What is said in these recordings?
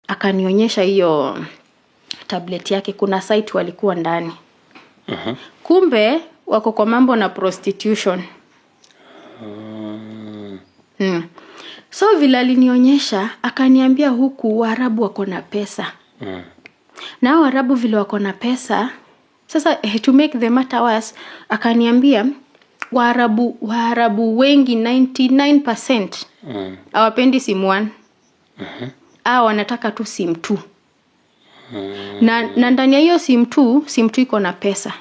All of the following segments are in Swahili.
akanionyesha hiyo tablet yake, kuna site walikuwa ndani. Kumbe wako kwa mambo na prostitution. So vile alinionyesha, akaniambia huku Waarabu wako na pesa. Na Waarabu vile wako na pesa, sasa to make the matter worse, akaniambia Waarabu wengi 99% hawapendi simu 1. Wanataka tu simu 2. Na ndani ya hiyo simu 2 iko na pesa.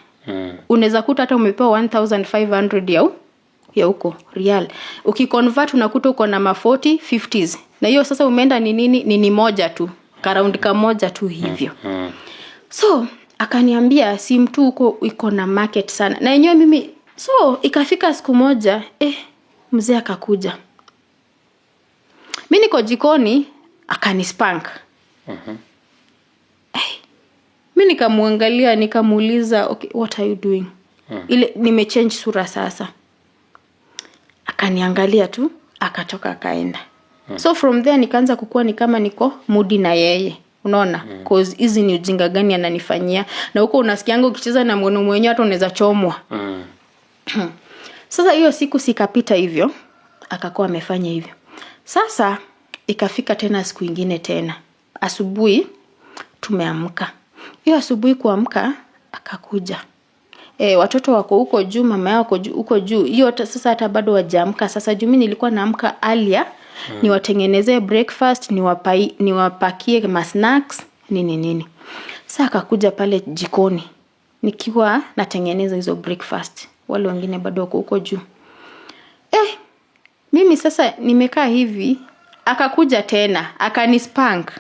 Unaweza kuta hata umepewa 1500 ya huko real. Ukiconvert unakuta uko na 40 50s. Na hiyo sasa umeenda ni nini? Ni moja tu. Karaundi kamoja tu hivyo. So akaniambia simu 2 iko na market sana. Na yenyewe mimi, so ikafika siku moja mzee akakuja. Mimi niko jikoni, akanispank. Mimi nikamuangalia, nikamuuliza, okay, what are you doing? Ile nimechange sura sasa. Akaniangalia tu, akatoka akaenda. So from there nikaanza kukua ni kama niko moody na yeye. Unaona? Cause hizi ni ujinga gani ananifanyia. Na huko unasikianga ukicheza na mwenyewe hata unaweza chomwa. Sasa hiyo siku sikapita hivyo, akakuwa amefanya hivyo. Sasa ikafika tena siku nyingine tena. Asubuhi tumeamka. Hiyo asubuhi kuamka akakuja. Watoto wako huko juu, mama yao huko juu. Hiyo sasa hata bado hawajaamka. Sasa mimi nilikuwa naamka earlier, niwatengenezee breakfast, niwapakie ma snacks, nini. Sasa akakuja pale jikoni. Nikiwa natengeneza hizo breakfast. Wale wengine bado wako huko juu. Mimi sasa nimekaa hivi, akakuja tena, akanispank.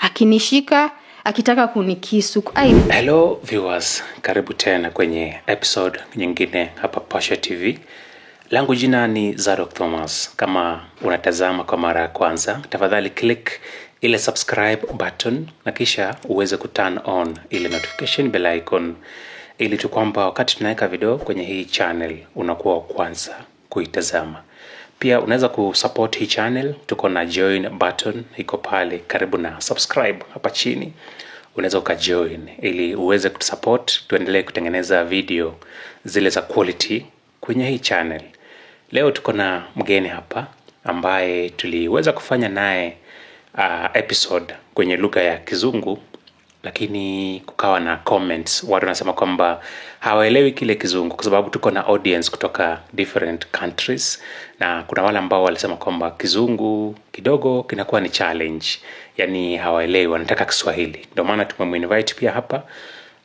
Akinishika, akitaka kunikisu. Hello viewers, karibu tena kwenye episode nyingine hapa Pasha TV. Langu jina ni Zadok Thomas. Kama unatazama kwa mara ya kwanza, tafadhali click ile subscribe button na kisha uweze kuturn on ile notification bell icon ili tu kwamba wakati tunaweka video kwenye hii channel unakuwa wa kwanza kuitazama. Pia unaweza kusupport hii channel, tuko na join button iko pale karibu na subscribe hapa chini. Unaweza ukajoin ili uweze kutusupport tuendelee kutengeneza video zile za quality kwenye hii channel. Leo tuko na mgeni hapa ambaye tuliweza kufanya naye episode kwenye lugha ya Kizungu, lakini kukawa na comments, watu wanasema kwamba hawaelewi kile Kizungu kwa sababu tuko na audience kutoka different countries, na kuna wale ambao walisema kwamba Kizungu kidogo kinakuwa ni challenge, yani hawaelewi, wanataka Kiswahili. Ndio maana tumemwinvite pia hapa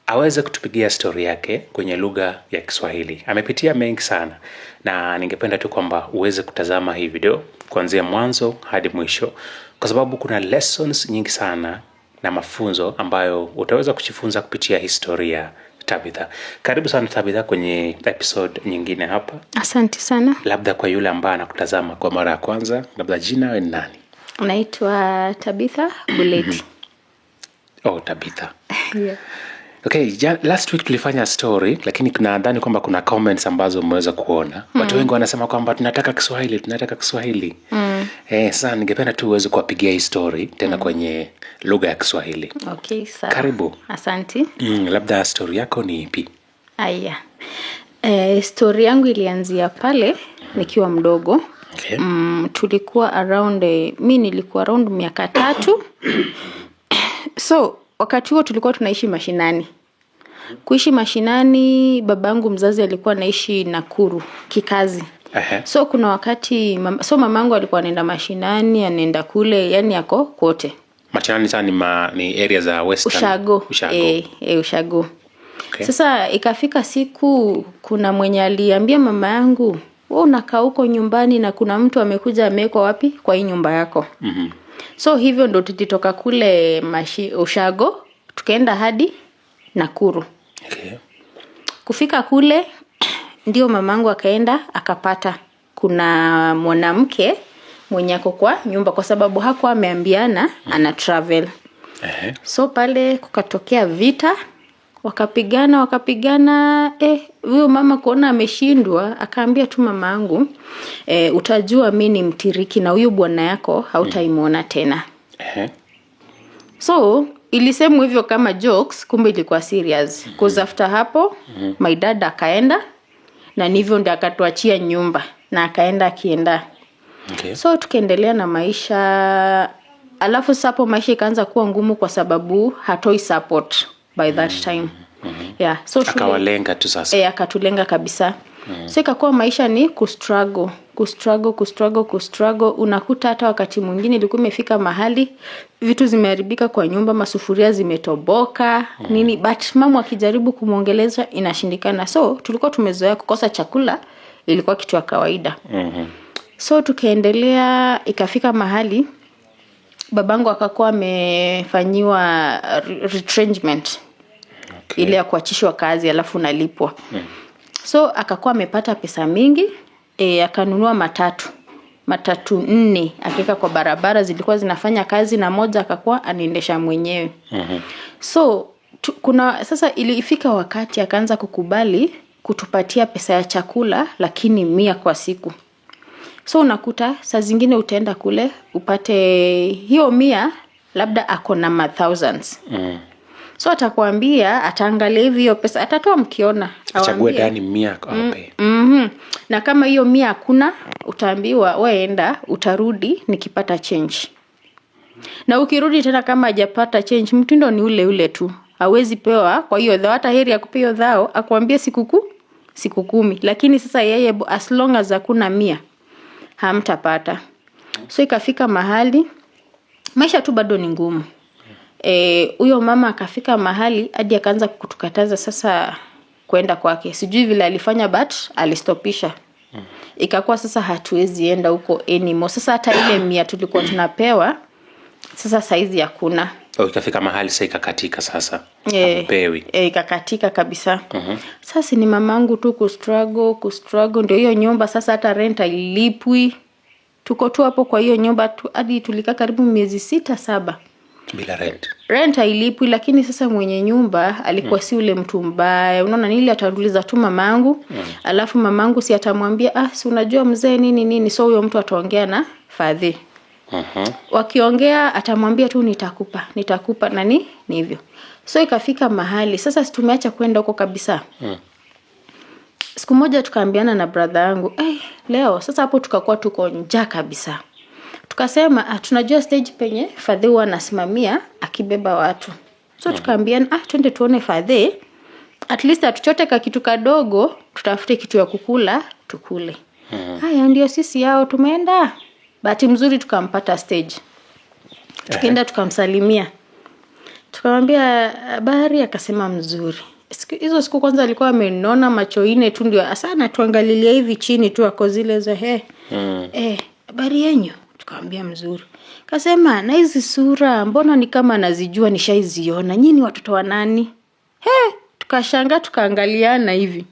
aweze kutupigia story yake kwenye lugha ya Kiswahili. Amepitia mengi sana na ningependa tu kwamba uweze kutazama hii video kuanzia mwanzo hadi mwisho kwa sababu kuna lessons nyingi sana na mafunzo ambayo utaweza kujifunza kupitia historia. Tabitha, karibu sana Tabitha kwenye episode nyingine hapa. Asante sana. Labda kwa yule ambaye anakutazama kwa mara ya kwanza, labda jina wewe ni nani? Naitwa Tabitha Buleti. Tabitha. Yeah. Okay, last week tulifanya story, lakini nadhani kwamba kuna comments ambazo mmeweza kuona. Watu wengi wanasema kwamba tunataka Kiswahili. Sasa ningependa tu uweze kuwapigia hii story tena kwenye lugha ya Kiswahili. Okay, sawa. Karibu. Asante. Labda story yako ni ipi? Aya. Story yangu ilianzia pale nikiwa mdogo. Okay. Tulikuwa around mimi nilikuwa around miaka 3. So wakati huo tulikuwa tunaishi mashinani. Kuishi mashinani, babangu mzazi alikuwa anaishi Nakuru kikazi. So kuna wakati mamangu alikuwa anaenda mashinani, anaenda kule, yani yako kote. Mashinani sana ni area za Western. Ushago. Ushago. Okay. Sasa ikafika siku kuna mwenye aliambia mama yangu, wewe unakaa huko nyumbani na kuna mtu amekuja amewekwa wapi kwa hii nyumba yako. So hivyo ndo tulitoka kule Ushago, tukaenda hadi Nakuru. Okay. Kufika kule ndio mamangu akaenda akapata kuna mwanamke mwenye ako kwa nyumba kwa sababu hakuwa ameambiana ana travel. So pale kukatokea vita, wakapigana. Huyo mama kuona ameshindwa akaambia tu mamangu, utajua mimi ni mtiriki na huyu bwana yako hautaimuona tena. So ilisemwa hivyo kama jokes, kumbe ilikuwa serious. Cause after hapo my dad akaenda na nivyo ndio akatuachia nyumba na akaenda akienda. Okay. So tukaendelea na maisha, alafu sapo maisha ikaanza kuwa ngumu kwa sababu hatoi support by that time. Yeah, so akawalenga tu sasa. Akatulenga kabisa. So ikakuwa maisha ni kustruggle. Unakuta hata wakati mwingine ilikuwa imefika mahali vitu zimeharibika kwa nyumba, masufuria zimetoboka, nini, but mama akijaribu kumuongeleza inashindikana. So tulikuwa tumezoea kukosa chakula, ilikuwa kitu ya kawaida. So tukaendelea, ikafika mahali babangu akakuwa amefanyiwa retrenchment. Okay. Ile ya kuachishwa kazi alafu unalipwa. So akakuwa amepata pesa mingi, akanunua matatu 4 akaweka kwa barabara, zilikuwa zinafanya kazi na moja akakuwa anaendesha mwenyewe. So kuna sasa ilifika wakati akaanza kukubali kutupatia pesa ya chakula, lakini 100 kwa siku. So unakuta saa zingine utaenda kule upate hiyo 100 labda ako na thousands. So atakwambia, ataangalia hiyo pesa, atatoa mkiona, achague ndani 100 ape. Na kama hiyo 100 hakuna, utaambiwa wewe enda, utarudi nikipata change. Na ukirudi tena kama hajapata change, mtindo ni ule ule tu. Hawezi pewa kwa hiyo dhao, hata heri akupe dhao, akwambie siku 10. Lakini sasa yeye as long as hakuna 100 hamtapata. So ikafika mahali maisha tu bado ni ngumu. Huyo mama akafika mahali hadi akaanza kutukataza sasa kwenda kwake. Sijui vile alifanya but alistopisha. Ikakuwa sasa hatuwezi enda huko anymore. Sasa hata ile 100 tulikuwa tunapewa sasa saizi hakuna. Ikafika mahali sasa ikakatika sasa. Hapewi. Ikakatika kabisa. Sasa ni mamangu tu kustruggle ndio hiyo nyumba sasa hata rent ilipwi. Tuko tu hapo kwa hiyo nyumba tu hadi tulikaa karibu miezi 6-7 bila rent. Rent hailipwi, lakini sasa mwenye nyumba alikuwa si ule mtu mbaya. Unaona nili ataruliza tu mamangu, alafu mamangu si atamwambia si unajua mzee nini, so huyo mtu ataongea na fadhi. Wakiongea atamwambia tu nitakupa nani ni hivyo. So ikafika mahali sasa tumeacha kwenda huko kabisa. Siku moja tukaambiana na brother yangu, leo sasa hapo tukakuwa tuko njaa kabisa. Tukasema tunajua stage penye fadhi huwa anasimamia akibeba watu. So tukaambiana twende tuone fadhi, at least atuchote kitu kadogo, tutafute kitu ya kukula tukule. Haya ndio sisi yao tumeenda. Bahati mzuri tukampata stage. Tukaenda tukamsalimia. Tukamwambia habari, akasema mzuri. Hizo siku kwanza alikuwa amenona macho 4 tu ndio asana tuangalilia hivi chini tu ako zile za habari yenyu. Tukamwambia mzuri. Kasema na hizi sura mbona ni kama nazijua nishaiziona. Nyinyi watoto wa nani? Tukashangaa tukaangaliana hivi.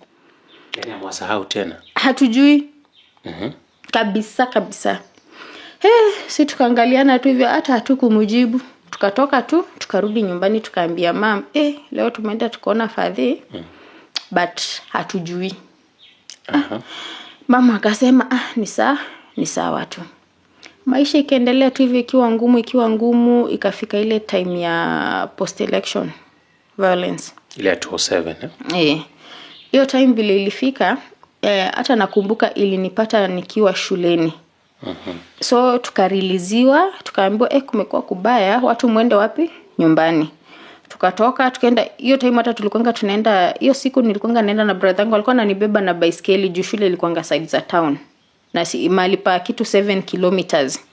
Yaani amwasahau tena. Hatujui. Kabisa. Si tukaangaliana tu hivyo hata hatukumjibu. Tukatoka tu tukarudi nyumbani tukaambia mama, leo tumeenda tukaona fadhi. But hatujui. Mama akasema ni sawa tu. Maisha ikaendelea tu hivi ikiwa ngumu, ikafika ile time ya post election violence. Ile ya 2007. Hiyo time vile ilifika, hata nakumbuka ilinipata nikiwa shuleni. So tukariliziwa, tukaambiwa kumekuwa kubaya, watu muende wapi? Nyumbani. Tukatoka, tukaenda, hiyo time hata tulikuanga tunaenda, hiyo siku nilikuanga naenda na brother yangu, alikuwa ananibeba na baiskeli juu shule ilikuanga side za town. Na mahali pa kitu 7 kilometers.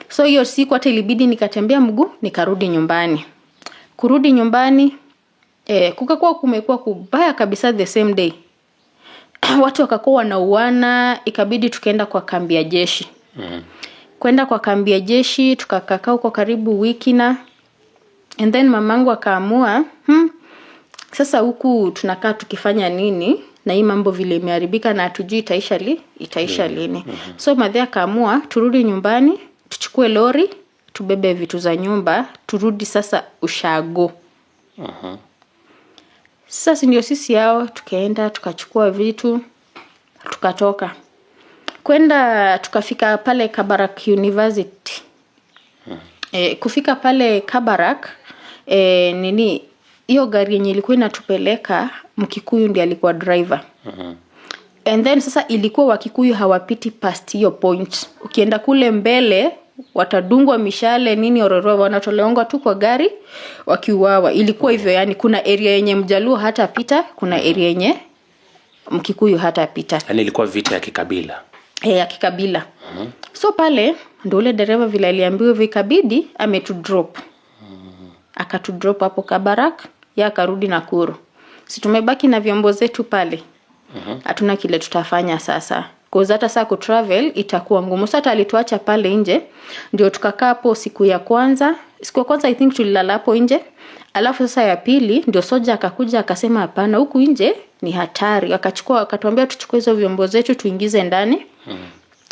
So hiyo siku hata ilibidi nikatembea mguu, nikarudi nyumbani. Kurudi nyumbani, kukakuwa kumekuwa kubaya kabisa the same day. Watu wakakuwa wanauana, ikabidi tukaenda kwa kambi ya jeshi. Kwenda kwa kambi ya jeshi, tukakaa huko karibu wiki and then mamangu akaamua, sasa huku tunakaa tukifanya nini? Na hii mambo vile imeharibika na hatujui itaisha lini. So madhe akaamua turudi nyumbani, tuchukue lori, tubebe vitu za nyumba, turudi sasa ushago. Sasa ndio sisi yao tukaenda tukachukua vitu, tukatoka. Kwenda tukafika pale Kabarak University. Kufika pale Kabarak, nini hiyo gari yenye ilikuwa inatupeleka, Mkikuyu ndiye alikuwa driver. And then sasa ilikuwa Wakikuyu hawapiti past hiyo point. Ukienda kule mbele watadungwa mishale nini ororo, wanatolewa tu kwa gari wakiuawa. Ilikuwa hivyo, yani kuna area yenye Mjaluo hata pita, kuna area yenye Mkikuyu hata pita. Yani ilikuwa vita ya kikabila. Ya kikabila. So pale ndio ule dereva vile aliambiwa vikabidi ametudrop. Akatudrop hapo Kabarak, ya akarudi Nakuru. Si tumebaki na vyombo zetu pale. Hatuna kile tutafanya sasa. Kwa hata saa kutravel itakuwa ngumu. Sasa alituacha pale nje. Ndio tukakaa hapo siku ya kwanza. Siku ya kwanza I think tulilala hapo nje. Alafu sasa ya pili ndio soja akakuja akasema hapana, huku nje ni hatari. Akatuambia tuchukue hizo vyombo zetu tuingize ndani.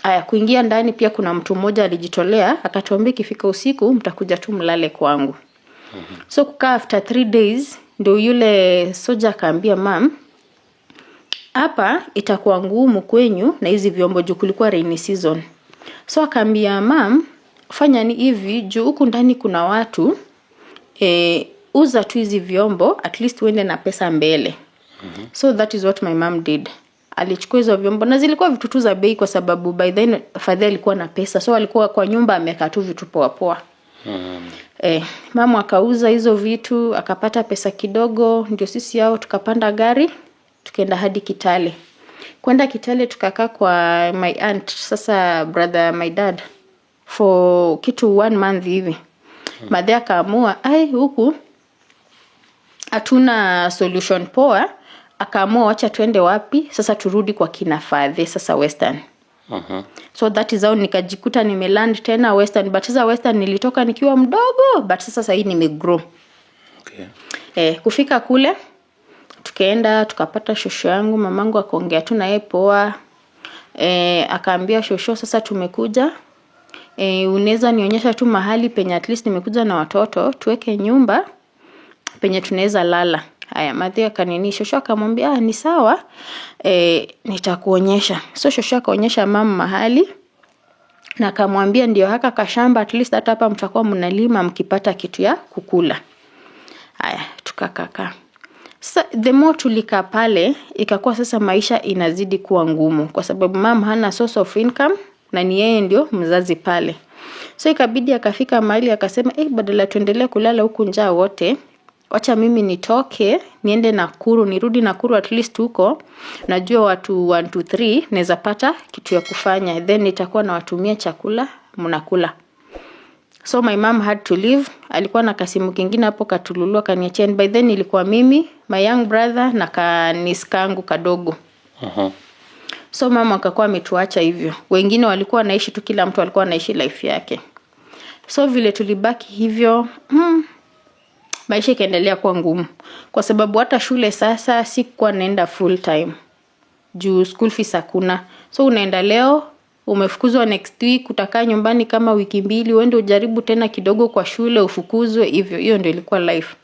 Aya, kuingia ndani pia kuna mtu mmoja alijitolea akatuambia ikifika usiku mtakuja tu mlale kwangu. So kukaa after 3 days ndio yule soja akaambia mam, hapa itakuwa ngumu kwenyu na hizi vyombo juu kulikuwa rainy season. So akaambia mam, fanya ni hivi juu huku ndani kuna watu, uza tu hizi vyombo at least uende na pesa mbele. So that is what my mom did. Alichukua hizo vyombo na zilikuwa vitu tu za bei kwa sababu by then father alikuwa na pesa. So alikuwa kwa nyumba amekaa tu vitu poa poa. Mama akauza hizo vitu, akapata pesa kidogo, ndio sisi hao tukapanda gari, tukaenda hadi Kitale. Kwenda Kitale tukakaa kwa my aunt, sasa brother my dad, for kitu 1 month hivi. Baadaye akaamua, huku hatuna solution poa, akaamua wacha tuende wapi? Sasa turudi kwa kina father, sasa Western. So that is how nikajikuta nimeland tena Western, but sasa Western nilitoka nikiwa mdogo, but sasa hii nimegrow. Kufika kule tukaenda tukapata shosho yangu, mamangu akaongea tu na yeye poa. Akaambia shosho, sasa tumekuja, unaweza nionyesha tu mahali penye at least nimekuja na watoto tuweke nyumba penye tunaweza lala. Haya, madhi akanini, shosho akamwambia ni sawa, nitakuonyesha. So shosho akaonyesha mama mahali na akamwambia ndio haka kashamba at least hata hapa mtakuwa mnalima mkipata kitu ya kukula. Haya, tukakaa. Sasa the more tulikaa pale ikakuwa sasa maisha inazidi kuwa ngumu kwa sababu mama hana source of income na ni yeye ndio mzazi pale. So ikabidi akafika mahali akasema badala tuendelee kulala huku njaa wote, wacha mimi nitoke niende Nakuru, nirudi Nakuru at least huko najua watu 1 2 3 naweza pata kitu ya kufanya, then nitakuwa nawatumia chakula mnakula. So my mom had to leave. Alikuwa na kasimu kingine hapo katululua kaniachia. By then ilikuwa mimi, my young brother na kaniskangu kadogo. So mama akakuwa ametuacha hivyo. Wengine walikuwa naishi tu, kila mtu alikuwa anaishi life yake. So vile tulibaki hivyo, maisha ikaendelea kuwa ngumu. Kwa sababu hata shule sasa sikuwa naenda full time. Juu school fees hakuna. So unaenda leo, umefukuzwa next week, utakaa nyumbani kama wiki 2, uende ujaribu tena kidogo kwa shule ufukuzwe hivyo. Hiyo ndio ilikuwa life.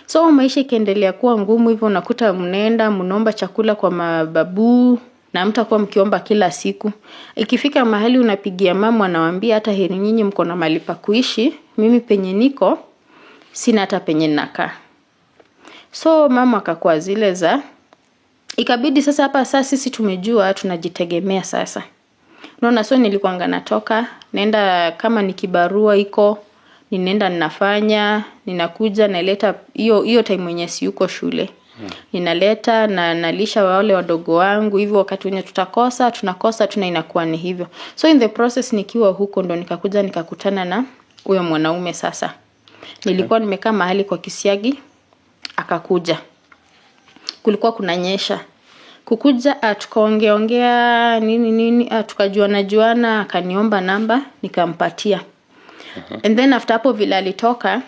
So maisha ikaendelea kuwa ngumu hivyo, unakuta mnaomba chakula kwa mababu na mtakuwa mkiomba kila siku. Ikifika mahali unapigia mama anawaambia hata heri nyinyi mko na mahali pa kuishi, mimi penye niko sina hata penye nakaa. So mama akakuwa zile za ikabidi sasa hapa sasa sisi tumejua tunajitegemea sasa. Unaona, so nilikuwa natoka naenda kama ni kibarua iko, ninaenda ninafanya, ninakuja naleta hiyo time mwenye si yuko shule. Ninaleta na nalisha wale wadogo wangu hivyo, wakati wenye tunakosa inakuwa ni hivyo. So in the process nikiwa huko ndo nikakuja nikakutana na huyo mwanaume sasa. Nilikuwa nimekaa mahali kwa kisiagi, akakuja. Kulikuwa kunanyesha. Kukuja tukaongea nini tukajuana, akaniomba namba nikampatia. And then after hapo vile alitoka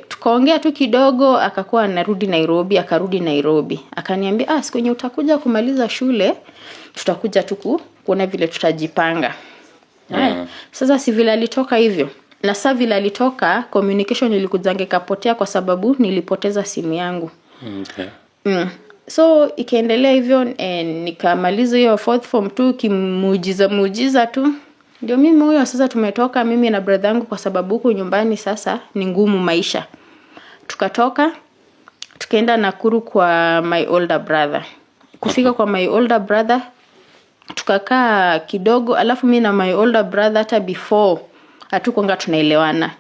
tukaongea tu kidogo, akakuwa anarudi Nairobi, akarudi Nairobi. Akaniambia siku yenye utakuja kumaliza shule tutakuja tu kuona vile tutajipanga. Sasa si vile alitoka hivyo. Na sasa vile alitoka communication ilikujanga kapotea kwa sababu nilipoteza simu yangu. So ikaendelea hivyo, nikamaliza hiyo 4th form 2 kimuujiza tu. Ndio mimi huyo sasa tumetoka mimi na brother yangu kwa sababu huko nyumbani sasa ni ngumu maisha. Tukatoka tukaenda Nakuru kwa my older brother. Kufika kwa my older brother tukakaa kidogo, alafu mimi na my older brother hata before hatukuanga tunaelewana.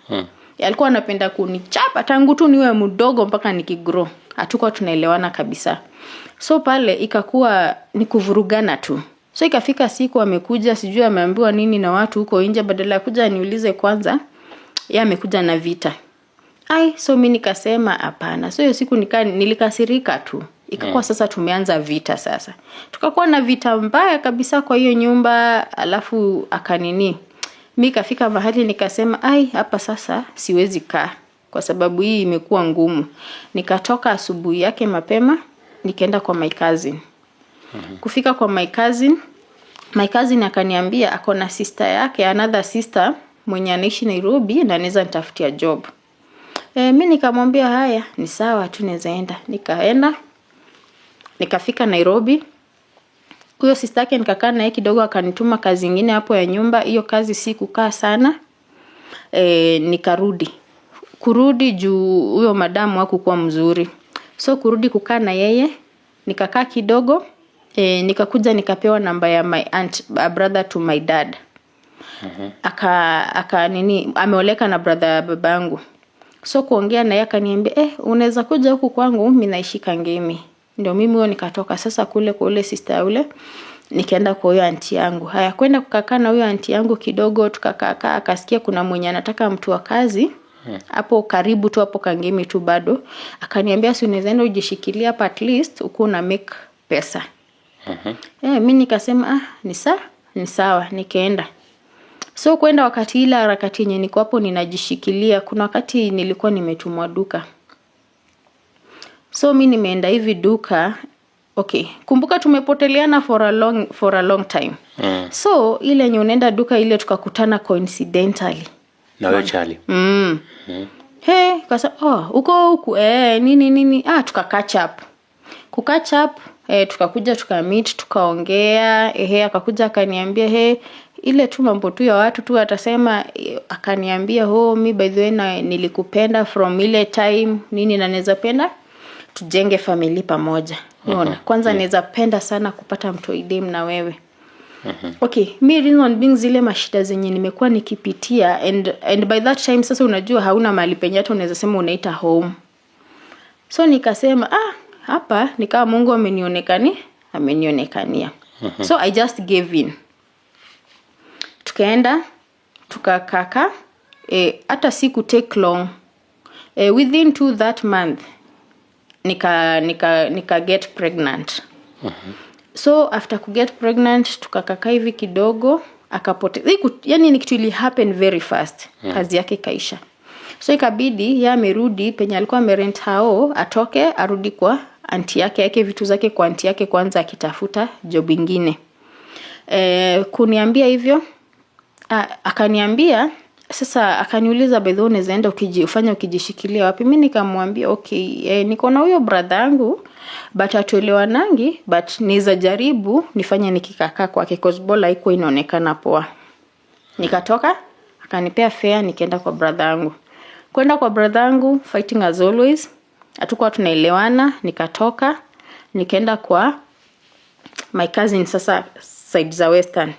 Alikuwa anapenda kunichapa tangu tu niwe mdogo mpaka nikigrow. Hatukuwa tunaelewana kabisa. So pale ikakuwa ni kuvurugana tu. So ikafika siku amekuja, sijui ameambiwa nini na watu huko nje, badala ya kuja niulize kwanza, yeye amekuja na vita. So mimi nikasema hapana. So hiyo siku nilikasirika tu. Ikakuwa sasa tumeanza vita sasa. Tukakuwa na vita mbaya kabisa kwa hiyo nyumba, alafu akanini. Mimi kafika mahali nikasema hapa sasa siwezi kaa kwa sababu hii imekuwa ngumu. Nikatoka asubuhi yake mapema, nikaenda kwa my cousin. Kufika kwa my cousin akaniambia ako na sister yake, another sister mwenye anaishi Nairobi na anaweza nitafutia job. Mimi nikamwambia haya ni sawa tu naweza enda. Nikaenda. Nikafika Nairobi. Huyo sister yake nikakaa naye kidogo, akanituma kazi nyingine hapo ya nyumba. Hiyo kazi si kukaa sana. Nikarudi. Kurudi juu huyo madamu hakukuwa mzuri. So kurudi kukaa na yeye, nikakaa kidogo, nikakuja nikapewa namba ya my aunt, a brother to my dad. Ameoleka na brother babangu. So kuongea na yeye akaniambia, unaweza kuja huku kwangu, mimi naishi Kangemi. Ndio mimi huyo nikatoka sasa kule kwa ule sister yule, nikaenda kwa huyo aunti yangu. Haya, kwenda kukaa na huyo aunti yangu kidogo, tukakaa, akasikia kuna mwenye anataka mtu wa kazi. Hapo karibu tu hapo Kangemi tu bado. Akaniambia si unaweza enda ujishikilia hapa at least uko na make pesa. Mimi nikasema ni sawa, nikaenda. So kwenda wakati ile harakati yenye niko hapo ninajishikilia, kuna wakati nilikuwa nimetumwa duka. So mimi nimeenda hivi duka. Kumbuka tumepoteleana for a long time. So ile yenye unaenda duka ile tukakutana coincidentally. Na wewe Charlie. Kasa uko huku nini tukakatch up. Kukatch up tukakuja tukameet tukaongea, akakuja akaniambia ile tu mambo tu ya watu tu atasema, akaniambia mimi by the way nilikupenda from ile time nini na naweza penda tujenge family pamoja. Unaona? Kwanza naweza penda sana kupata mtoidem na wewe. Mimi reason being zile mashida zenye nimekuwa nikipitia and by that time sasa unajua hauna mahali penye hata unaweza sema unaita home. So nikasema hapa ni kama Mungu amenionekania. So I just gave in. Tukaenda tukakaka hata siku take long. Within that month nika get pregnant. So after to get pregnant tukakaka hivi kidogo akapotea. Yani ni kitu ili happen very fast. Kazi yake kaisha. So ikabidi yeye amerudi penye alikuwa amerent hao, atoke arudi kwa aunti yake vitu zake kwa aunti yake kwanza akitafuta job nyingine. Kuniambia hivyo akaniambia sasa, akaniuliza bedho unaweza enda ukijishikilia wapi? Mimi nikamwambia niko na huyo brother yangu but atuelewanangi, but niza jaribu nifanye nikikakaa kwake cause bola iko inaonekana poa. Nikatoka akanipea fare nikaenda kwa brother yangu. Kwenda kwa brother yangu fighting as always, hatukuwa tunaelewana. Nikatoka nikaenda kwa my cousin sasa side za western.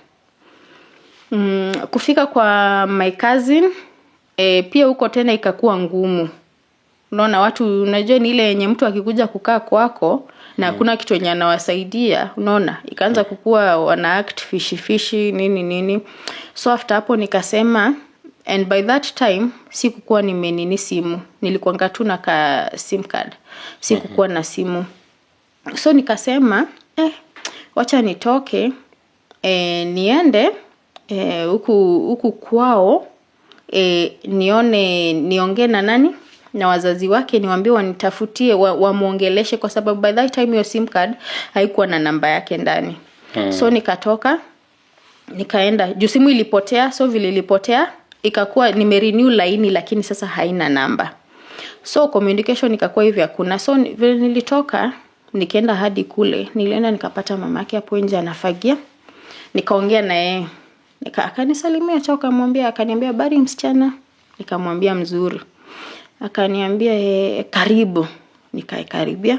Kufika kwa my cousin pia huko tena ikakuwa ngumu. Unaona watu, unajua ni ile yenye mtu akikuja kukaa kwako na hakuna kitu yenye anawasaidia, unaona ikaanza kukua wana act fishy nini. So after hapo nikasema, and by that time sikukuwa nimenini simu, nilikuwa tu na ka sim card, sikukuwa na simu. So nikasema wacha nitoke niende huku kwao, niongee na nani na wazazi wake, niwaambie wanitafutie wamuongeleshe kwa sababu by that time your sim card haikuwa na namba yake ndani. So nikatoka nikaenda, juu simu ilipotea. So vile ilipotea ikakuwa nimerenew line lakini sasa haina namba. So communication ikakuwa hivi hakuna. So vile nilitoka nikaenda hadi kule, nilienda nikapata mamake hapo nje anafagia. Nikaongea na yeye. Akanisalimia tu, akaniambia habari msichana. Nikamwambia mzuri. Akaniambia karibu. Nikaikaribia.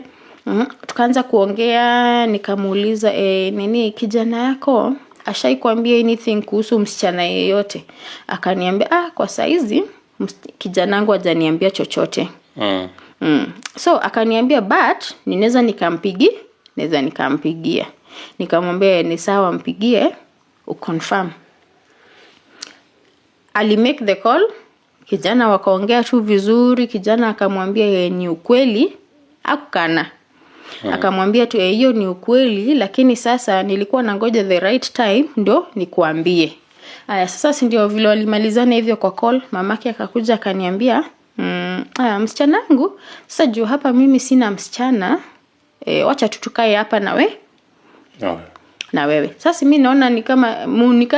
Tukaanza kuongea, nikamuuliza nini kijana yako ashaikwambia anything kuhusu msichana yeyote? Akaniambia kwa saizi kijana wangu hajaniambia chochote. So akaniambia but ninaweza nikampigia. Nikamwambia ni sawa, mpigie uconfirm. Ali make the call. Kijana wakaongea tu vizuri. Kijana akamwambia ni ukweli, hakukana. Akamwambia tu hiyo ni ukweli, lakini sasa nilikuwa nangoja the right time ndio nikuambie. Sasa si ndio vile walimalizana hivyo kwa call. Mamake akakuja akaniambia msichana wangu, sasa juu hapa mimi sina msichana, wacha tutukae hapa na wewe. Sasa mimi naona ni kama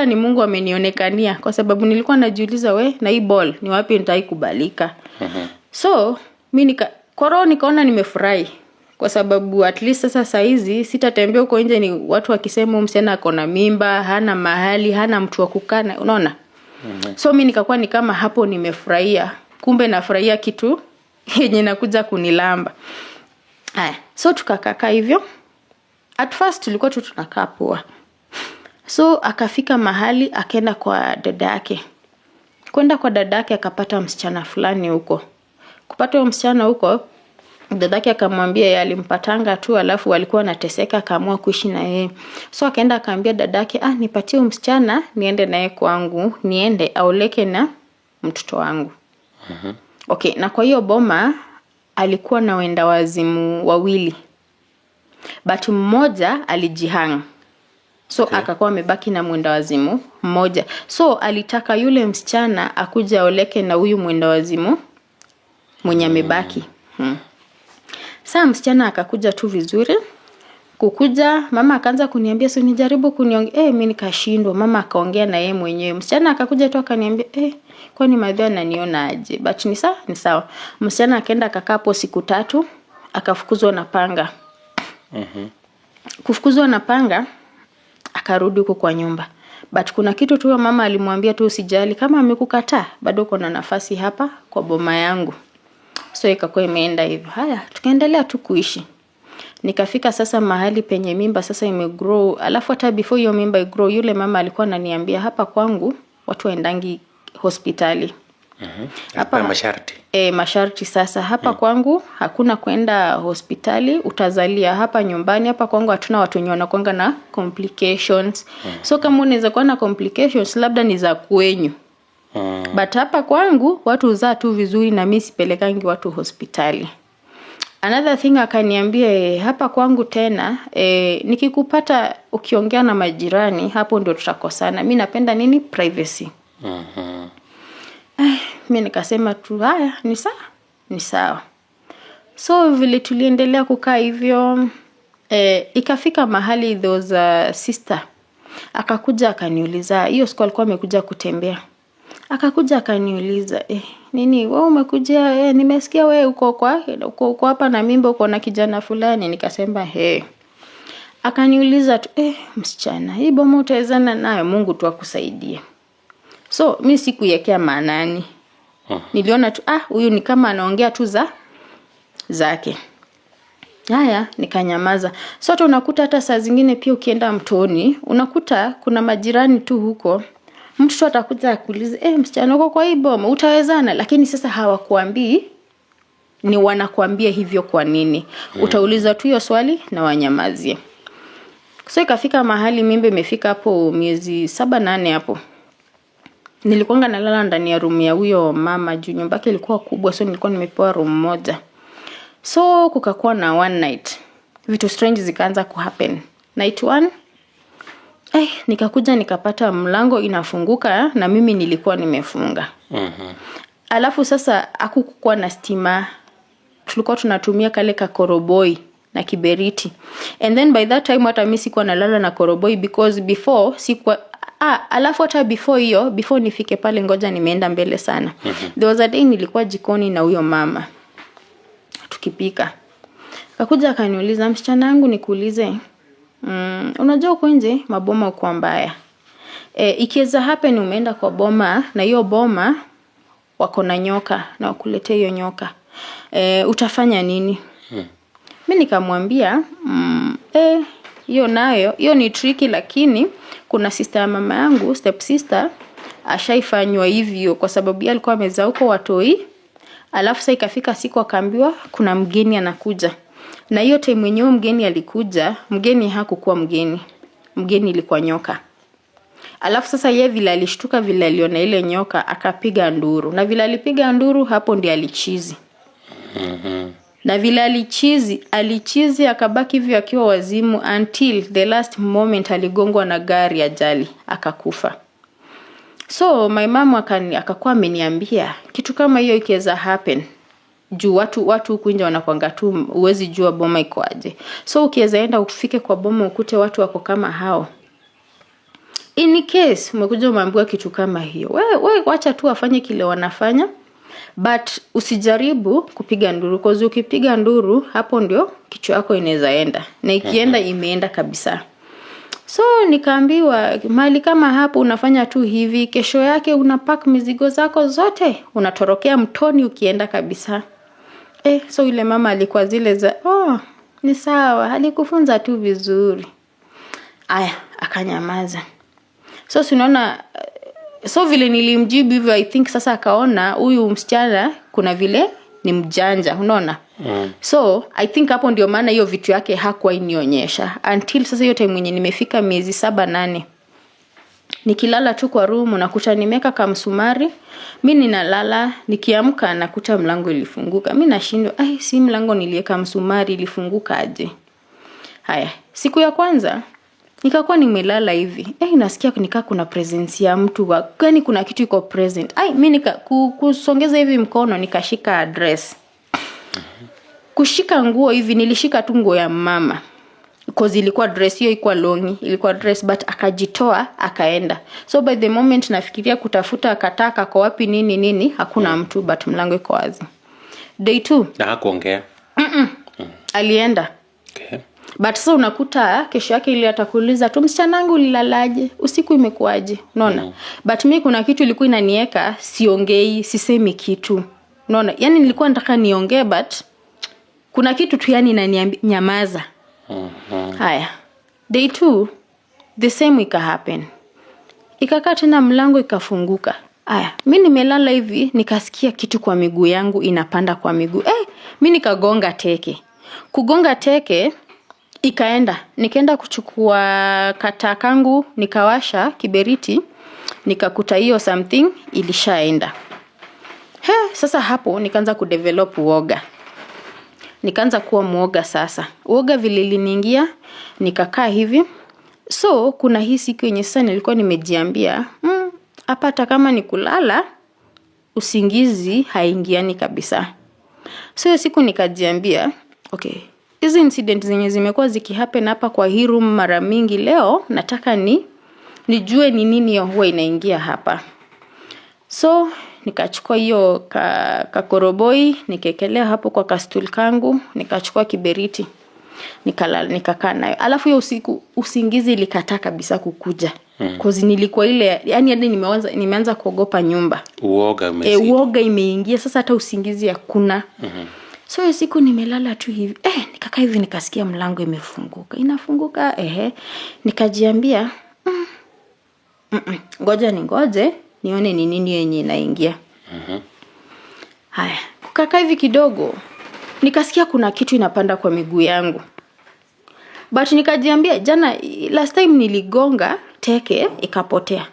ni Mungu amenionekania, kwa sababu nilikuwa najiuliza na hii ball ni wapi nitaikubalika. So mimi nikaona nimefurahi, kwa sababu at least sasa hizi sitatembea huko nje ni watu wakisema msichana ako na mimba, hana mahali, hana mtu wa kukaa, unaona. So mimi nikakuwa ni kama hapo nimefurahia, kumbe nafurahia kitu yenye nakuja kunilamba. So tukakaa hivyo. At first tulikuwa tu tunakaa poa. So akafika mahali akaenda kwa dadake. Kwenda kwa dadake akapata msichana fulani huko. Kupata msichana huko, dadake akamwambia yeye alimpatanga tu, alafu walikuwa wanateseka, akaamua kuishi na yeye. So akaenda akaambia dadake, nipatie msichana niende naye kwangu, niende aoleke na mtoto wangu. Okay, na kwa hiyo boma alikuwa na wenda wazimu wawili. But mmoja alijihang. So akakuwa amebaki na mwenda wazimu mmoja. So alitaka yule msichana akuja aoleke na huyu mwenda wazimu mwenye amebaki. Sasa msichana akakuja tu vizuri. Kukuja mama akaanza kuniambia so nijaribu kuniongea. Mimi nikashindwa. Mama akaongea na yeye mwenyewe. Msichana akakuja tu akaniambia kwani madhia ananiona aje? But ni sawa. Msichana akaenda akakaa hapo siku 3, akafukuzwa na panga. Kufukuzwa na panga, akarudi huko kwa nyumba. But kuna kitu tu mama alimwambia tu, usijali, kama amekukataa bado kuna nafasi hapa kwa boma yangu. So ikakuwa imeenda hivyo. Tukaendelea tu kuishi. Nikafika sasa mahali penye mimba sasa imegrow. Alafu hata before hiyo mimba igrow, yule mama alikuwa ananiambia hapa kwangu watu waendangi hospitali. Hapa masharti. Masharti sasa hapa kwangu hakuna kwenda hospitali, utazalia hapa nyumbani. Hapa kwangu hatuna watu wenye wanakuanga na complications. So kama unaweza kuwa na complications labda ni za kwenyu. But hapa kwangu watu uzaa tu vizuri na mimi sipelekangi watu hospitali. Another thing akaniambia hapa kwangu tena nikikupata ukiongea na majirani hapo ndio tutakosana. Mimi napenda nini? Privacy. Mimi nikasema tu ni sawa. So vile tuliendelea kukaa hivyo, ikafika mahali there was a sister. Akakuja akaniuliza, hiyo siku alikuwa amekuja kutembea. Akakuja akaniuliza, nini wewe umekuja, nimesikia wewe uko hapa na mimba, uko na kijana fulani. Nikasema akaniuliza tu, msichana, hii boma utawezana nayo? Mungu tu akusaidie. So mimi sikuiwekea maanani. Niliona tu huyu ni kama anaongea tu zake. Nikanyamaza. So unakuta hata saa zingine pia ukienda mtoni, unakuta kuna majirani tu huko. Mtu atakuja akuulize, msichana uko kwa hii boma utawezana? Lakini sasa hawakuambii, ni wanakuambia hivyo kwa nini? Utauliza tu hiyo swali na wanyamazie. So ikafika mahali mimba imefika hapo miezi 7-8 hapo. Nilikuwa nalala ndani ya room ya huyo mama juu nyumba yake ilikuwa kubwa, so nilikuwa nimepewa room moja. So kukakuwa na one night, vitu strange zikaanza kuhappen. Night 1 nikakuja nikapata mlango inafunguka na mimi nilikuwa nimefunga. Alafu sasa hakukuwa na stima. Tulikuwa tunatumia kale ka koroboi na kiberiti. And then by that time hata mimi sikuwa nalala na koroboi because before sikuwa alafu hata before nifike pale, ngoja nimeenda mbele sana. There was a day nilikuwa jikoni na huyo mama tukipika. Akakuja akaniuliza, msichana wangu nikuulize, unajua huko nje maboma uko mbaya. Ikiweza happen umeenda kwa boma na hiyo boma wako na nyoka na wakuletea hiyo nyoka, utafanya nini? Mimi nikamwambia hiyo nayo hiyo ni tricky, lakini kuna sister ya mama yangu, step sister, ashaifanywa hivyo kwa sababu yeye alikuwa amezaa huko watoi. Alafu sasa ikafika siku akaambiwa kuna mgeni anakuja. Na hiyo time mwenyewe mgeni alikuja, mgeni hakukuwa mgeni. Mgeni ilikuwa nyoka. Alafu sasa yeye vile alishtuka, vile aliona ile nyoka, akapiga nduru. Na vile alipiga nduru, hapo ndiye alichizi. Na vile alichizi akabaki hivyo akiwa wazimu until the last moment aligongwa na gari ajali akakufa. So my mom akakuwa ameniambia kitu kama hiyo ikiweza happen, juu watu huku nje wanakuanga tu, uwezi jua boma iko aje. So ukiweza enda ufike kwa boma ukute watu wako kama hao, in case umekuja umeambiwa kitu kama hiyo, wewe wacha tu afanye kile wanafanya, but usijaribu kupiga nduru, kwa sababu ukipiga nduru hapo ndio kichwa yako inaweza enda, na ikienda imeenda kabisa. So nikaambiwa mali kama hapo unafanya tu hivi, kesho yake unapack mizigo zako zote, unatorokea mtoni ukienda kabisa. So yule mama alikuwa zile za ni sawa, alikufunza tu vizuri. Aya, akanyamaza. So unaona, so vile nilimjibu hivyo, I think sasa akaona huyu msichana kuna vile ni mjanja, unaona? So I think hapo ndio maana hiyo vitu yake hakuwa inionyesha until sasa hiyo time mwenye nimefika miezi 7-8. Nikilala tu kwa room nakuta nimeka kamsumari, mimi ninalala, nikiamka nakuta mlango ilifunguka. Mimi nashindwa, si mlango niliweka msumari ilifunguka aje? Haya, siku ya kwanza nikakuwa nimelala hivi, nasikia nikaa kuna presence ya mtu gani, kuna kitu iko present. Mimi kusongeza hivi mkono nikashika address. Kushika nguo hivi nilishika tu nguo ya mama, because ilikuwa dress, hiyo ilikuwa longi, ilikuwa dress, but akajitoa akaenda. So by the moment nafikiria kutafuta akataka kwa wapi nini hakuna mtu, but mlango iko wazi. Day 2 na hakuongea. Alienda. Okay. But sasa unakuta kesho yake ile atakuuliza tu, msichana wangu ulilalaje, usiku imekuaje, unaona? But mimi kuna kitu ilikuwa inanieka siongei, sisemi kitu, unaona? Yani nilikuwa nataka niongee, but kuna kitu tu yani inaniambia nyamaza. Haya, day 2 the same ika happen. Ikakaa tena mlango ikafunguka. Haya, mimi nimelala hivi nikasikia kitu kwa miguu yangu inapanda kwa miguu. Mimi nikagonga teke. Kugonga teke ikaenda. Nikaenda kuchukua kata kangu, nikawasha kiberiti, nikakuta hiyo something ilishaenda. Sasa hapo nikaanza kudevelop uoga. Nikaanza kuwa muoga sasa. Uoga vile iliniingia, nikakaa hivi. So kuna hii siku yenye sasa nilikuwa nimejiambia, hata kama ni kulala, usingizi haingiani kabisa. So hiyo siku nikajiambia, okay, hizi incident zenye zimekuwa zikihappen hapa kwa hii room mara mingi, leo nataka nijue ni nini huwa inaingia hapa. So nikachukua hiyo kakoroboi, nikekelea hapo kwa kastul kangu, nikachukua kiberiti, nikalala, nikakaa nayo. Alafu hiyo usiku usingizi ilikataa kabisa kukuja. Cause nilikuwa ile, yani hadi nimeanza kuogopa nyumba. Uoga imeingia, sasa hata usingizi hakuna. So hiyo siku nimelala tu hivi, nikakaa hivi nikasikia mlango imefunguka. Inafunguka, nikajiambia, ngoja ningoje nione ni nini yenye inaingia. Haya, kukaa hivi kidogo nikasikia kuna kitu inapanda kwa miguu yangu. But nikajiambia jana last time niligonga teke ikapotea.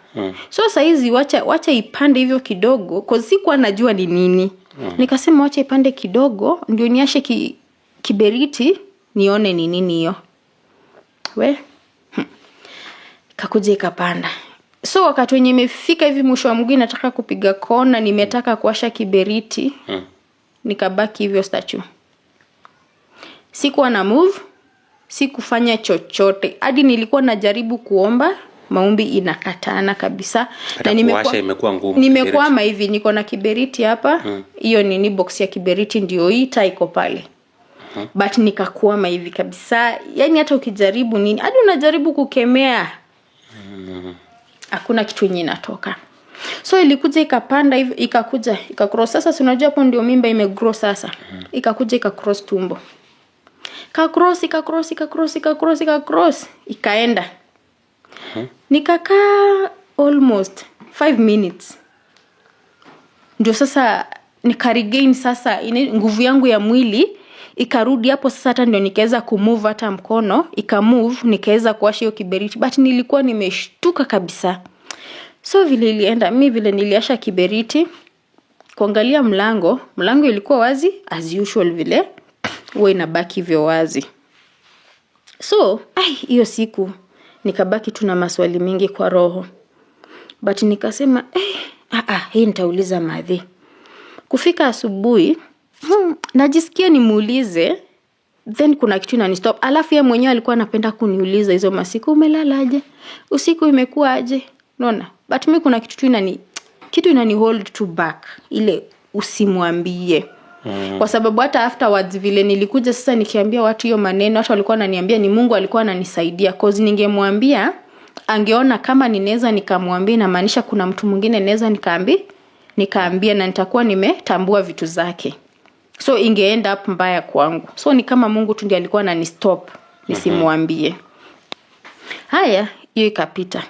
So saizi wacha ipande hivyo kidogo, kwa sikuwa najua ni nini. Nikasema wacha ipande kidogo ndio niashe kiberiti nione ni nini hiyo. Kakuja ikapanda. So wakati wenye imefika hivi mwisho wa mguu nataka kupiga kona, nimetaka kuwasha kiberiti, nikabaki hivyo statue. Sikuwa na move, sikufanya chochote. Hadi nilikuwa najaribu kuomba, maombi inakatana kabisa. Na imekuwa ngumu. Nimekwama hivi, niko na kiberiti hapa. Hiyo nini box ya kiberiti ndio hii iko pale. But nikakwama hivi kabisa. Yani hata ukijaribu nini, hadi unajaribu kukemea. hakuna kitu yenye inatoka. So ilikuja ikapanda hivi, ikakuja ikacross. Sasa unajua hapo ndio mimba imegrow sasa. Ikakuja ikacross tumbo. Ikacross ikaenda. Nikakaa almost 5 minutes. Ndio sasa nikaregain sasa nguvu yangu ya mwili ikarudi hapo sasa, hata ndio nikaweza kumove hata mkono ikamove, nikaweza kuwasha hiyo kiberiti, but nilikuwa nimeshtuka kabisa. So vile ilienda, mimi vile niliasha kiberiti, kuangalia mlango ilikuwa wazi as usual, vile huwa inabaki hivyo wazi. So hiyo siku nikabaki tu na maswali mingi kwa roho, but nikasema hii nitauliza madhi. Kufika asubuhi najisikia nimuulize, then kuna kitu inanistop. Alafu yeye mwenyewe alikuwa anapenda kuniuliza hizo masiku, umelalaje, usiku imekuwa aje, unaona. But mimi kuna kitu inani hold to back, ile usimwambie. Kwa sababu hata afterwards vile nilikuja sasa nikiambia watu hiyo maneno, watu walikuwa wananiambia ni Mungu alikuwa ananisaidia, cause ningemwambia angeona kama ninaweza nikamwambia na maanisha kuna mtu mwingine naweza nikaambia na nitakuwa nimetambua vitu zake. So ingeenda up mbaya kwangu. So ni kama Mungu tu ndiye alikuwa ananistop nisimwambie. Haya, hiyo ikapita.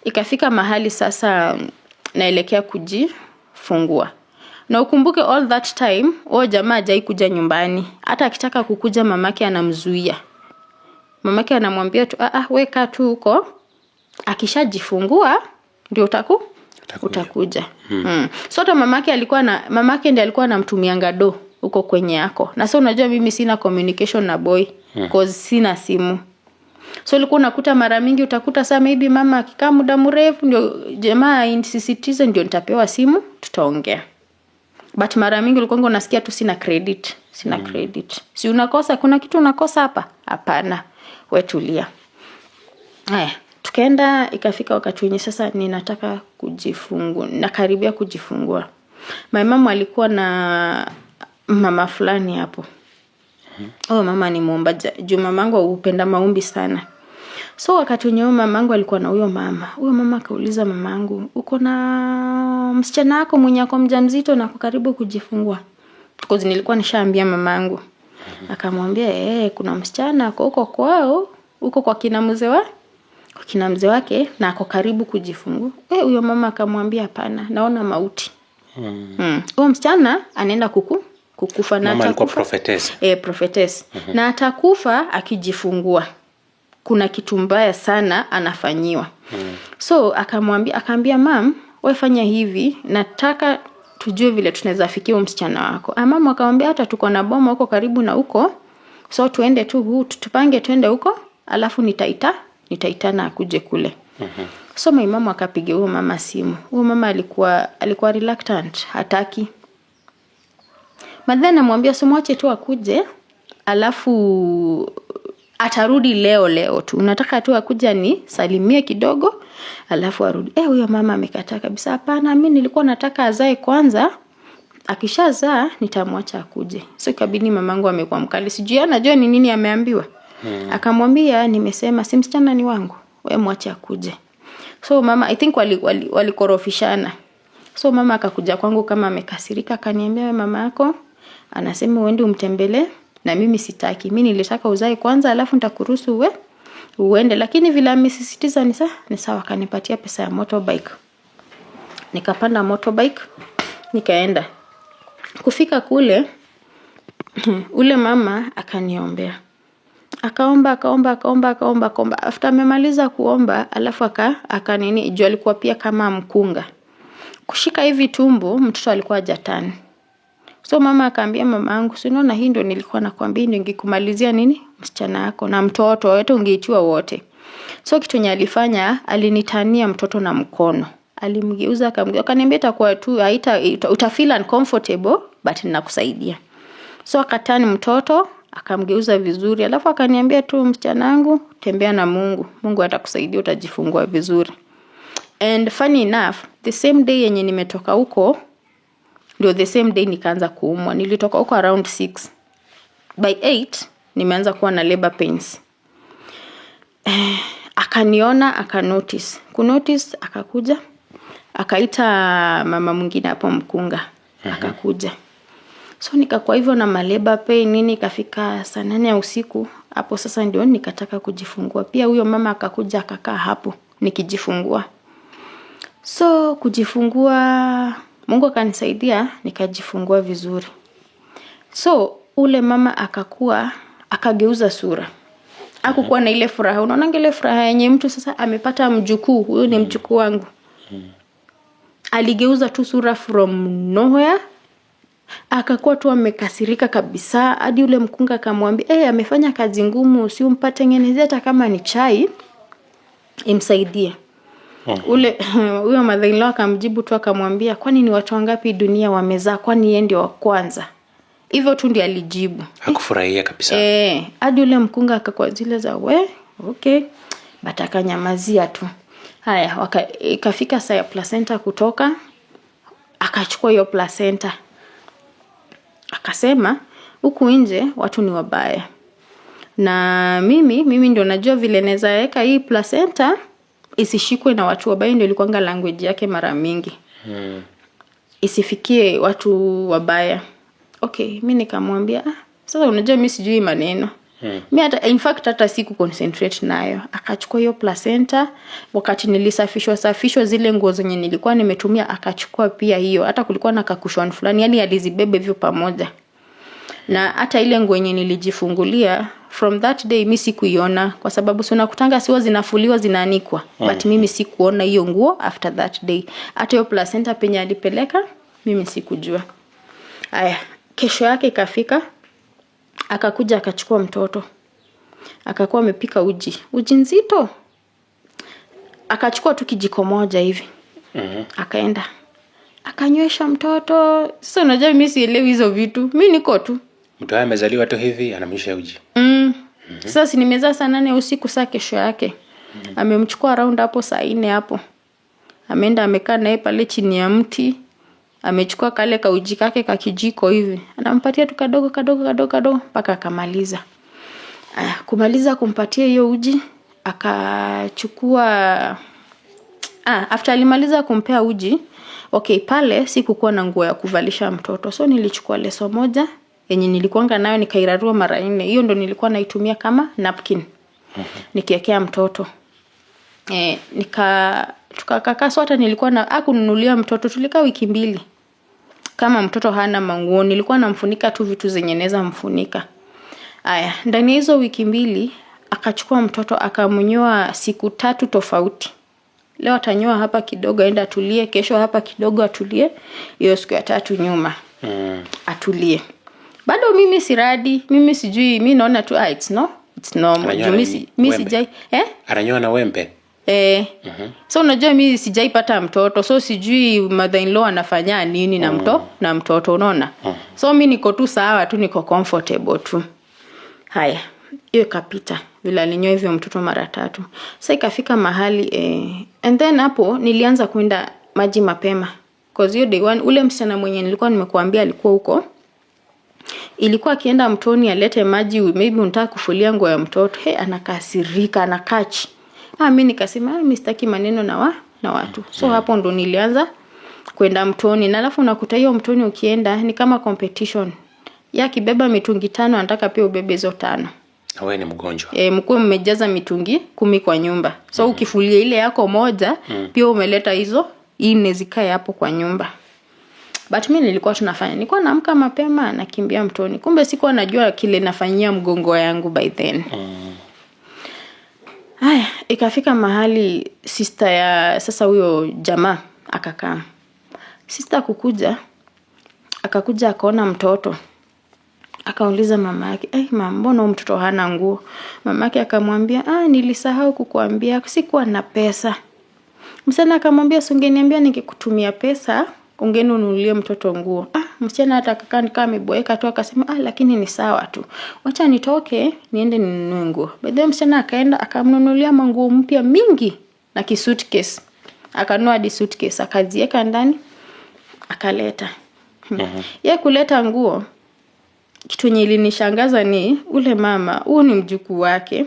Ikafika mahali sasa naelekea kujifungua. Na ukumbuke all that time, jamaa hajai kuja nyumbani. Hata akitaka kukuja mamake anamzuia. Mamake anamwambia tu, wewe kaa tu huko. Akishajifungua ndio utakuja. So hata mamake ndiye alikuwa anamtumianga do huko kwenye yako. Na so unajua mimi sina communication na boy cause sina simu. So ulikuwa unakuta mara mingi utakuta saa maybe mama akikaa muda mrefu ndio jamaa insisitize ndio nitapewa simu tutaongea. But mara mingi ulikuwa unasikia tu sina credit. Si unakosa, kuna kitu unakosa hapa? Hapana. Wewe tulia. Haya, tukaenda ikafika wakati wenye sasa ninataka kujifungua. Nakaribia kujifungua. My mama alikuwa na mama fulani hapo. Mama ni muombaji. Juu mamangu hupenda maombi sana. So wakati wenye mamangu alikuwa na huyo mama akauliza mamangu, uko na msichana wako mwenye ako mjamzito na karibu kujifungua? Because nilikuwa nishaambia mamangu. Akamwambia kuna msichana ako huko kwao, huko kwa kina mzee wake na ako karibu kujifungua. Huyo mama akamwambia hapana, naona mauti. Huyo msichana anaenda kukufa na mama alikuwa prophetess. Prophetess. Na atakufa akijifungua. Kuna kitu mbaya sana anafanyiwa. So akaambia mam, wewe fanya hivi, nataka tujue vile tunaweza fikia msichana wako. Mama akamwambia hata tuko na boma huko karibu na huko. So tuende tu tupange tuende huko, alafu nitaitana akuje kule. So my mama akapiga huyo mama simu. Huyo mama alikuwa reluctant, hataki. Madhana namwambia mwache tu akuje, alafu atarudi leo tu. Unataka tu akuja ni salimie kidogo, alafu arudi. Huyo mama amekataa kabisa. Hapana, mimi nilikuwa nataka azae kwanza. Akishazaa nitamwacha akuje. So ikabidi mamangu amekuwa mkali. Sijui anajua ni nini ameambiwa. Akamwambia nimesema si msichana ni wangu. Wewe mwache akuje. So mama I think walikorofishana. So mama akakuja kwangu kama amekasirika, akaniambia mama yako anasema uende umtembelee na mimi sitaki. Mimi nilitaka uzae kwanza alafu nitakuruhusu uende, lakini vile amesisitiza ni sawa. Akanipatia pesa ya motorbike. Nikapanda motorbike nikaenda. Kufika kule ule mama akaniombea. Akaomba. After amemaliza kuomba, alafu juu alikuwa pia kama mkunga. Kushika hivi tumbo, mtoto alikuwa hajatani. So mama akaambia mamangu, si unaona hii ndio nilikuwa nakwambia ndio ningekumalizia msichana wako na mtoto wote ungeitiwa wote. So kitu yenye alifanya, alinitania mtoto na mkono. Alimgeuza akaniambia itakuwa tu utafeel uncomfortable but ninakusaidia. So akatani mtoto, akamgeuza vizuri, alafu akaniambia tu msichana wangu, tembea na Mungu. Mungu atakusaidia, utajifungua vizuri. And funny enough, the same day yenye nimetoka huko, ndio the same day nikaanza kuumwa. Nilitoka huko around 6. By 8 nimeanza kuwa na labor pains. akaniona, akanotice. Kunotice akakuja. Akaita mama mwingine hapo mkunga. Akakuja. So nikakuwa hivyo na labor pain nini, ikafika saa 8 ya usiku. Hapo sasa ndio nikataka kujifungua. Pia huyo mama akakuja akakaa hapo nikijifungua. So kujifungua, Mungu akanisaidia nikajifungua vizuri. So ule mama akageuza sura. Hakukuwa na ile furaha. Unaona ile furaha yenye mtu sasa amepata mjukuu, huyo ni mjukuu wangu. Aligeuza tu sura from nowhere. Akakuwa tu amekasirika kabisa. Hadi ule mkunga akamwambia, amefanya kazi ngumu, si umpatengenezea hata kama ni chai imsaidie. Huyo mother-in-law akamjibu tu akamwambia, kwani ni watu wangapi dunia wamezaa, kwani yeye ndio wa kwanza? Hivyo tu ndiye alijibu. Hakufurahia kabisa. Hadi ule mkunga akakuwa zile za okay. But akanyamazia tu. Haya, ikafika saa ya placenta kutoka. Akachukua hiyo placenta. Akasema, huku nje watu ni wabaya. Na mimi ndio najua vile naweza weka hii placenta isishikwe na watu wabaya, ndio ilikuwa language yake mara mingi. Isifikie watu wabaya. Okay, mimi nikamwambia, sasa unajua mimi sijui maneno. Mimi hata siku concentrate nayo. Akachukua hiyo placenta, wakati nilisafishwa zile nguo zenye nilikuwa nimetumia, akachukua pia hiyo. Hata kulikuwa na kakushon fulani, yani alizibebe hivyo pamoja. Na hata ile nguo yenye nilijifungulia, from that day mimi sikuiona, kwa sababu si unakutanga siwa zinafuliwa zinaanikwa. But mimi sikuona hiyo nguo after that day. Hata hiyo placenta penye alipeleka mimi sikujua. Haya, kesho yake ikafika, akakuja akachukua mtoto. Akakuwa amepika uji nzito. Akachukua tu kijiko moja hivi. Akaenda akanywesha mtoto. Sasa unajua mimi sielewi hizo vitu. Mimi niko tu. Mtu amezaliwa tu hivi anamlisha uji. Sasa si nimezaa saa 8 usiku, saa kesho yake. Amemchukua around hapo saa 4 hapo. Ameenda amekaa naye pale chini ya mti. Amechukua kale kauji kake kakijiko hivi. Anampatia tu kadogo mpaka akamaliza. Kumaliza kumpatia hiyo uji, akachukua after alimaliza kumpea uji, okay, pale sikukuwa na nguo ya kuvalisha mtoto. So nilichukua leso moja yenye nilikuanga nayo nikairarua mara 4. Hiyo ndo nilikuwa naitumia kama napkin. Nikiwekea mtoto. Tukakaa, so hata nilikuwa na hakununulia mtoto, tulikaa wiki 2. Kama mtoto hana manguo, nilikuwa namfunika tu vitu zenye naweza mfunika. Haya, ndani hizo wiki 2 akachukua mtoto akamnyoa siku 3 tofauti. Leo atanyoa hapa kidogo aenda atulie, kesho hapa kidogo atulie, hiyo siku ya 3 nyuma atulie. Bado mimi siradi, mimi sijui, mimi naona tu it's normal. Mimi sijai ananyoa na wembe. So unajua mimi sijaipata mtoto, so sijui mother-in-law anafanya nini na mtoto, unaona. So mimi niko tu sawa tu, niko comfortable tu. Haya, hiyo kapita vile alinyoa hivyo mtoto mara 3. Sasa ikafika mahali and then hapo nilianza kwenda maji mapema. Cause hiyo day 1 ule msichana mwenye nilikuwa nimekuambia alikuwa huko. Ilikuwa akienda mtoni alete maji, maybe unataka kufulia nguo ya mtoto. Anakasirika, anakachi. Mimi nikasema mimi sitaki maneno na watu. So hapo ndo nilianza kwenda mtoni. Na alafu unakuta hiyo mtoni ukienda ni kama competition. Kibeba mitungi 5 anataka pia ubebe hizo 5. Wewe ni mgonjwa. Mkuu mmejaza mitungi 10 kwa nyumba. So ukifulia ile yako moja, pia umeleta hizo 4 zikae hapo kwa nyumba. But mimi nilikuwa tunafanya. Nilikuwa naamka mapema nakimbia mtoni. Kumbe sikuwa najua kile nafanyia mgongo yangu by then. Haya, ikafika mahali sister ya sasa huyo jamaa akakaa. Sister akakuja akaona mtoto. Akauliza mama yake, mama, mbona mtoto hana nguo? Mama yake akamwambia, nilisahau kukuambia, sikuwa na pesa. Msichana akamwambia, ungeniambia ningekutumia pesa, ungenunulie mtoto nguo. Msichana hata akakaa kama ameboeka tu, akasema lakini ni sawa tu. Wacha nitoke niende ninunue nguo. Baadaye msichana akaenda akamnunulia manguo mpya mingi na suitcase. Akanunua hadi suitcase akaziweka ndani akaleta. Yeye kuleta nguo, kitu yenye ilinishangaza ni ule mama, huo ni mjukuu wake.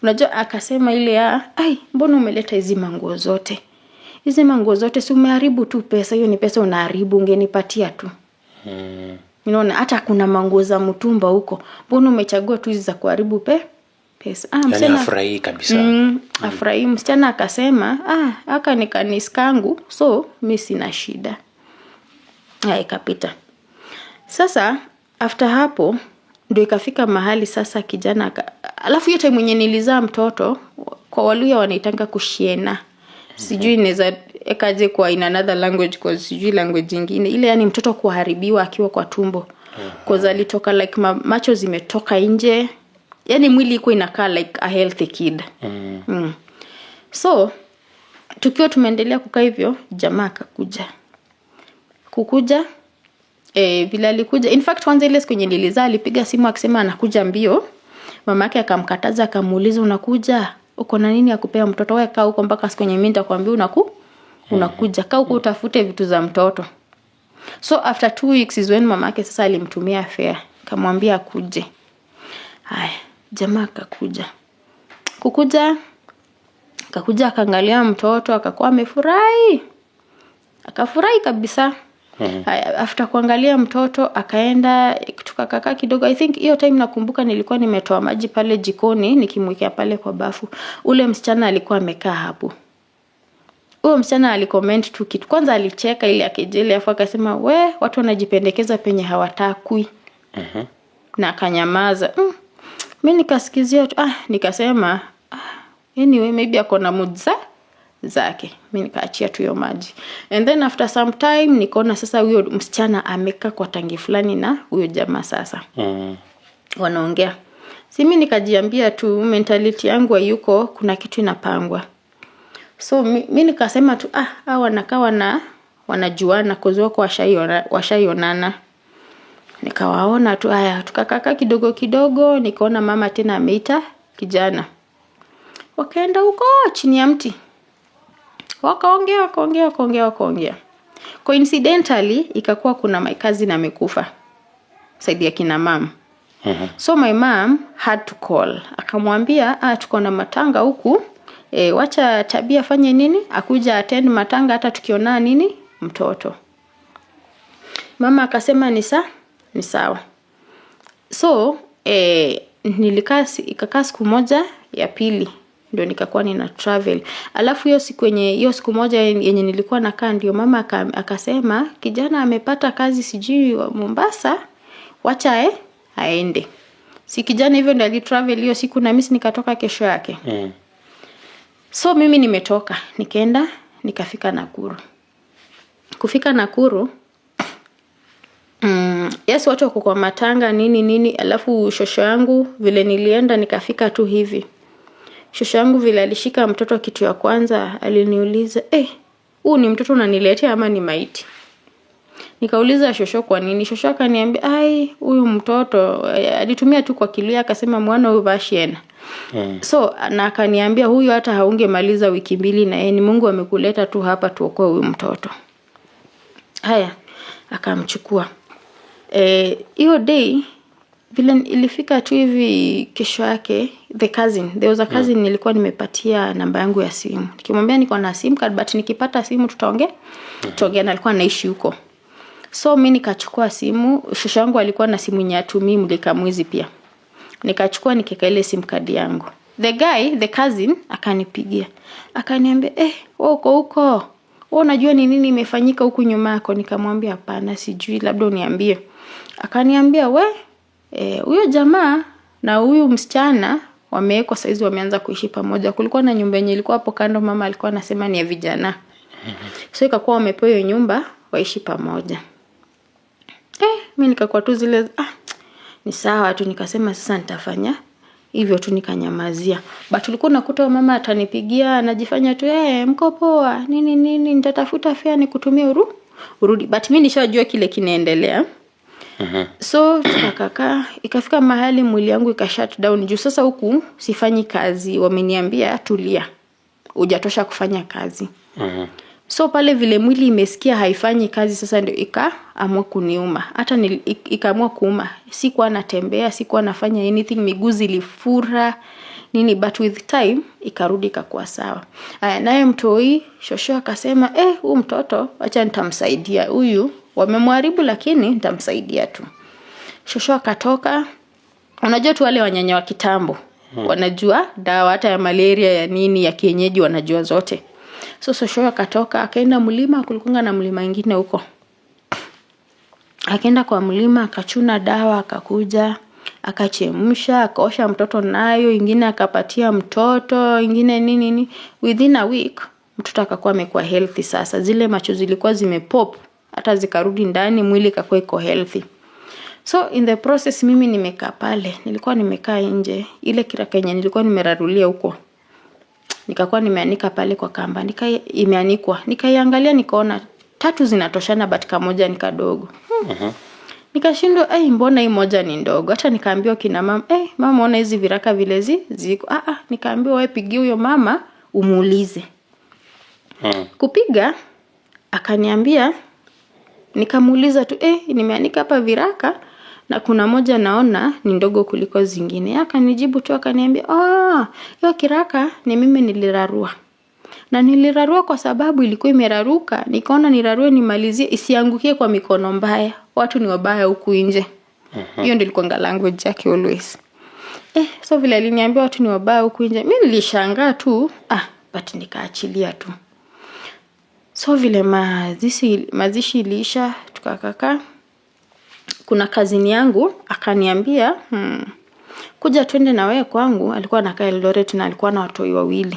Unajua akasema ile ai mbona umeleta hizi manguo zote? Hizi manguo zote si umeharibu tu pesa, hiyo ni pesa unaharibu, ungenipatia tu. Unaona hata kuna manguo za mtumba huko. Mbona umechagua tu hizi za kuharibu pesa? Msichana afurahi kabisa. Afurahi. Msichana akasema, haka ni kanisa kangu, so mimi sina shida. Ikapita. Sasa after hapo ndio ikafika mahali sasa kijana alafu yote mwenye nilizaa mtoto kwa Waluya wanaitanga kushiena. Sijui inaweza ekaje kwa in another language kwa sijui language nyingine. Ile yani mtoto kuharibiwa akiwa kwa tumbo. Cause alitoka like macho zimetoka nje. Yani mwili iko inakaa like a healthy kid. So tukiwa tumeendelea kukaa hivyo, jamaa akakuja. Vile alikuja, in fact kwanza ile siku nilizaa alipiga simu akisema anakuja mbio. Mamake akamkataza akamuuliza unakuja? Uko na nini ya kupea mtoto? Wewe kaa huko mpaka siku yenye mimi nitakwambia unakuja. Kaa huko utafute vitu za mtoto. So after 2 weeks is when mamake sasa alimtumia fare. Akamwambia akuje. Haya, jamaa akakuja. Akakuja akaangalia mtoto, akakuwa amefurahi. Akafurahi kabisa. After kuangalia mtoto akaenda tukakaa kidogo. I think hiyo time nakumbuka nilikuwa nimetoa maji pale jikoni nikimwekea pale kwa bafu. Ule msichana alikuwa amekaa hapo. Huyo msichana alicomment tu kitu. Kwanza alicheka ile akejeli afu akasema watu wanajipendekeza penye hawatakui. Na akanyamaza. Mimi nikasikizia tu nikasema anyway maybe akona mood zake. Mimi nikaachia tu hiyo maji. And then after some time nikaona sasa huyo msichana amekaa kwa tangi fulani na huyo jamaa sasa. Wanaongea. Mimi nikajiambia tu mentality yangu hayuko kuna kitu inapangwa. So mimi nikasema tu wanakaa wanajuana kuzoea kwa washaionana. Nikawaona tu tukakaa kidogo nikaona mama tena ameita kijana. Wakaenda huko chini ya mti. Wakaongea. Coincidentally ikakuwa kuna my cousin amekufa. Saidi ya kina mom. So my mom had to call. Akamwambia tuko na matanga huku. Wacha Tabia fanye nini? Akuja attend matanga hata tukiona nini? Mtoto. Mama akasema ni sawa. So ikakaa siku moja ya pili ndio nikakuwa nina travel. Alafu hiyo siku moja yenye nilikuwa nakaa ndio mama akasema kijana amepata kazi sijui Mombasa, wacha aende. Si kijana hivyo ndio alitravel hiyo siku na mimi nikatoka kesho yake. So mimi nimetoka, nikaenda nikafika Nakuru. Kufika Nakuru yes watu wako kwa matanga nini alafu shosho yangu vile nilienda nikafika tu hivi. Shosho yangu vile alishika mtoto kitu ya kwanza aliniuliza, huu ni mtoto unaniletea ama ni maiti? Nikauliza shosho kwa nini? Shosho akaniambia, huyu mtoto alitumia tu kwa Kiluya akasema mwana huyu bashiena. So na akaniambia huyu hata haungemaliza wiki 2 na ni Mungu amekuleta tu hapa tuokoe huyu mtoto. Haya, akamchukua. Hiyo day vile ilifika tu hivi kesho yake there was a cousin nilikuwa nimepatia namba yangu ya simu. Nikimwambia niko na sim card but nikipata simu tutaongea na alikuwa anaishi huko. So mimi nikachukua simu, shosho yangu alikuwa na simu nyatumii mlika mwizi pia. Nikachukua nikeka ile sim card yangu. The cousin akanipigia. Akaniambia, wewe uko huko? Wewe unajua ni nini imefanyika huku nyuma yako? Nikamwambia hapana sijui labda uniambie. Akaniambia huyo jamaa na huyu msichana wamewekwa saizi wameanza kuishi pamoja. Kulikuwa na nyumba yenye ilikuwa hapo kando mama alikuwa anasema ni ya vijana. So ikakuwa wamepewa hiyo nyumba waishi pamoja. Mimi nikakuwa tu zile ni sawa tu nikasema sasa nitafanya hivyo tu nikanyamazia. But ulikuwa unakuta mama atanipigia anajifanya tu mko poa nini nitatafuta fare nikutumie urudi. But mimi nishajua kile kinaendelea. So tukakaa ikafika mahali mwili yangu ikashut down juu sasa huku sifanyi kazi wameniambia tulia hujatosha kufanya kazi. So pale vile mwili imesikia haifanyi kazi sasa ndio ikaamua kuniuma. Hata ikaamua kuuma. Sikuwa natembea, sikuwa nafanya anything, miguu zilifura. nini, but with time ikarudi ikakuwa sawa. Naye mtoi shosho akasema huyu mtoto acha nitamsaidia, huyu wamemharibu lakini nitamsaidia tu. Shosho akatoka. Unajua tu wale wanyanya wa kitambo wanajua dawa hata ya malaria ya nini ya kienyeji wanajua zote. So shosho akatoka akaenda mlima, kulikunga na mlima mwingine huko. Akaenda kwa mlima akachuna dawa, akakuja akachemsha, akaosha mtoto nayo, ingine akapatia mtoto, ingine nini. Within a week mtoto akakuwa amekuwa healthy sasa. Zile macho zilikuwa zimepop hata zikarudi ndani, mwili akakuwa iko healthy. So in the process mimi nimekaa pale, nilikuwa nimekaa nje, ile kiraka yenye nilikuwa nimerarulia huko. Nikakuwa nimeanika pale kwa kamba, imeanikwa. Nikaiangalia nikaona 3 zinatoshana but kamoja ni kadogo. Nikashindwa mbona hii moja ni ndogo. Hata nikaambiwa kina mama, mama ona hizi viraka vile ziko. Nikaambiwa wewe pigia huyo mama umuulize. Kupiga akaniambia, nikamuuliza tu nimeanika hapa viraka na kuna moja naona ni ndogo kuliko zingine. Akanijibu tu akaniambia, hiyo kiraka ni mimi nilirarua. Na nilirarua kwa sababu ilikuwa imeraruka, nikaona nirarue nimalizie isiangukie kwa mikono mbaya. Watu ni wabaya huku nje. Hiyo ndio ilikuwa language yake always. So vile aliniambia watu ni wabaya huku nje, mimi nilishangaa tu, but nikaachilia tu. So vile mazishi iliisha, tukakaa. Kuna kazini yangu akaniambia, kuja twende na wewe kwangu. Alikuwa anakaa Eldoret na alikuwa na watoi 2.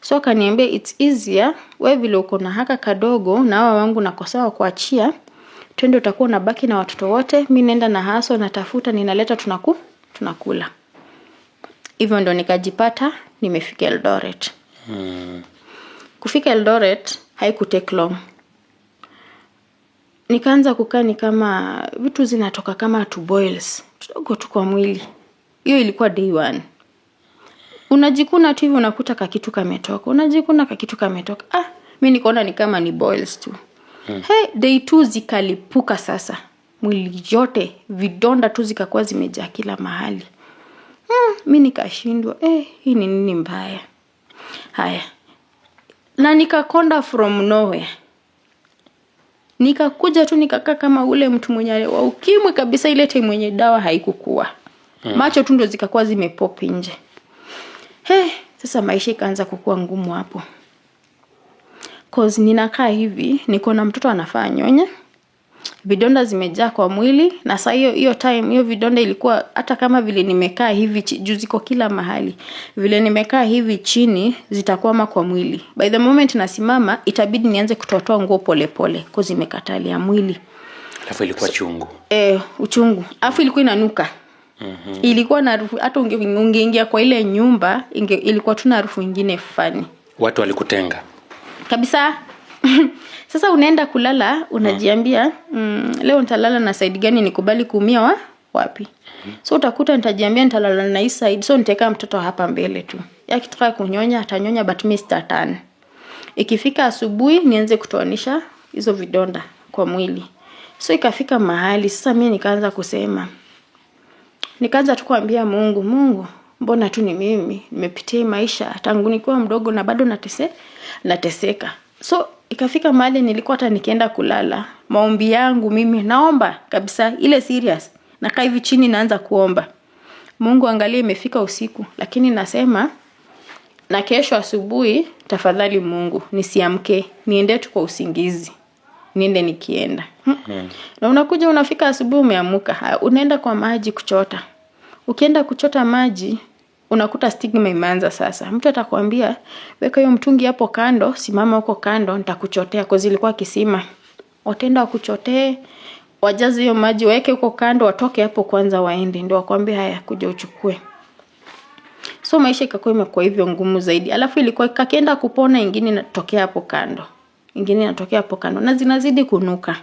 So akaniambia it's easier, wewe vile uko na haka kadogo na hawa wangu nakosawa kuachia, twende utakuwa unabaki na watoto wote, mimi nenda na haso natafuta ninaleta tunakula. Hivyo ndo nikajipata nimefika Eldoret. Kufika Eldoret haiku take long. Nikaanza kukaa ni kama vitu zinatoka kama to boils kidogo tu kwa mwili. Hiyo ilikuwa day 1. Unajikuna tu hivi unakuta kakitu kametoka. Unajikuna kakitu kametoka. Mimi nikaona ni kama ni boils tu. Day 2 zikalipuka sasa. Mwili yote vidonda tu zikakuwa zimejaa kila mahali. Mimi nikashindwa, hii ni nini mbaya? Haya. Na nikakonda from nowhere. Nikakuja tu nikakaa kama ule mtu mwenye wa ukimwi kabisa, ile time mwenye dawa haikukua. Macho tu ndo zikakuwa zimepop nje. Sasa maisha ikaanza kukua ngumu hapo. Cause ninakaa hivi, niko na mtoto anafaa nyonye. Vidonda zimejaa kwa mwili na saa hiyo time hiyo vidonda ilikuwa hata kama vile nimekaa hivi juu ziko kila mahali. Vile nimekaa hivi chini zitakwama kwa mwili. By the moment nasimama itabidi nianze kutoa nguo pole pole cause imekatalia mwili. Alafu ilikuwa chungu. Uchungu. Alafu ilikuwa inanuka. Ilikuwa na harufu, hata ungeingia kwa ile nyumba ilikuwa tu na harufu nyingine fani. Watu walikutenga kabisa. Sasa unaenda kulala unajiambia leo nitalala na side gani nikubali kuumia wapi? So utakuta nitajiambia nitalala na hii side, so niteka mtoto hapa mbele tu. Akitaka kunyonya atanyonya but mimi sitatani. Ikifika asubuhi nianze kutoanisha hizo vidonda kwa mwili. So ikafika mahali sasa mimi nikaanza kusema, nikaanza tu kuambia Mungu, mbona tu ni mimi nimepitia maisha tangu nikiwa mdogo na bado nateseka. So ikafika mahali nilikuwa hata nikienda kulala, maombi yangu mimi naomba kabisa ile serious. Nakaa hivi chini naanza kuomba, Mungu angalia imefika usiku, lakini nasema na kesho asubuhi tafadhali Mungu nisiamke, niende tu kwa usingizi. Niende nikienda. Na unakuja unafika asubuhi umeamuka, unaenda kwa maji kuchota. Ukienda kuchota maji unakuta stigma imeanza sasa. Mtu atakwambia weka hiyo mtungi hapo kando, simama huko kando nitakuchotea kwa zilikuwa kisima. Wataenda kuchotee, wajaze hiyo maji waweke huko kando, watoke hapo kwanza waende ndio wakwambie haya kuja uchukue. So maisha ikakuwa imekuwa hivyo ngumu zaidi. Alafu ilikuwa kakienda kupona ingine inatokea hapo kando. Ingine inatokea hapo kando na zinazidi kunuka.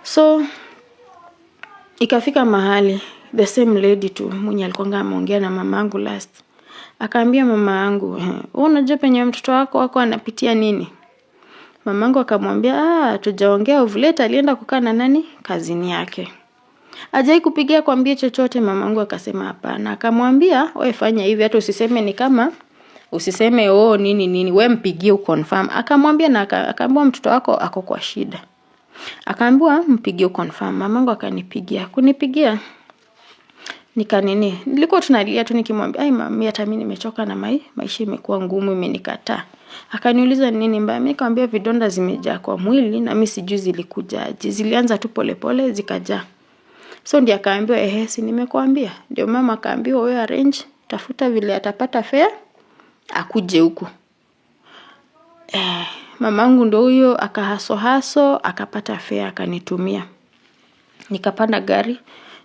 So ikafika mahali the same lady tu mwenye alikuwa ameongea na mamangu last. Akaambia mamangu, wewe unajua penye mtoto wako anapitia nini? Mamangu akamwambia, tujaongea ovuleta alienda kukaa na nani? Kazini yake. Hajai kupigia kwambie chochote? Mamangu akasema hapana. Akamwambia wewe fanya hivi, hata usiseme ni kama usiseme nini, wewe mpigie uconfirm. Akamwambia na akaambiwa mtoto wako ako kwa shida. Akaambiwa mpigie uconfirm. Mamangu akanipigia. Kunipigia nilikuwa tunalia tu nikimwambia ai mami, hata mimi nimechoka na maisha imekuwa ngumu, imenikataa. Akaniuliza nini mbaya? Mimi nikamwambia vidonda zimejaa kwa mwili na mimi sijui zilikujaje. Zilianza tu polepole zikajaa. So ndiye akaambiwa si nimekuambia. Ndio mama akaambiwa wewe arrange, tafuta vile atapata fare akuje huku. Mamangu ndio huyo akahaso akapata fare akanitumia. Nikapanda gari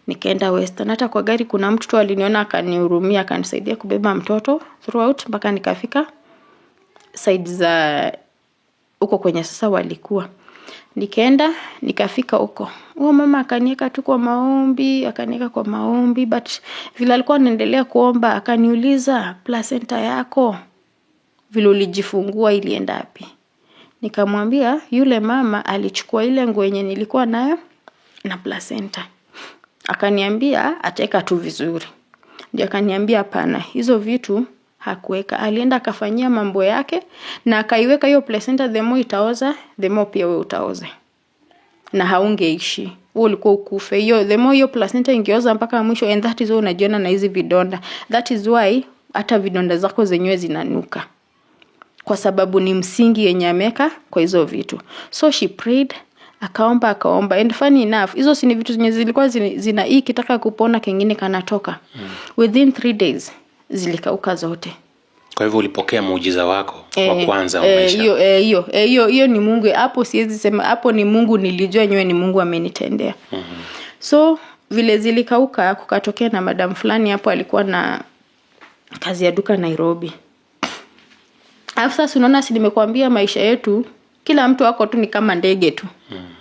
nikaenda Western. Hata kwa gari kuna mtu tu aliniona akanihurumia, akanisaidia kubeba mtoto throughout mpaka nikafika side za huko kwenye sasa walikuwa. Nikaenda nikafika huko. Mama akaniweka tu kwa maombi, but vile alikuwa anaendelea kuomba akaniuliza placenta yako vile ulijifungua ilienda wapi? Nikamwambia yule mama alichukua ile nguo yenye nilikuwa nayo na placenta. Akaniambia ataweka tu vizuri. Ndio akaniambia hapana, hizo vitu hakuweka. Alienda akafanyia mambo yake na akaiweka hiyo placenta, the more itaoza, the more pia wewe utaoza. Na haungeishi. Wewe ulikuwa ukufe. The more hiyo placenta ingeoza mpaka mwisho, and that is why unajiona na hizi vidonda. That is why hata vidonda zako zenyewe zinanuka. Kwa sababu ni msingi yenye ameka kwa hizo vitu. So she prayed, akaomba. And funny enough, hizo si ni vitu zenye zilikuwa zina hii kitaka kupona kingine kanatoka. Within 3 days zilikauka zote. Kwa hivyo ulipokea muujiza wako wa kwanza wa maisha. Hiyo ni Mungu. Hapo siwezi sema hapo ni Mungu, nilijua nyewe ni Mungu amenitendea. So vile zilikauka kukatokea na madam fulani hapo alikuwa na kazi ya duka Nairobi. Sasa unaona, si nimekuambia maisha yetu kila mtu wako tu ni kama ndege tu.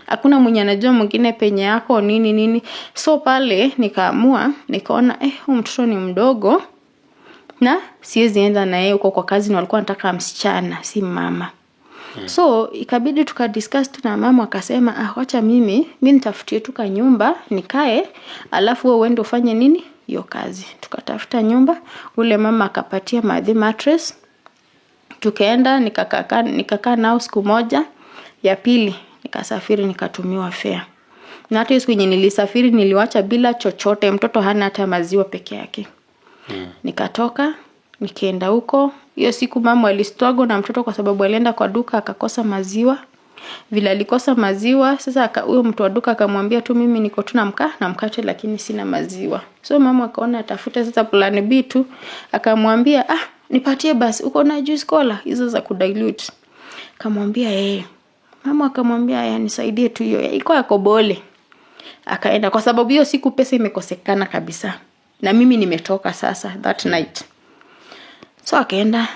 Hakuna mwenye anajua mwingine penye yako nini. So pale nikaamua, nikaona huyu mtoto ni mdogo na siwezi enda na yeye huko kwa kazi, na walikuwa wanataka msichana si mama. So ikabidi tukadiscuss tu na mama, akasema wacha mimi nitafutie tu nyumba nikae, alafu wewe uende ufanye nini hiyo kazi. Tukatafuta nyumba, ule mama akapatia madhi mattress. Tukaenda nikakaa nao siku moja. Ya pili nikasafiri nikatumiwa fare. Na hata siku yenye nilisafiri niliwacha bila chochote, mtoto hana hata maziwa peke yake. Nikatoka nikaenda huko. Hiyo siku mama alistruggle na mtoto kwa sababu alienda kwa duka akakosa maziwa. Vile alikosa maziwa, sasa huyo mtu wa duka akamwambia tu mimi niko tu na mkate lakini sina maziwa. So mama akaona atafuta sasa plan B tu, akamwambia nipatie basi uko na juice cola hizo za kudilute. Akamwambia mama akamwambia nisaidie tu hiyo. Iko yako bole. Akaenda kwa sababu hiyo siku pesa imekosekana kabisa. Na mimi nimetoka sasa that night. So akaenda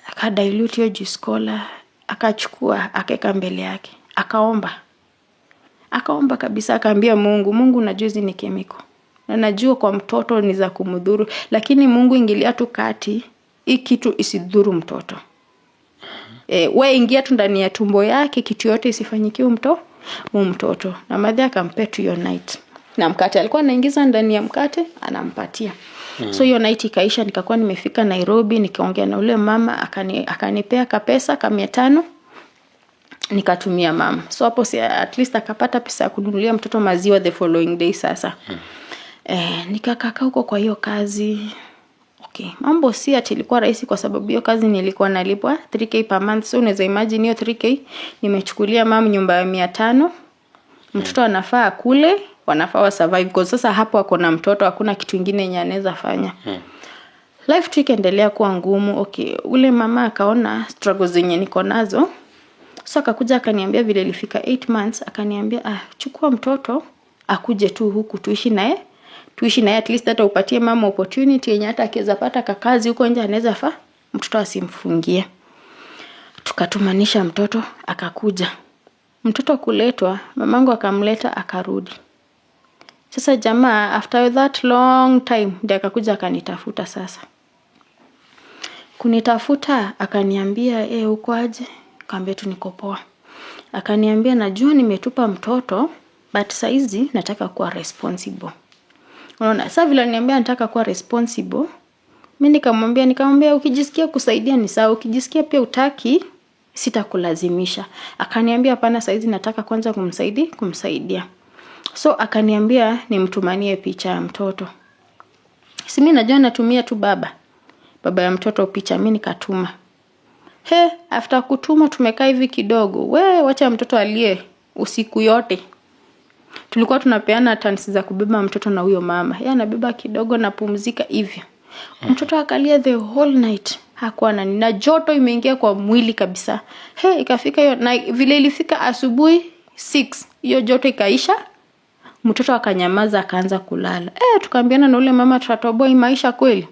akadilute hiyo juice cola, akachukua akaweka mbele yake. Akaomba kabisa, akaambia Mungu najua hizi ni chemical. Na najua kwa mtoto ni za kumdhuru, lakini Mungu ingilia tu kati, hii kitu isidhuru mtoto. Wewe ingia tu ndani ya tumbo yake, kitu yote isifanyikie mtoto. Na madhi akampea tu hiyo night. Na mkate alikuwa anaingiza ndani ya mkate anampatia. So hiyo night ikaisha, nikakuwa nimefika Nairobi, nikaongea na ule mama, akanipea kapesa 500 nikatumia mama. So hapo at least akapata pesa ya kununulia mtoto maziwa the following day sasa. Nikakaa huko kwa hiyo kazi. Okay, mambo si ati ilikuwa rahisi kwa sababu hiyo kazi nilikuwa nalipwa 3k per month. So unaweza imagine hiyo 3k nimechukulia mama nyumba ya 500. Mtoto anafaa kule, wanafaa wa survive kwa sasa hapo ako na mtoto, hakuna kitu kingine yenye anaweza fanya. Life trick endelea kuwa ngumu. Okay, ule mama akaona struggles zenye niko nazo. So akakuja akaniambia vile ilifika 8 months, akaniambia chukua mtoto akuje tu huku tuishi naye at least hata upatie mama opportunity yenye hata akiweza pata kazi huko nje anaweza mtoto asimfungie. Tukatumanisha mtoto akakuja. Mtoto kuletwa, mamangu akamleta akarudi. Sasa jamaa after that long time ndiye akakuja akanitafuta sasa. Kunitafuta akaniambia uko aje? Nikamwambia tu niko poa. Akaniambia najua nimetupa mtoto but saizi nataka kuwa responsible. Unaona, sasa vile niambia nataka kuwa responsible, mimi nikamwambia ukijisikia kusaidia ni sawa, ukijisikia pia utaki sitakulazimisha. Akaniambia hapana, saizi nataka kwanza kumsaidia. So akaniambia nimtumanie picha ya mtoto. Si mimi najua natumia tu baba ya mtoto picha, mimi nikatuma. After kutuma tumekaa hivi kidogo, wacha mtoto alie usiku yote. Tulikuwa tunapeana turns za kubeba mtoto na huyo mama. Yeye anabeba kidogo na pumzika hivyo. Mtoto akalia the whole night. Hakuwa na joto imeingia kwa mwili kabisa. Ikafika hiyo na vile ilifika asubuhi 6, hiyo joto ikaisha. Mtoto akanyamaza akaanza kulala. Tukaambiana na ule mama tutatoboa maisha kweli.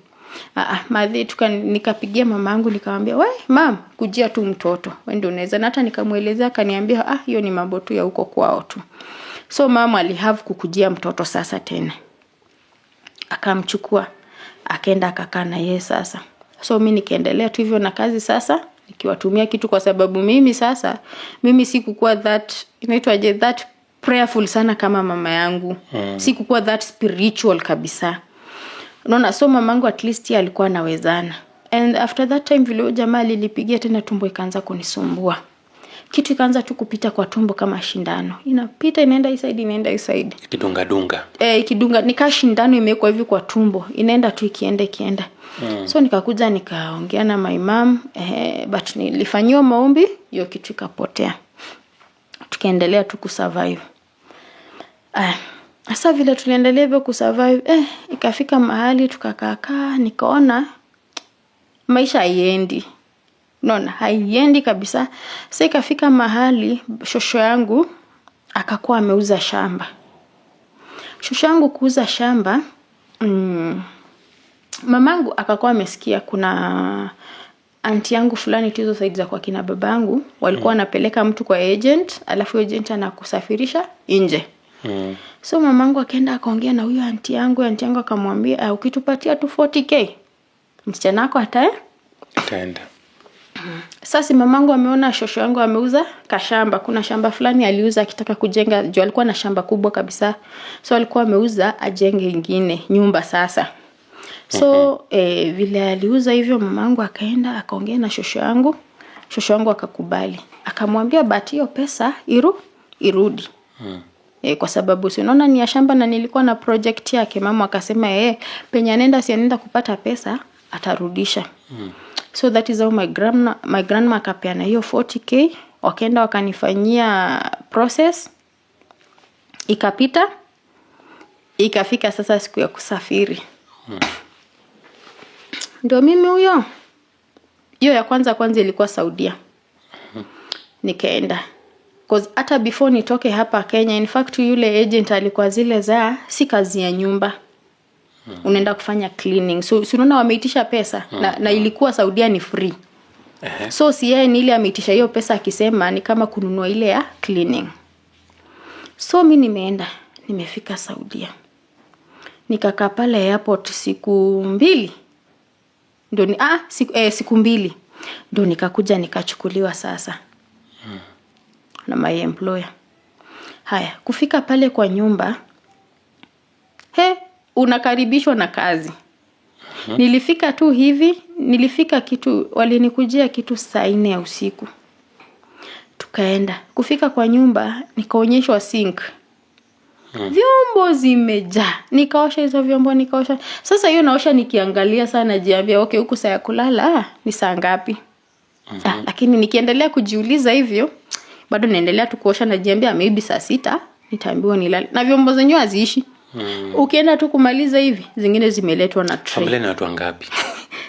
Madhi nikapigia mamangu nikamwambia, "Mam, kujia tu mtoto. Wewe ndio unaweza." Na hata nikamuelezea akaniambia, hiyo ni mambo tu ya huko kwao tu." So mama alihave kukujia mtoto sasa tena. Akamchukua, akaenda akakaa na yeye sasa. So mimi nikaendelea tu hivyo na kazi sasa, nikiwatumia kitu kwa sababu mimi sikukuwa that prayerful sana kama mama yangu. Sikukuwa that spiritual kabisa. Unaona, so mamangu at least alikuwa anawezana. And after that time vile jamaa alinipigia tena tumbo ikaanza kunisumbua. Kitu ikaanza tu kupita kwa tumbo kama shindano. Inapita inaenda hii side. Ikidunga. Ikidunga nika shindano imewekwa hivi kwa tumbo. Inaenda tu ikienda. So nikakuja nikaongea na my mom, but nilifanywa maombi, hiyo kitu ikapotea. Tukaendelea tu kusurvive. Sasa vile tuliendelea hivyo kusurvive, ikafika mahali tukakaa, nikaona maisha haiendi. Unaona, haiendi kabisa. Sasa ikafika mahali shosho yangu akakuwa ameuza shamba. Shosho yangu kuuza shamba, mamangu akakuwa amesikia kuna aunti yangu fulani tizo side za kwa kina babangu walikuwa wanapeleka mtu kwa agent, alafu agent anakusafirisha nje. So mamangu akaenda akaongea na huyo aunti yangu akamwambia, ukitupatia tu 40k msichana wako ataenda. Sasa mamangu ameona shosho yangu ameuza kashamba. Kuna shamba fulani aliuza akitaka kujenga, juu alikuwa na shamba kubwa kabisa. So alikuwa ameuza ajenge ingine nyumba sasa. So vile aliuza hivyo mamangu akaenda akaongea na shosho yangu. Shosho yangu akakubali. Akamwambia but hiyo pesa irudi. Kwa sababu si unaona ni ya shamba na nilikuwa na project yake. Mama akasema penye anaenda kupata pesa atarudisha. So that is how my grandma akapeana hiyo 40k. Wakaenda wakanifanyia process. Ikapita. Ikafika sasa siku ya kusafiri. Ndio mimi huyo. Hiyo ya kwanza ilikuwa Saudia. Nikaenda. Cause hata before nitoke hapa Kenya, in fact yule agent alikuwa zile za si kazi ya nyumba. Unaenda kufanya cleaning. So unaona wameitisha pesa na ilikuwa Saudia ni free. So si yeye ni ile ameitisha hiyo pesa akisema ni kama kununua ile ya cleaning. So mimi nimefika Saudia. Nikakaa pale airport siku 2. Ndio siku 2. Ndio nikakuja nikachukuliwa sasa. Na my employer. Haya, kufika pale kwa nyumba. Unakaribishwa na kazi. Nilifika tu hivi, walinikujia kitu saa 4 ya usiku. Tukaenda. Kufika kwa nyumba, nikaonyeshwa sink. Vyombo zimejaa. Nikaosha hizo vyombo. Sasa hiyo naosha nikiangalia sana najiambia huku saa ya kulala ni saa ngapi? Lakini nikiendelea kujiuliza hivyo, bado naendelea tu kuosha najiambia maybe saa 6 nitaambiwa nilale. Na vyombo zenyewe haziishi. Ukienda tu kumaliza hivi, zingine zimeletwa na tray. Familia ni watu wangapi?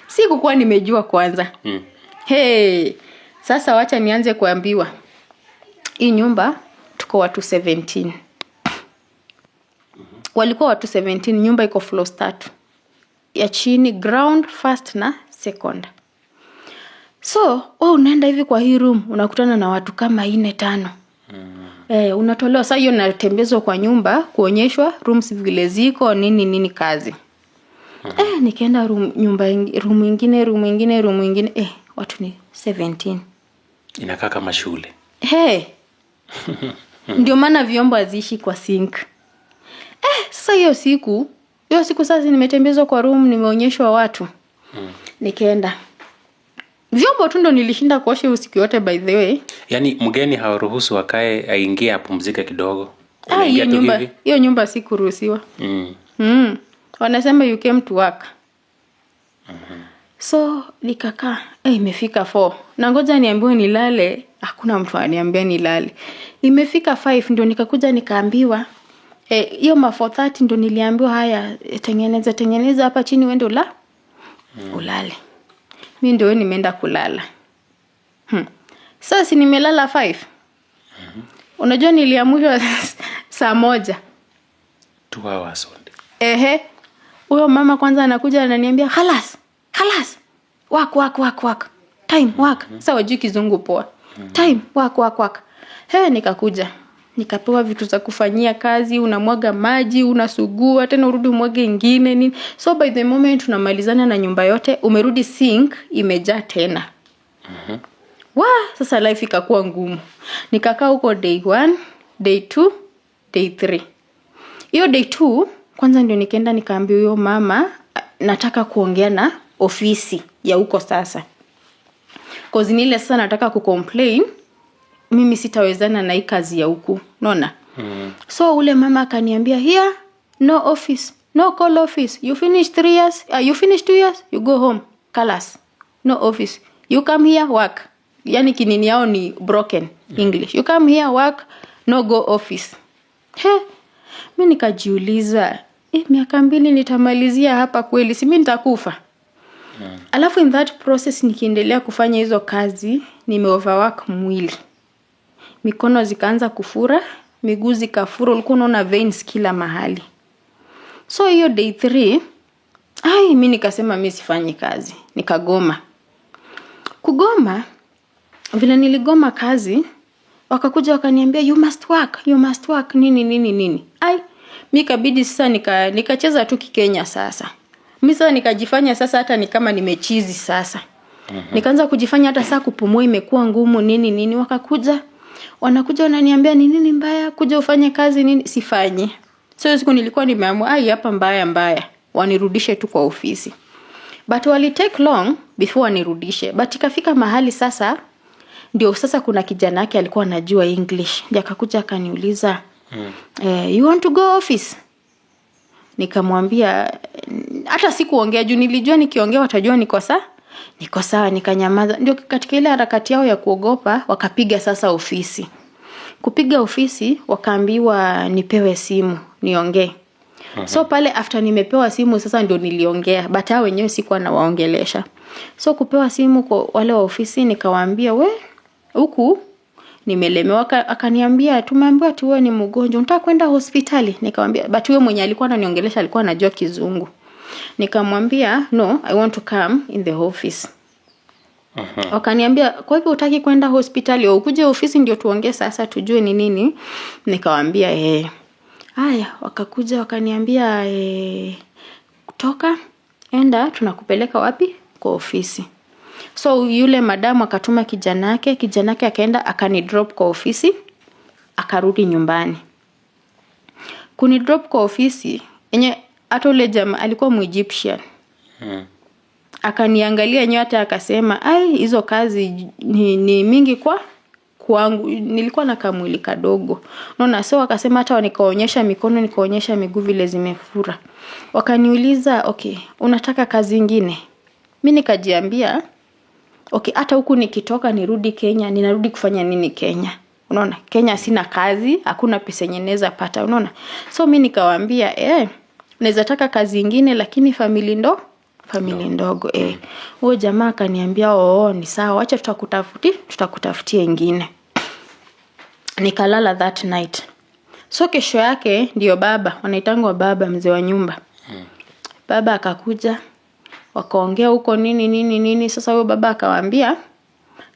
Sikukuwa nimejua kwanza. Sasa wacha nianze kuambiwa. Hii nyumba tuko watu 17. Walikuwa watu 17, nyumba iko floors 3. Ya chini ground, first na second. So, unaenda hivi kwa hii room, unakutana na watu kama 4-5. Unatolewa sasa hiyo natembezwa kwa nyumba kuonyeshwa rooms vile ziko nini kazi. Nikaenda room ingine, watu ni 17. Inakaa kama shule. Ndio maana vyombo haziishi kwa sink. Sasa hiyo siku sasa nimetembezwa kwa room, nimeonyeshwa watu. Nikaenda. Vyombo tu ndo nilishinda kuosha usiku yote by the way. Yaani mgeni hawaruhusu akae aingie apumzike kidogo. Hiyo nyumba si kuruhusiwa. Wanasema you came to work. So nikakaa, imefika 4. Na ngoja niambiwe nilale, hakuna mtu aniambia nilale. Imefika 5 ndio nikakuja nikaambiwa hiyo 4:30 ndio niliambiwa haya tengeneza hapa chini uende ulale. Mimi ndio nimeenda kulala. Sasa nimelala 5. Unajua niliamshwa saa 1. 2 hours only. Huyo mama kwanza anakuja ananiambia khalas. Work. Time work. Sasa wajui kizungu poa. Time work. Nikakuja. Nikapewa vitu za kufanyia kazi, unamwaga maji, unasugua, tena urudi umwage ingine nini. So by the moment tunamalizana na nyumba yote, umerudi sink imejaa tena. Sasa life ikakuwa ngumu. Nikakaa huko day 1, day 2, day 3. Hiyo day 2 kwanza ndio nikaenda nikaambia huyo mama nataka kuongea na ofisi ya huko sasa. Cause nile sasa nataka kucomplain mimi sitawezana na hii kazi ya huku. Unaona? So ule mama akaniambia here no office, no call office. You finish 3 years, you finish 2 years, you go home. Kalas. No office. You come here work. Yani kinini yao ni broken English. You come here work, no go office. Mimi nikajiuliza, miaka 2 nitamalizia hapa kweli? Si mimi nitakufa. Alafu in that process nikiendelea kufanya hizo kazi, nimeoverwork mwili. Mikono zikaanza kufura, miguu zikafura, ulikuwa unaona veins kila mahali. So hiyo day 3, mimi nikasema mimi sifanyi kazi. Nikagoma. Kugoma, vile niligoma kazi, wakakuja wakaniambia you must work nini. Mimi kabidi sasa nikacheza tu kikenya sasa. Mimi sasa nikajifanya sasa hata ni kama nimechizi sasa. Nikaanza kujifanya hata saa kupumua imekuwa ngumu nini. Wanakuja wananiambia nini mbaya, kuja ufanye kazi nini, sifanyi. So siku nilikuwa nimeamua hapa mbaya. Wanirudishe tu kwa ofisi. But wali take long before wanirudishe. But ikafika mahali sasa ndio sasa kuna kijana yake alikuwa anajua English. Ndio akakuja akaniuliza, you want to go office? Nikamwambia hata sikuongea juu nilijua nikiongea watajua niko sawa, nikanyamaza. Ndio katika ile harakati yao ya kuogopa wakapiga sasa ofisi. Kupiga ofisi wakaambiwa nipewe simu niongee. So pale after nimepewa simu sasa ndio niliongea, but hao wenyewe sikuwa nawaongelesha. So kupewa simu kwa wale wa ofisi nikawaambia huku nimelemewa. Akaniambia tumeambiwa tu wewe ni mgonjwa, unataka kwenda hospitali? Nikamwambia but wewe mwenye alikuwa ananiongelesha alikuwa anajua kizungu. Nikamwambia no, I want to come in the office. Wakaniambia kwa hivyo utaki kwenda hospitali au ukuje ofisi ndio tuongee sasa tujue ni nini? Nikamwambia haya. Wakakuja wakaniambia kutoka enda tunakupeleka wapi? Kwa ofisi. So yule madamu akatuma kijana yake akaenda akanidrop kwa ofisi, akarudi nyumbani. Kunidrop kwa ofisi yenye hata ule jamaa alikuwa Egyptian. Akaniangalia nyote akasema hizo kazi ni mingi kwangu. Nilikuwa na kamwili kadogo. Unaona, so akasema hata nikaonyesha mikono nikaonyesha miguu vile zimefura. Wakaniuliza okay, unataka kazi nyingine? Mimi nikajiambia okay, hata huku nikitoka nirudi Kenya, ninarudi kufanya nini Kenya? Unaona, Kenya sina kazi, hakuna pesa yenye naweza pata, unaona. So mimi nikawaambia naweza taka kazi nyingine lakini family ndogo. Huyo jamaa akaniambia ni sawa, acha tutakutafutia nyingine. Nikalala that night. So kesho yake ndio baba, wanaitangwa baba, mzee wa nyumba. Baba akakuja, wakaongea huko nini. Sasa huyo baba akawaambia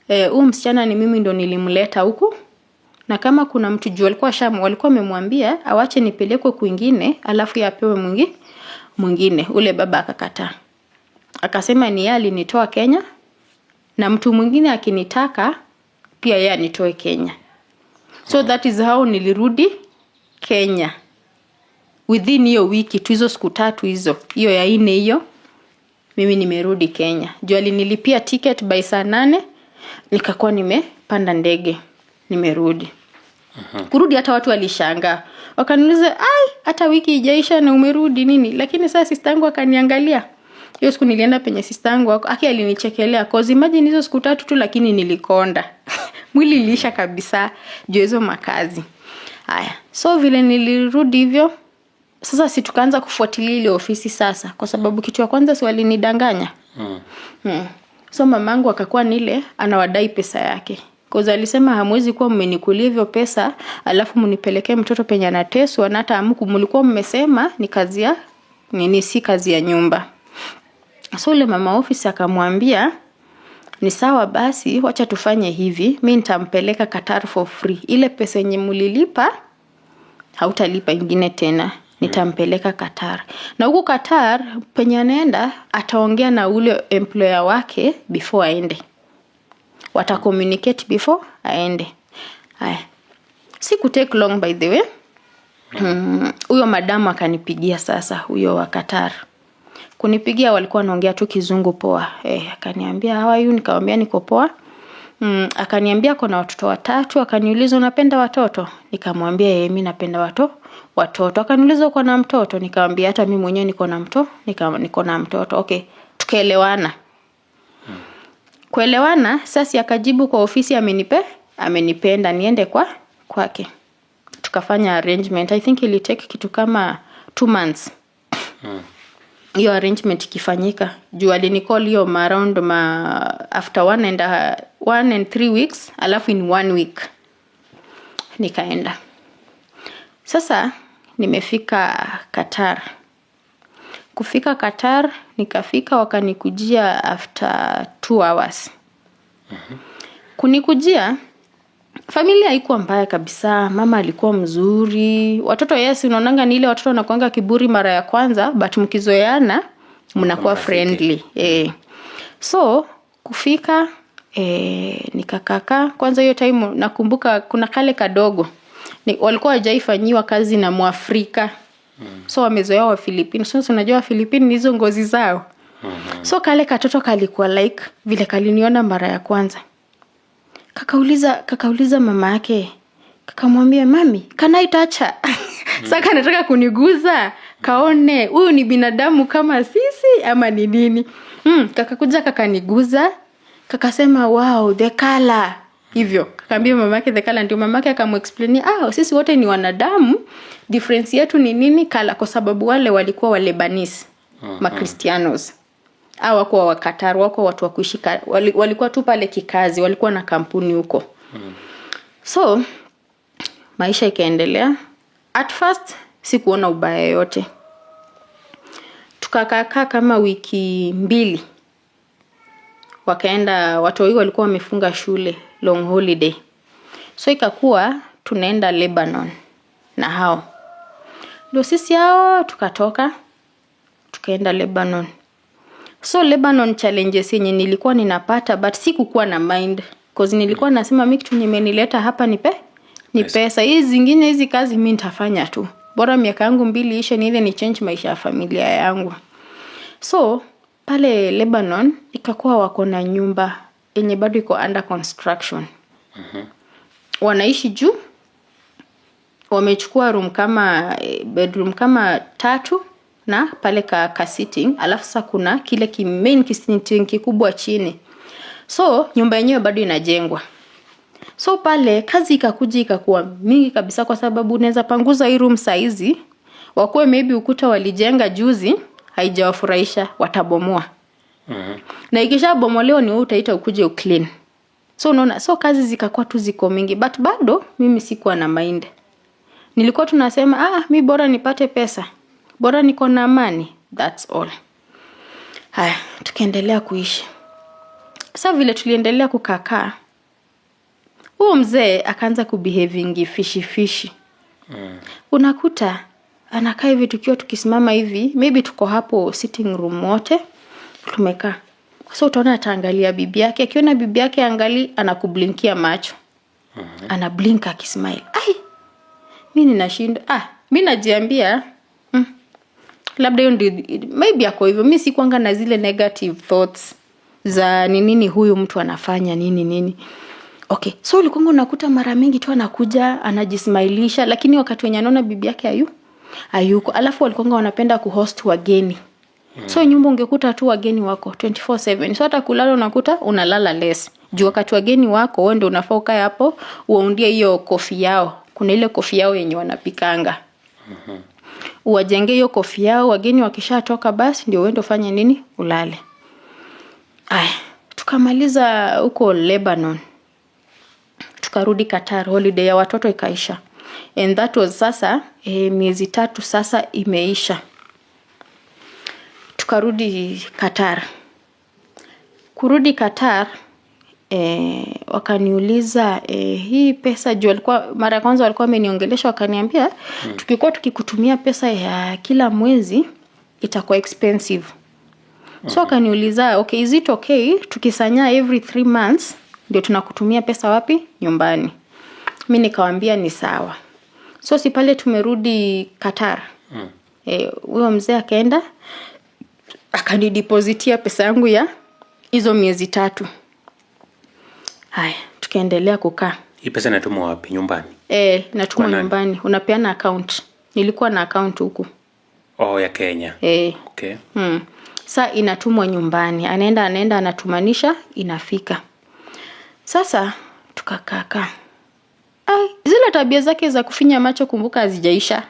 huyu msichana ni mimi ndo nilimleta huku, na kama kuna mtu juu walikuwa wamemwambia awache nipelekwe kwingine alafu yapewe mwingine. Ule baba akakataa. Akasema ni yeye alinitoa Kenya na mtu mwingine akinitaka pia yeye anitoe Kenya. So that is how nilirudi Kenya. Within hiyo wiki tu, hizo siku 3 hizo, hiyo ya 4 hiyo, mimi nimerudi Kenya. Juu alinilipia ticket by saa 8, nikakuwa nimepanda ndege, nimerudi. Kurudi hata watu walishangaa. Wakaniuliza, hata wiki ijaisha na umerudi nini? Lakini sasa sister yangu akaniangalia. Hiyo siku nilienda penye sister yangu, alinichekelea. Cause imagine hizo siku 3 tu lakini nilikonda. Mwili ilisha kabisa juu hizo makazi. Haya. So vile nilirudi hivyo, sasa si tukaanza kufuatilia ile ofisi sasa, kwa sababu kitu ya kwanza si walinidanganya. So mamangu akakuwa nile anawadai pesa yake. Cause alisema hamwezi kuwa mmenikulia hivyo pesa alafu mnipelekee mtoto penye anateswa, na hata mlikuwa mmesema ni kazi ya nini, si kazi ya nyumba. So ile mama office akamwambia, ni sawa basi, wacha tufanye hivi, mimi nitampeleka Qatar for free. Ile pesa yenye mlilipa hautalipa ingine tena, nitampeleka Qatar. Na huko Qatar penye anaenda ataongea na ule employer wake before aende. Wata communicate before aende. Haya. Siku take long by the way. Huyo madamu akanipigia sasa, huyo wa Qatar. Kunipigia walikuwa wanaongea tu kizungu poa. Akaniambia how are you? Nikamwambia niko poa. Akaniambia kuna watoto 3, akaniuliza unapenda watoto? Nikamwambia mimi napenda watoto. Akaniuliza uko na mtoto? Nikamwambia hata mimi mwenyewe niko na mtoto. Okay, tukaelewana. Kuelewana, sasa akajibu kwa ofisi amenipenda niende kwake. Tukafanya arrangement. I think ili take kitu kama 2 months. Hiyo arrangement ikifanyika. Juu alinicall hiyo around after 1 and 3 weeks, alafu in 1 week nikaenda. Sasa nimefika Qatar. Kufika Qatar, nikafika wakanikujia after 2 hours. Kunikujia, familia haikuwa mbaya kabisa, mama alikuwa mzuri. Watoto yes, unaonanga ni ile watoto wanakuanga kiburi mara ya kwanza, but mkizoeana mnakuwa friendly. So kufika nikakaka. Kwanza hiyo time nakumbuka kuna kale kadogo walikuwa hajaifanyiwa kazi na Mwafrika. So wamezoea wa Filipino. So unajua wa Filipino hizo ngozi zao. So kale katoto kalikuwa like vile kaliniona mara ya kwanza. Kakauliza mama yake. Kakamwambia, "Mami, can I touch her?" Sasa kanataka kuniguza. Kaone huyu ni binadamu kama sisi ama ni nini. Kakakuja kakaniguza. Kakasema, "Wow, the color." Hivyo. Kaambia mamake the color, ndio mamake akamuexplainia, sisi wote ni wanadamu. Difference yetu ni nini? Color, kwa sababu wale walikuwa wa Lebanese, Makristianos. Hawakuwa wa Qatar, wako watu wa kuishi, walikuwa tu pale kikazi, walikuwa na kampuni huko. So maisha ikaendelea. At first sikuona ubaya yote. Tukakaa kama wiki 2. Wakaenda, watu wao walikuwa wamefunga shule, long holiday. So ikakuwa tunaenda Lebanon na hao. Ndio sisi hao tukatoka tukaenda Lebanon. So Lebanon challenges yenye nilikuwa ninapata, but sikukuwa na mind, cause nilikuwa nasema mimi kitu nimenileta hapa ni pesa. Hizi zingine hizi kazi mimi nitafanya tu. Bora miaka yangu 2 ishe niende ni change maisha ya familia yangu. So pale Lebanon ikakuwa wako na nyumba yenye bado iko under construction. Wanaishi juu. Wamechukua room kama bedroom kama 3 na pale ka sitting, alafu sasa kuna kile main kitchen kikubwa chini. So nyumba yenyewe bado inajengwa. So pale kazi ikakuwa mingi kabisa, kwa sababu unaweza panguza hii room saizi, wakuwe maybe ukuta walijenga juzi haijawafurahisha, watabomoa. Na ikishabomolewa ni wewe utaita ukuje uclean. So unaona, so kazi zikakuwa tu ziko mingi, but bado mimi sikuwa na mind. Nilikuwa tunasema mimi bora nipate pesa, bora niko na amani, that's all. Haya, tukaendelea kuishi. Sasa vile tuliendelea kukaa, huyo mzee akaanza kubehavingi fishy. Unakuta anakaa hivi tukiwa tukisimama hivi, maybe tuko hapo sitting room wote tumekaa. So utaona ataangalia bibi yake, akiona bibi yake angali anakublinkia macho. Ana blink akismile. Mimi ninashinda. Mimi najiambia labda hiyo ndio maybe ako hivyo. Mimi sikuanga na zile negative thoughts za nini huyu mtu anafanya nini. Okay, so ulikuwa unakuta mara mingi tu anakuja anajismailisha, lakini wakati wenye anaona bibi yake hayuko. Alafu walikuwa wanapenda kuhost wageni. So nyumba ungekuta tu wageni wako 24/7. So hata kulala unakuta unalala less. Juu wakati wageni wako wewe ndio unafaa ukae hapo uwaundie hiyo coffee yao. Kuna ile coffee yao yenye wanapikanga. Uwajenge hiyo coffee yao, wageni wakishatoka basi ndio uende ufanye nini? Ulale. Tukamaliza huko Lebanon. Tukarudi Qatar, holiday ya watoto ikaisha. And that was sasa miezi 3 sasa imeisha. Tukarudi Qatar. Kurudi Qatar wakaniuliza hii pesa juu walikuwa mara ya kwanza walikuwa wameniongelesha wakaniambia tukikuwa tukikutumia pesa ya kila mwezi itakuwa expensive. So wakaniuliza okay, is it okay tukisanya every 3 months ndio tunakutumia pesa wapi? Nyumbani. Mimi nikawaambia ni sawa. So si pale tumerudi Qatar. Huyo mzee akaenda akanidepositia pesa yangu ya hizo miezi 3. Tukaendelea kukaa. Hii pesa inatumwa wapi? Nyumbani? Inatumwa nyumbani. Unapeana account. Nilikuwa na account huku. Ya Kenya. Okay. Sasa inatumwa nyumbani. Anaenda anatumanisha inafika. Sasa tukakaa. Zile tabia zake za kufinya macho kumbuka hazijaisha.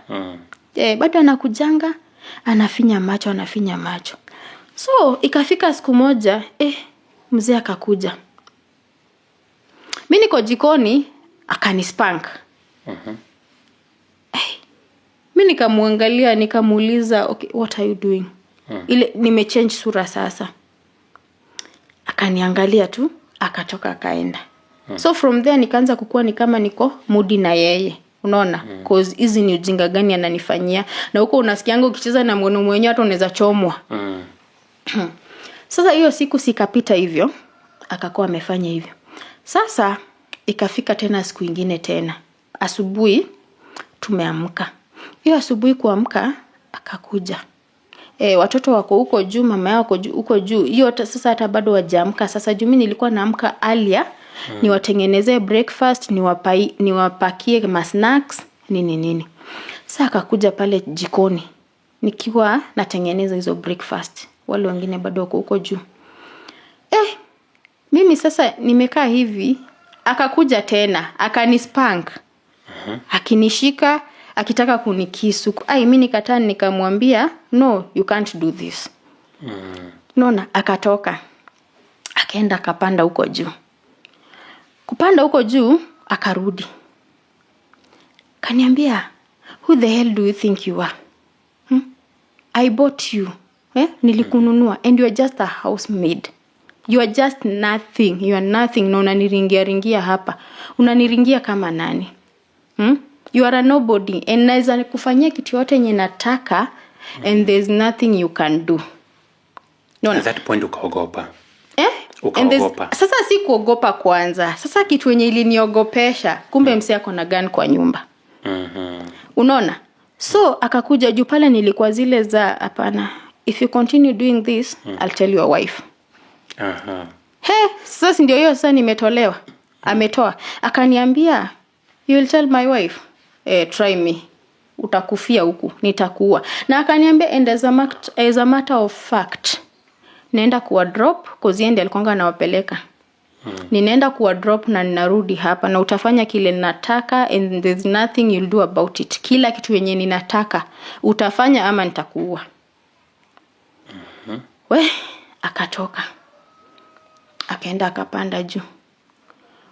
Bado anakujanga, anafinya macho. So ikafika siku moja, mzee akakuja. Mimi niko jikoni, akanispank. Mimi nikamuangalia, nikamuuliza, okay, what are you doing? Ile nimechange sura sasa. Akaniangalia tu, akatoka akaenda. So from there nikaanza kukua ni kama niko moody na yeye. Unaona? Cause hizi ni ujinga gani ananifanyia. Na huko unasikianga ukicheza na mwana mwenyewe hata unaweza chomwa. Sasa hiyo siku sikapita hivyo, akakuwa amefanya hivyo. Sasa ikafika tena siku nyingine tena. Asubuhi tumeamka. Hiyo asubuhi kuamka akakuja. Watoto wako huko juu, mama yao huko juu. Hiyo sasa hata bado hawajaamka. Sasa juu mimi nilikuwa naamka earlier, niwatengenezee breakfast, niwapakie ma snacks, nini. Sasa akakuja pale jikoni. Nikiwa natengeneza hizo breakfast. Wale wengine bado wako huko juu. Mimi sasa nimekaa hivi, akakuja tena, akanispank. Akinishika, akitaka kunikisu. Mimi nikataa nikamwambia, no, you can't do this. Unaona, akatoka. Akaenda akapanda huko juu. Kupanda huko juu, akarudi. Kaniambia, who the hell do you think you are? I bought you. Nilikununua and you are just a housemaid. You are just nothing. You are nothing. Na unaniringia hapa. Unaniringia kama nani? You are a nobody. And naweza kufanyia kitu yote yenye nataka and there's nothing you can do. No, at that point ukaogopa. Ukaogopa. Sasa si kuogopa kwanza. Sasa kitu yenye iliniogopesha, kumbe msee ako na gun kwa nyumba. Unaona? So akakuja juu pale nilikuwa zile za hapana. If you continue doing this, I'll tell your wife. Sasa ndio hiyo sasa nimetolewa. Ametoa. Akaniambia, you will tell my wife. Try me. Utakufia huku, nitakuua. Na akaniambia, and as a matter of fact, naenda kuwa drop cause yeye ndiye alikuwa anawapeleka. Ninaenda kuwa drop na ninarudi hapa na utafanya kile ninataka and there's nothing you'll do about it. Kila kitu yenye ninataka utafanya ama nitakuua. Akatoka. Akaenda akapanda juu.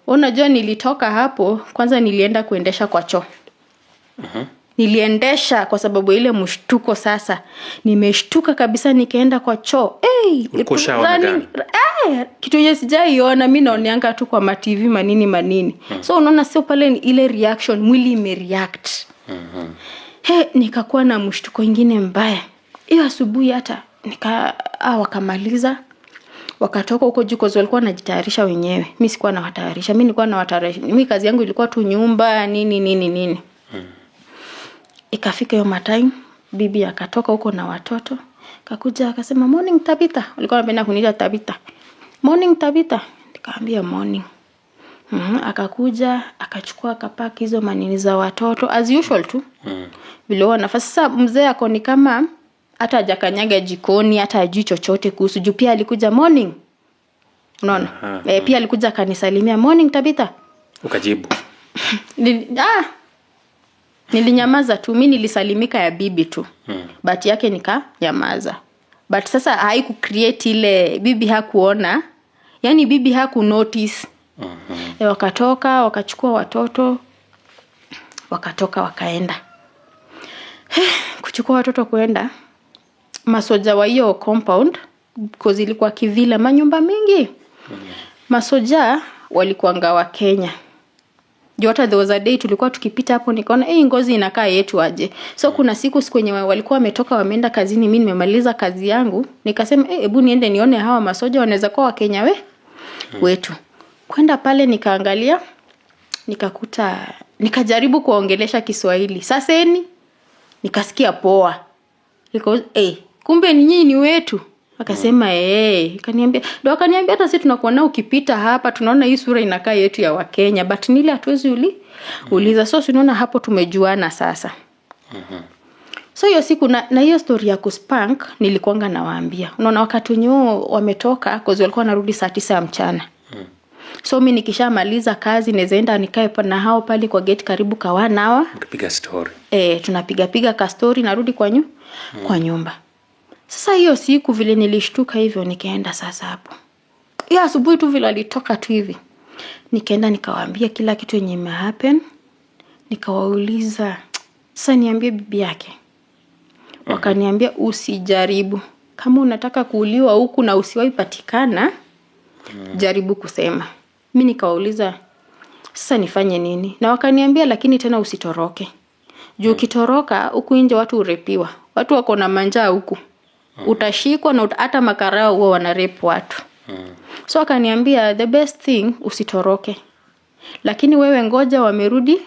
Unajua nilitoka hapo, kwanza nilienda kuendesha kwa choo. Niliendesha kwa sababu ile mshtuko sasa. Nimeshtuka kabisa nikaenda kwa choo. Kitu yenye sijaiona mimi naoneanga tu kwa ma TV manini. So unaona sio pale ile reaction mwili imereact. Nikakuwa na mshtuko ingine mbaya. Hiyo asubuhi hata wakamaliza. Wakatoka huko juu cause walikuwa wanajitayarisha wenyewe. Mimi sikuwa nawatayarisha. Mimi nilikuwa nawatayarisha. Mimi kazi yangu ilikuwa tu nyumba nini. Ikafika hiyo time bibi akatoka huko na watoto. Akakuja akasema morning Tabitha. Walikuwa wanapenda kuniita Tabitha. Morning Tabitha. Nikamwambia morning. Akakuja akachukua akapaki hizo manini za watoto as usual tu. Vile huwa nafasi. Sasa mzee ako ni kama hata hajakanyaga jikoni, hata hajui chochote kuhusu. Juu pia alikuja morning. Unaona? Pia alikuja akanisalimia morning Tabitha. Ukajibu. Nilinyamaza tu, mimi nilisalimika ya bibi tu. But yake nikanyamaza. But sasa haiku create ile bibi hakuona. Yaani bibi haku notice. Wakatoka, wakachukua watoto, wakatoka wakaenda. Kuchukua watoto kuenda, masoja wa hiyo compound, because ilikuwa kivila manyumba mingi. Masoja walikuanga wa Kenya. Jota there was a day tulikuwa tukipita hapo nikaona Ngozi inakaa yetu aje. So kuna siku kwenye walikuwa wametoka wameenda kazini, mimi nimemaliza kazi yangu, nikasema hebu niende nione hawa masoja wanaweza kuwa wa Kenya wetu. Kwenda pale nikaangalia, nikakuta, nikajaribu kuongelesha Kiswahili. Saseni nikasikia poa. Niko kumbe nyinyi ni wetu. Akasema akaniambia hata sisi tunakuona ukipita hapa tunaona hii sura inakaa yetu ya Wakenya, but nile hatuwezi uliza. So tunaona hapo tumejuana sasa. So hiyo siku na hiyo story ya kuspank nilikuanga nawaambia. Unaona wakati wenyewe wametoka cause walikuwa narudi saa 9 mchana. So mimi nikishamaliza kazi nezaenda nikae na hao pale kwa gate karibu kwa 1 hour. Tupiga story. Tunapiga ka story narudi kwa nyumba. Sasa hiyo siku vile nilishtuka hivyo nikaenda sasa hapo. Hiyo asubuhi tu vile alitoka tu hivi. Nikaenda nikawaambia kila kitu yenye imehappen. Nikawauliza, sasa niambie bibi yake. Wakaniambia usijaribu. Kama unataka kuuliwa huku na usiwahi patikana, jaribu kusema. Mimi nikawauliza, sasa nifanye nini? Na wakaniambia lakini tena usitoroke. Juu ukitoroka huku nje watu urepiwa. Watu wako na manjaa huku. Utashikwa na hata makarao huwa wanarepu watu. So akaniambia the best thing usitoroke. Lakini wewe ngoja wamerudi,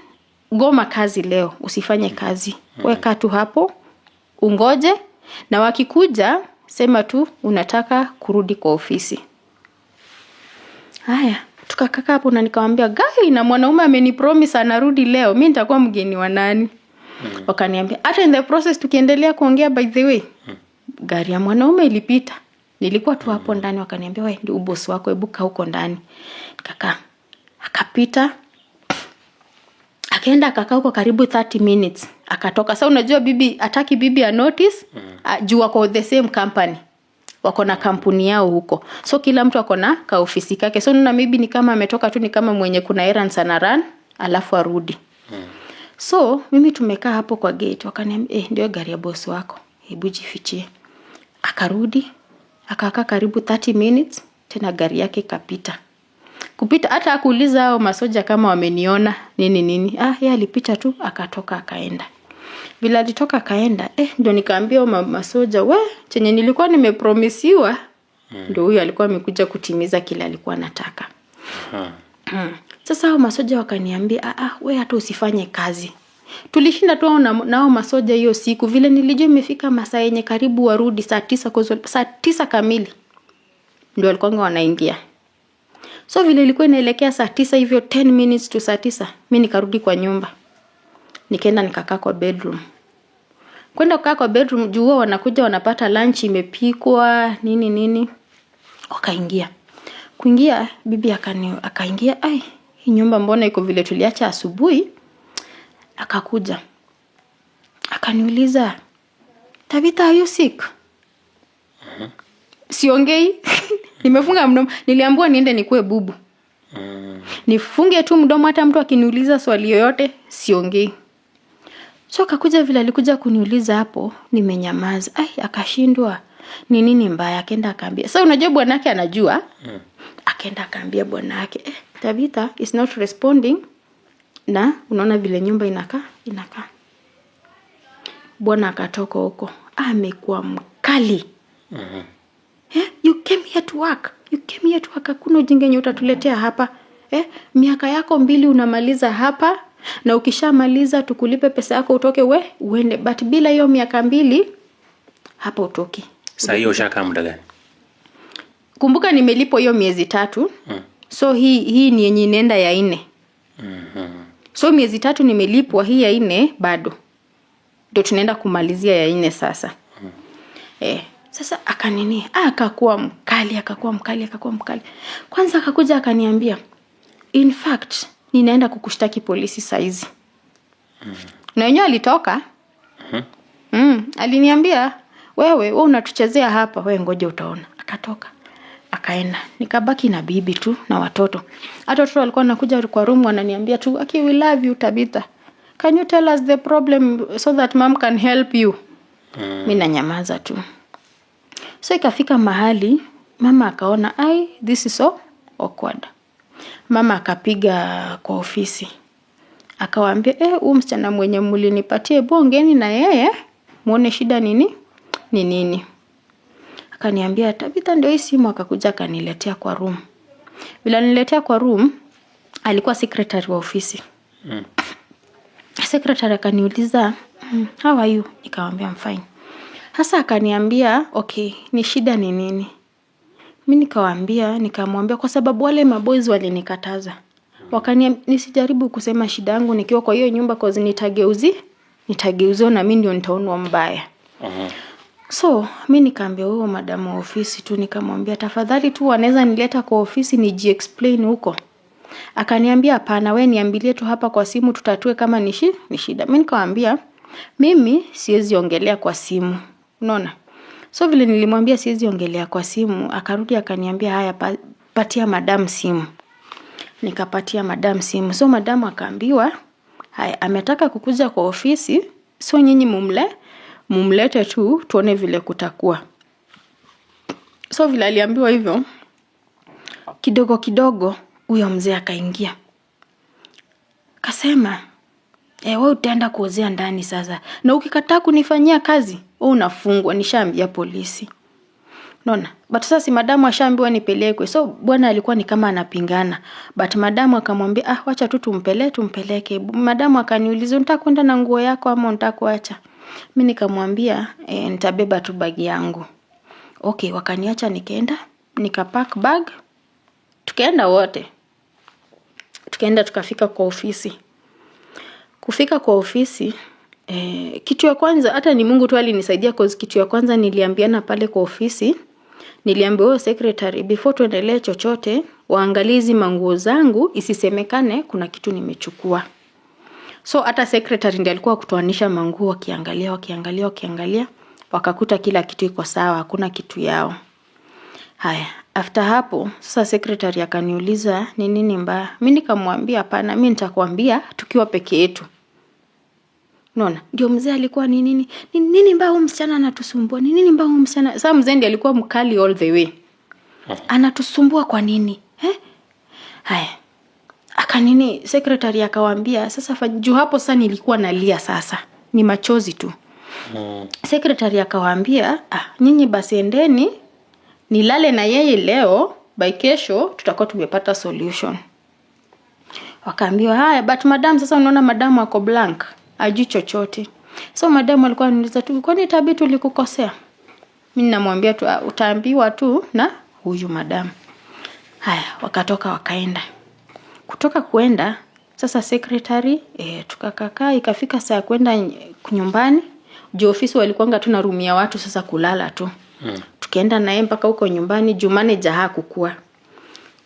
goma kazi leo, usifanye kazi. Weka tu hapo, ungoje na wakikuja sema tu unataka kurudi kwa ofisi. Haya, tukakaa hapo na nikamwambia gai na mwanaume amenipromise anarudi leo, mimi nitakuwa mgeni wa nani? Wakaniambia hata in the process tukiendelea kuongea by the way gari ya mwanaume ilipita. Nilikuwa tu hapo ndani, wakaniambia wewe ndio boss wako, hebu kaa huko ndani. Kaka akapita. Akaenda akakaa huko karibu 30 minutes. Akatoka. Sasa unajua bibi ataki bibi a notice, juu wako the same company. Wako na kampuni yao huko. So kila mtu ako na ka ofisi kake. So na maybe ni kama ametoka tu ni kama mwenye kuna errands ana run alafu arudi. So mimi tumekaa hapo kwa gate, wakaniambia ndio gari ya boss wako. Hebu jifichie. Akarudi, akakaa karibu 30 minutes, tena gari yake ikapita. Kupita hata akuuliza hao masoja kama wameniona nini. Yeye alipita tu akatoka akaenda. Bila alitoka akaenda, ndio nikaambia masoja, chenye nilikuwa nimepromisiwa, ndio huyu alikuwa amekuja kutimiza kile alikuwa anataka. Sasa hao masoja wakaniambia, hata usifanye kazi. Tulishinda tu nao masoja hiyo siku, vile nilijua imefika masaa yenye karibu warudi saa 9 kamili. Ndio walikuwa wanaingia. So vile ilikuwa inaelekea saa 9 hivyo 10 minutes to saa 9, mimi nikarudi kwa nyumba. Nikaenda nikakaa kwa bedroom. Kwenda kukaa kwa bedroom juu wanakuja wanapata lunch imepikwa nini. Wakaingia. Kuingia bibi akaingia, hii nyumba mbona iko vile tuliacha asubuhi? Akakuja. Akaniuliza, Tabitha are you sick? Siongei. Nimefunga mdomo. Niliambiwa niende nikue bubu. Nifunge tu mdomo hata mtu akiniuliza swali yoyote siongei. So akakuja vile alikuja kuniuliza hapo, nimenyamaza. Akashindwa. Ni nini mbaya? Akaenda akaambia. Sasa unajua bwanake anajua. Akaenda akaambia bwanake, Tabitha is not responding. Na unaona vile nyumba inakaa. Bwana akatoka huko. Amekuwa mkali. You came here to work. You came here to work. Hakuna ujinga yenye utatuletea hapa. Miaka yako 2 unamaliza hapa, na ukishamaliza tukulipe pesa yako utoke uende. But bila hiyo miaka 2 hapa utoki. Sasa hiyo shaka muda gani? Kumbuka nimelipo hiyo miezi 3. So hii ni yenye inaenda ya 4. So miezi 3 nimelipwa, hii ya 4 bado. Ndio tunaenda kumalizia ya 4 sasa. Sasa akakuwa mkali. Kwanza akakuja akaniambia, in fact ninaenda kukushtaki polisi saizi. Na yenyewe alitoka. Aliniambia, wewe unatuchezea hapa, wewe ngoja utaona. Akatoka. Akaenda. Nikabaki na bibi tu na watoto. Hata watoto walikuwa wanakuja kwa room wananiambia tu, "Okay, we love you Tabitha. Can you tell us the problem so that mom can help you?" Mimi nanyamaza tu. So ikafika mahali mama akaona, this is so awkward. Mama akapiga kwa ofisi. Akawaambia, huyu msichana mwenye mlinipatie bongeni na yeye muone shida ni nini. Akaniambia, Tabitha ndio hii simu. Akakuja akaniletea kwa room. Bila niletea kwa room, alikuwa secretary wa ofisi. Secretary akaniuliza, "How are you?" Nikamwambia, "I'm fine." Sasa akaniambia, "Okay, ni shida ni nini?" Mimi nikamwambia kwa sababu wale maboys walinikataza. Wakaniambia nisijaribu kusema shida yangu nikiwa kwa hiyo nyumba cause nitageuziwa na mimi ndio nitaonwa mbaya. So mimi nikaambia huyo madam wa ofisi tu, nikamwambia tafadhali tu wanaweza nileta kwa ofisi explain huko. Akaniambia hapana, wewe niambilie tu hapa kwa simu tutatue kama ni shida. Mimi nikamwambia mimi siwezi ongelea kwa simu. Unaona? So vile nilimwambia siwezi ongelea kwa simu, akarudi akaniambia haya patia madam simu. Nikapatia madam simu. So madam akaambiwa haya ametaka kukuja kwa ofisi, so nyinyi mumlete tu tuone vile kutakuwa. So vile aliambiwa hivyo, kidogo huyo mzee akaingia. Akasema, wewe utaenda kuozea ndani sasa. Na ukikataa kunifanyia kazi, wewe unafungwa, nishaambia polisi. Unaona? But sasa si madamu ashaambiwa nipelekwe. So bwana alikuwa ni kama anapingana. But madamu akamwambia, wacha tu tumpeleke. Madamu akaniuliza, "Unataka kwenda na nguo yako ama unataka kuacha?" Mimi nikamwambia, "Nitabeba tu bag yangu." Okay, wakaniacha nikaenda, nikapack bag. Tukaenda wote. Tukafika kwa ofisi. Kufika kwa ofisi, kitu ya kwanza hata ni Mungu tu alinisaidia cause kitu ya kwanza niliambiana pale kwa ofisi, niliambia huyo secretary before tuendelee chochote, waangalizi manguo zangu isisemekane kuna kitu nimechukua. So hata secretary ndiye alikuwa kutoanisha manguo, wakiangalia, wakakuta kila kitu iko sawa, hakuna kitu yao. Haya, after hapo sasa secretary akaniuliza ni nini mbaya. Mimi nikamwambia hapana, mimi nitakwambia tukiwa peke yetu. Unaona? Ndio mzee alikuwa ni nini mbaya huyu msichana anatusumbua? Ni nini mbaya huyu msichana? Sasa mzee ndiye alikuwa mkali all the way. Anatusumbua kwa nini? Haya. Secretary akawaambia sasa juu hapo sasa nilikuwa nalia sasa. Ni machozi tu. Secretary akawaambia, nyinyi basi endeni nilale na yeye leo, by kesho tutakuwa tumepata solution. Wakaambiwa haya, but madam sasa unaona madam ako blank, hajui chochote. So madam alikuwa ananiuliza tu, "Kwani Tabi tulikukosea?" Mimi namwambia tu utaambiwa tu na huyu madam. Haya, wakatoka wakaenda. Kutoka kuenda, sasa secretary tukakaa ikafika saa kwenda nyumbani. Juu ofisi walikuanga tu na room ya watu sasa kulala tu. Tukaenda naye mpaka huko nyumbani, juu manager hakukua.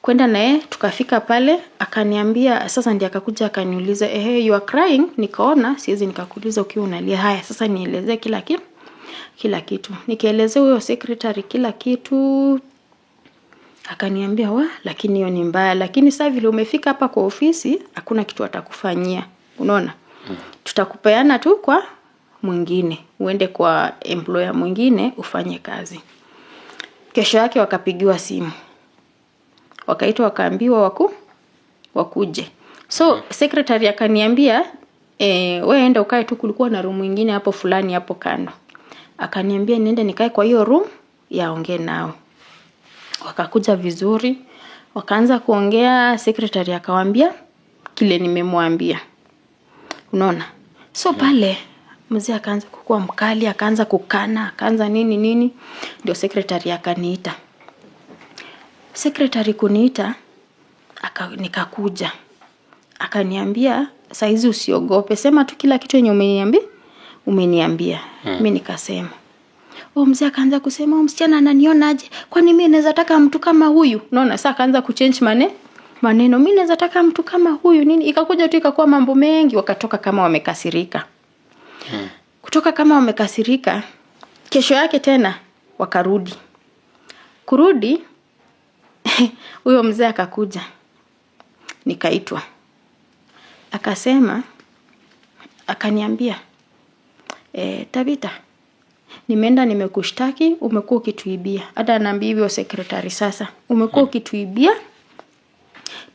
Kwenda naye tukafika pale, akaniambia sasa ndiye akakuja akaniuliza, "You are crying?" Nikaona siwezi nikakuuliza ukiwa unalia. Haya, sasa nielezee kila kitu. Nikielezea huyo secretary kila kitu, akaniambia, lakini hiyo ni mbaya, lakini sasa vile umefika hapa kwa ofisi, hakuna kitu atakufanyia. Unaona? Tutakupeana tu kwa mwingine, uende kwa employer mwingine ufanye kazi. Kesho yake wakapigiwa simu. Wakaitwa wakaambiwa wakuje. So secretary akaniambia, wewe enda ukae tu, kulikuwa na room nyingine hapo fulani hapo kando. Akaniambia niende nikae kwa hiyo room yaongee nao. Wakakuja vizuri, wakaanza kuongea, secretary akawaambia kile nimemwambia. Unaona? So pale mzee akaanza kukua mkali, akaanza kukana, akaanza nini, ndio secretary akaniita. Secretary kuniita, nikakuja. Akaniambia, saizi usiogope, sema tu kila kitu yenye umeniambia. Mimi nikasema. Mzee akaanza kusema, msichana ananionaje? Kwani mimi naweza taka mtu kama huyu? Unaona, sasa akaanza kuchange maneno. Mimi naweza taka mtu kama huyu nini? Ikakuja tu ikakuwa mambo mengi, wakatoka kama wamekasirika. Kutoka kama wamekasirika, kesho yake tena wakarudi. Kurudi, huyo mzee akakuja. Nikaitwa. Akasema, akaniambia, Tabitha, nimeenda nimekushtaki, umekuwa ukituibia. Hata anaambia hivyo secretary sasa. Umekuwa ukituibia.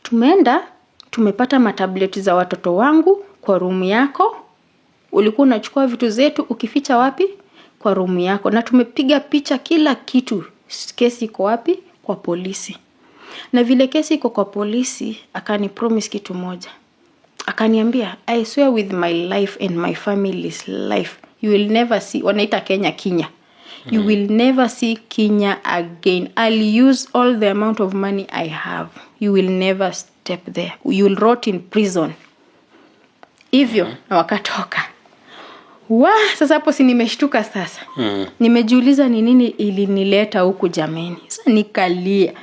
Tumeenda, tumepata matableti za watoto wangu kwa room yako. Ulikuwa unachukua vitu zetu ukificha wapi? Kwa room yako. Na tumepiga picha kila kitu. Kesi iko wapi? Kwa polisi. Na vile kesi iko kwa polisi, akani promise kitu moja. Akaniambia, I swear with my life and my family's life, you will never see, wanaita Kenya Kinya. You will never see Kenya again. I'll use all the amount of money I have. You will never step there. You will rot in prison. Hivyo, na wakatoka. Sasa hapo si nimeshtuka sasa. Nimejiuliza ni nini ilinileta huku jameni. Sasa nikalia.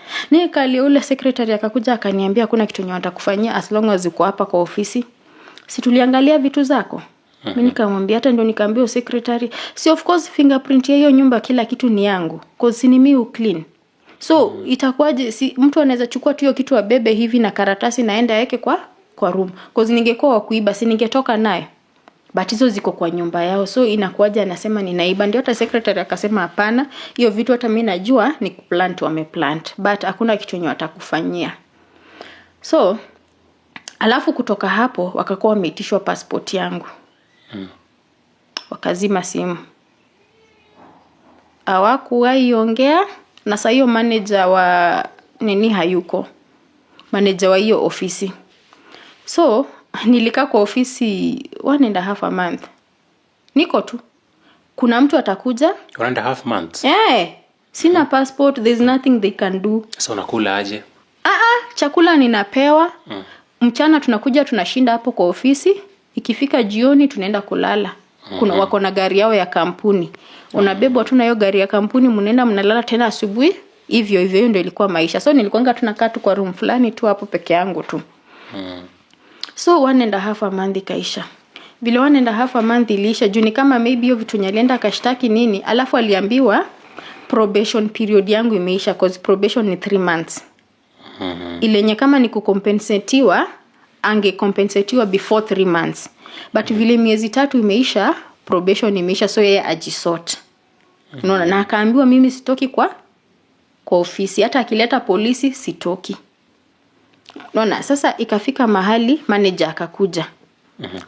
Ule secretary akakuja akaniambia hakuna kitu nyota kufanyia as long as uko hapa kwa ofisi. Si tuliangalia vitu zako. Mimi nikamwambia, hata ndio nikaambia secretary, si of course fingerprint ya hiyo nyumba kila kitu ni yangu. Cause ni mimi clean. So itakuwaje, si mtu anaweza chukua tu hiyo kitu abebe hivi na karatasi naenda yake kwa room. Cause ningekuwa wa kuiba, si ningetoka naye. But hizo ziko kwa nyumba yao. So inakuwaje anasema ninaiba? Ndio hata secretary akasema hapana, hiyo vitu hata mimi najua ni kuplant wameplant. But hakuna kitu yenye watakufanyia. So alafu kutoka hapo wakakuwa wameitishwa passport yangu. Wakazima simu. Hawakuwahi na saa hiyo manager wa hayuko. Manager wa hiyo ofisi. So nilikaa kwa ofisi 1.5 month. Niko tu. Kuna mtu atakuja 1.5 months. Sina passport, there's nothing they can do. So unakula aje? Chakula ninapewa. Mchana tunakuja tunashinda hapo kwa ofisi. Ikifika jioni tunaenda kulala. Kuna wako na gari yao ya kampuni. Unabebwa tu na hiyo gari ya kampuni, mnaenda mnalala tena asubuhi. Hivyo ndio ilikuwa maisha. So nilikuanga tunakaa tu kwa room fulani tu hapo peke yangu tu. So 1.5 month kaisha. Bila 1.5 month iliisha, juu ni kama maybe hiyo vitu nyalienda kashtaki nini, alafu aliambiwa probation period yangu imeisha, cause probation ni 3 months. Ile nye kama ni kukompensetiwa, angekompensetiwa before 3 months. But vile miezi 3 imeisha, probation imeisha, so yeye ajisort. Unaona, na akaambiwa mimi sitoki kwa ofisi, hata akileta polisi sitoki. Unaona, sasa ikafika mahali manager akakuja.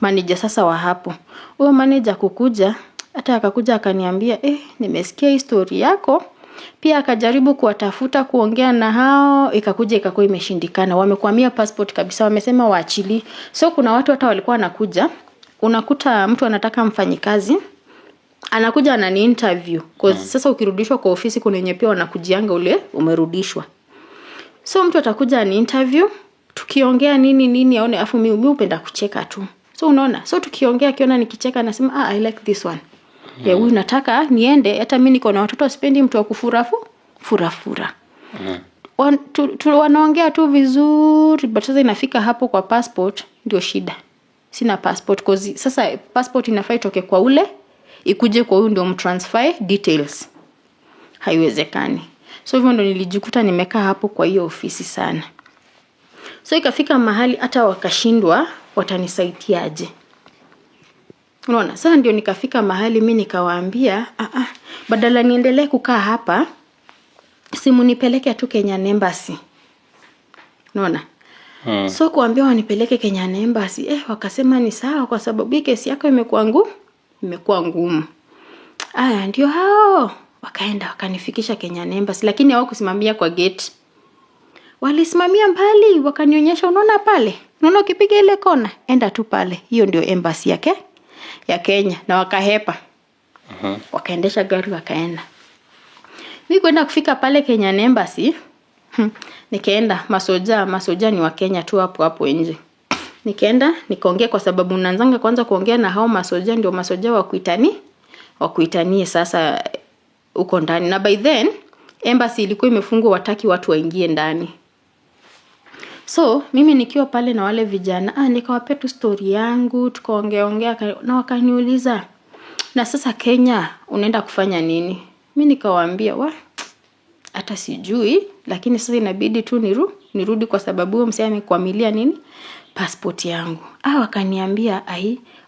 Manager sasa wa hapo. Huyo manager kukuja, hata akakuja akaniambia, nimesikia history yako. Pia akajaribu kuwatafuta kuongea na hao, ikakuwa imeshindikana. Wamekwamia passport kabisa, wamesema waachili. So kuna watu hata walikuwa wanakuja, unakuta mtu anataka mfanyikazi, anakuja anani interview. Sasa ukirudishwa kwa ofisi kuna wenye pia wanakujianga ule umerudishwa. So mtu atakuja ani interview, tukiongea nini aone, afu mimi upenda kucheka tu. So unaona, so tukiongea akiona nikicheka anasema I like this one. Huyu nataka niende, hata mimi niko na watoto sipendi mtu wa kufurafura. Wanaongea tu vizuri, but sasa inafika hapo kwa passport ndio shida. Sina passport cause sasa passport inafaa itoke kwa ule ikuje kwa huyu ndio mtransfer details. Haiwezekani. So hivyo ndo nilijikuta nimekaa hapo kwa hiyo ofisi sana. So ikafika mahali hata wakashindwa watanisaidiaje. Unaona, sasa ndio nikafika mahali mimi nikawaambia, badala niendelee kukaa hapa, simu nipeleke tu Kenya Embassy. Unaona? So kuambia wanipeleke Kenya Embassy, wakasema ni sawa kwa sababu hii kesi yako imekuwa ngumu. Ndio hao Wakaenda wakanifikisha Kenyan Embassy, lakini hawakusimamia kwa gate. Walisimamia mbali, wakanionyesha, unaona pale? Unaona ukipiga ile kona, enda tu pale. Hiyo ndio embassy yake ya Kenya, na wakahepa. Wakaendesha gari wakaenda. Mimi kwenda kufika pale Kenyan Embassy, nikaenda masoja ni wa Kenya tu hapo nje. Nikaenda nikaongea, kwa sababu unaanzanga kwanza kuongea na hao masoja, ndio masoja wakuitanie sasa uko ndani. Na by then embassy ilikuwa imefungwa, wataki watu waingie ndani. So mimi nikiwa pale na wale vijana, nikawapea tu story yangu, tukaongea na wakaniuliza, na sasa Kenya unaenda kufanya nini? Mimi nikawaambia, hata sijui, lakini sasa inabidi tu nirudi kwa sababu huyo msee amekwamilia nini? Passport yangu. Wakaniambia,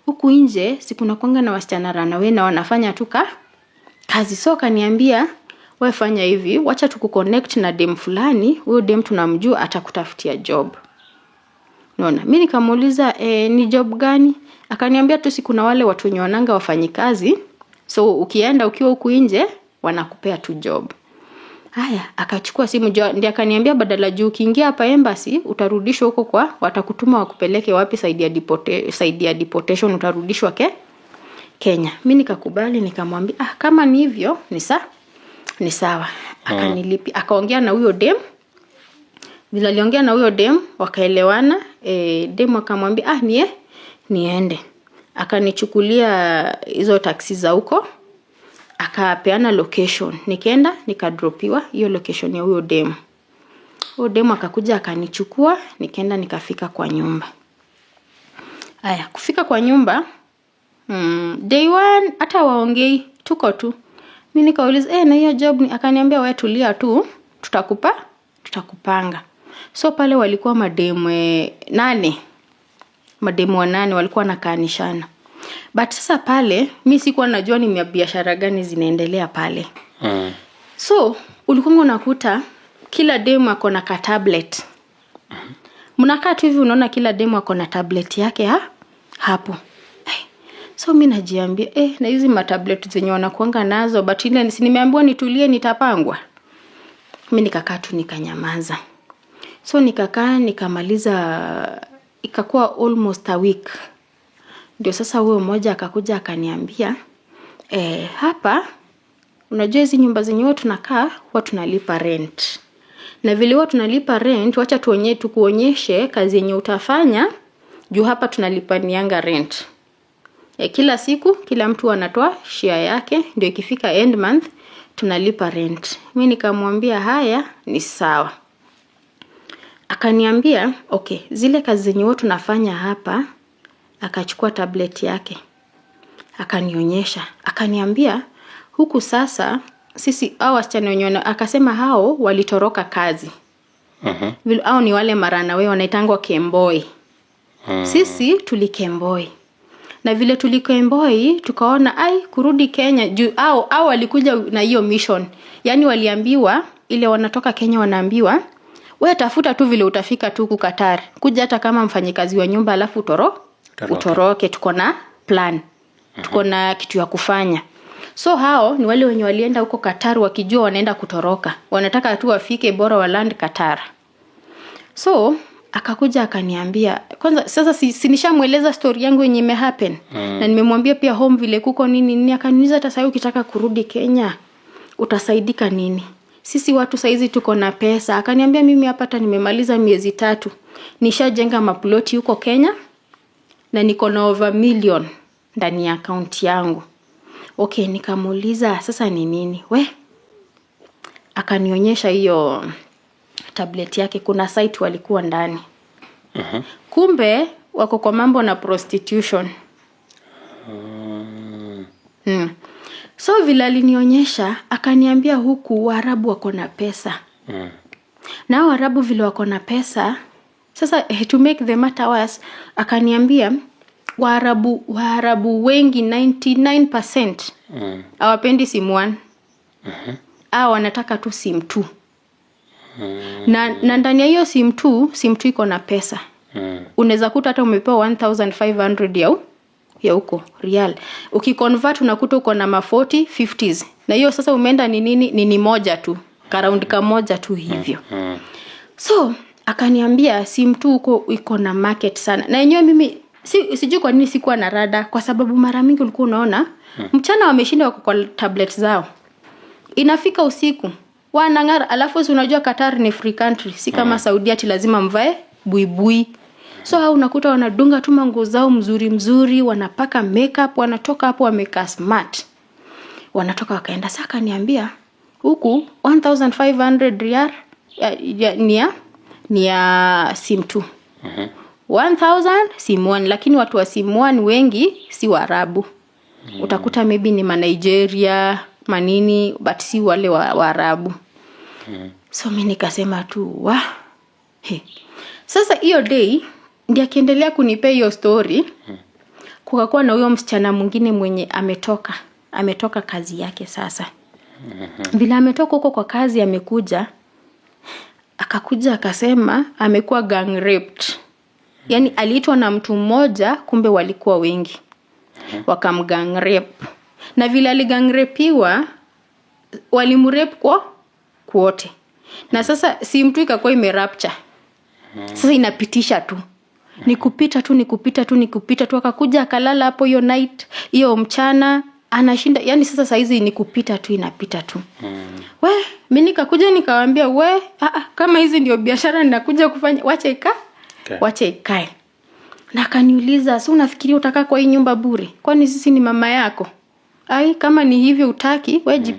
huku nje si kuna kwanga na wasichana runaway na wanafanya tu kazi. So kaniambia, wewe fanya hivi, wacha tukuconnect na dem fulani, huyo dem tunamjua atakutafutia job. Unaona? Mimi nikamuuliza, ni job gani? Akaniambia tu si kuna wale watu wenye wananga wafanyi kazi, so ukienda ukiwa huku nje wanakupea tu job. Haya, akachukua simu, ndiye akaniambia badala juu ukiingia hapa embassy utarudishwa huko kwa watakutuma wakupeleke wapi, side ya deportation, utarudishwa Kenya. Mimi nikakubali, nikamwambia kama ni hivyo ni sawa. Akanilipi, akaongea na huyo dem. Bila aliongea na huyo dem wakaelewana, dem akamwambia niende. Akanichukulia hizo taxi za huko, akapeana location. Nikaenda nikadropiwa hiyo location ya huyo dem. Huyo dem akakuja akanichukua, nikaenda nikafika kwa nyumba. Haya, kufika kwa nyumba, day one hata waongei, tuko tu. Mimi nikauliza, na hiyo job ni? Akaniambia wewe tulia tu, tutakupanga. So pale walikuwa mademu 8. Mademu 8 walikuwa nakaanishana. But sasa pale mimi sikuwa najua ni biashara gani zinaendelea pale. So ulikuwa unakuta kila demu ako na tablet. Mnakaa tu hivi unaona kila demu ako na tablet yake hapo. So mimi najiambia na hizi matablet zenye wanakuanga nazo, but ile nimeambiwa nitulie nitapangwa. Mimi nikakaa tu nikanyamaza. So nikakaa nikamaliza, ikakuwa almost a week. Ndio sasa huyo mmoja akakuja akaniambia, hapa unajua hizi nyumba zenye watu tunakaa huwa tunalipa rent. Na vile huwa tunalipa rent, wacha tukuonyeshe kazi yenye utafanya, juu hapa tunalipanianga rent. Kila siku kila mtu anatoa share yake, ndio ikifika end month tunalipa rent. Mimi nikamwambia haya ni sawa. Akaniambia zile kazi zenye watu tunafanya hapa. Akachukua tablet yake akanionyesha, akaniambia huku sasa sisi hao wasichana wenyewe, akasema hao walitoroka kazi. Vile hao ni wale maranawe wanaitangwa Kemboi. Sisi tulikemboi. Na vile tulikemboi tukaona kurudi Kenya juu au walikuja na hiyo mission. Yaani waliambiwa ile wanatoka Kenya wanaambiwa wewe tafuta tu vile utafika tu Qatar. Kuja hata kama mfanyikazi wa nyumba alafu utoroke, tuko na plan. Tuko na kitu ya kufanya. So hao ni wale wenye walienda huko Qatar wakijua wanaenda kutoroka. Wanataka tu wafike bora wa land Qatar. So akakuja akaniambia, kwanza sasa sinishamueleza story yangu yenye imehappen. Na nimemwambia pia home vile kuko nini. Akaniuliza hata sasa ukitaka kurudi Kenya utasaidika nini? Sisi watu saizi tuko na pesa. Akaniambia mimi hapa hata nimemaliza miezi 3. Nishajenga maploti huko Kenya. Na niko na over million ndani ya account yangu. Nikamuuliza sasa ni nini? Akanionyesha hiyo tablet yake, kuna site walikuwa ndani. Kumbe wako kwa mambo na prostitution. So vile alinionyesha akaniambia huku Waarabu wako na pesa. Na Waarabu vile wako na pesa, sasa to make the matter worse, akaniambia Waarabu wengi 99% hawapendi simu 1. Wanataka tu simu 2. Na ndani ya hiyo simu 2 iko na pesa. Unaweza kuta hata umepewa 1500 ya huko real. Ukiconvert unakuta uko na 40 50s. Na hiyo sasa umeenda ni nini? Ni moja tu. Karaundi kamoja tu hivyo. So akaniambia simu tu huko iko na market sana. Na yenyewe mimi sijui kwa nini sikuwa na rada, kwa sababu mara mingi ulikuwa unaona mchana wameshinda wako kwa tablet zao. Inafika usiku wanang'ara, alafu si unajua Qatar ni free country, si kama Saudi ati lazima mvae buibui. So hao unakuta wanadunga tu manguo zao mzuri, wanapaka makeup, wanatoka hapo wamekaa smart. Wanatoka wakaenda. Sasa akaniambia huku 1500 riyal ni ya sim 2. 1000 sim 1, lakini watu wa sim 1 wengi si Waarabu. Utakuta maybe ni Nigeria, manini, but si wale Waarabu. So mimi nikasema tu Sasa hiyo day ndiye akiendelea kunipea hiyo story. Kukakuwa na huyo msichana mwingine mwenye ametoka kazi yake sasa. Bila ametoka huko kwa kazi amekuja. Akakuja akasema amekuwa gang raped. Yaani aliitwa na mtu mmoja, kumbe walikuwa wengi. Wakamgang rape. Na vile aligang rapiwa walimrape kwa wote. Na sasa si mtu ikakuwa imerapture. Sasa inapitisha tu. Nikupita tu akakuja akalala hapo hiyo night, hiyo mchana anashinda. Yaani sasa saizi nikupita tu inapita tu. Mimi nikakuja nikawaambia kama hizi ndio biashara ninakuja kufanya, wacha ikae. Na akaniuliza, "Si unafikiria utakaa kwa hii nyumba bure? Kwani sisi ni mama yako?" Kama ni hivyo utaki, wewe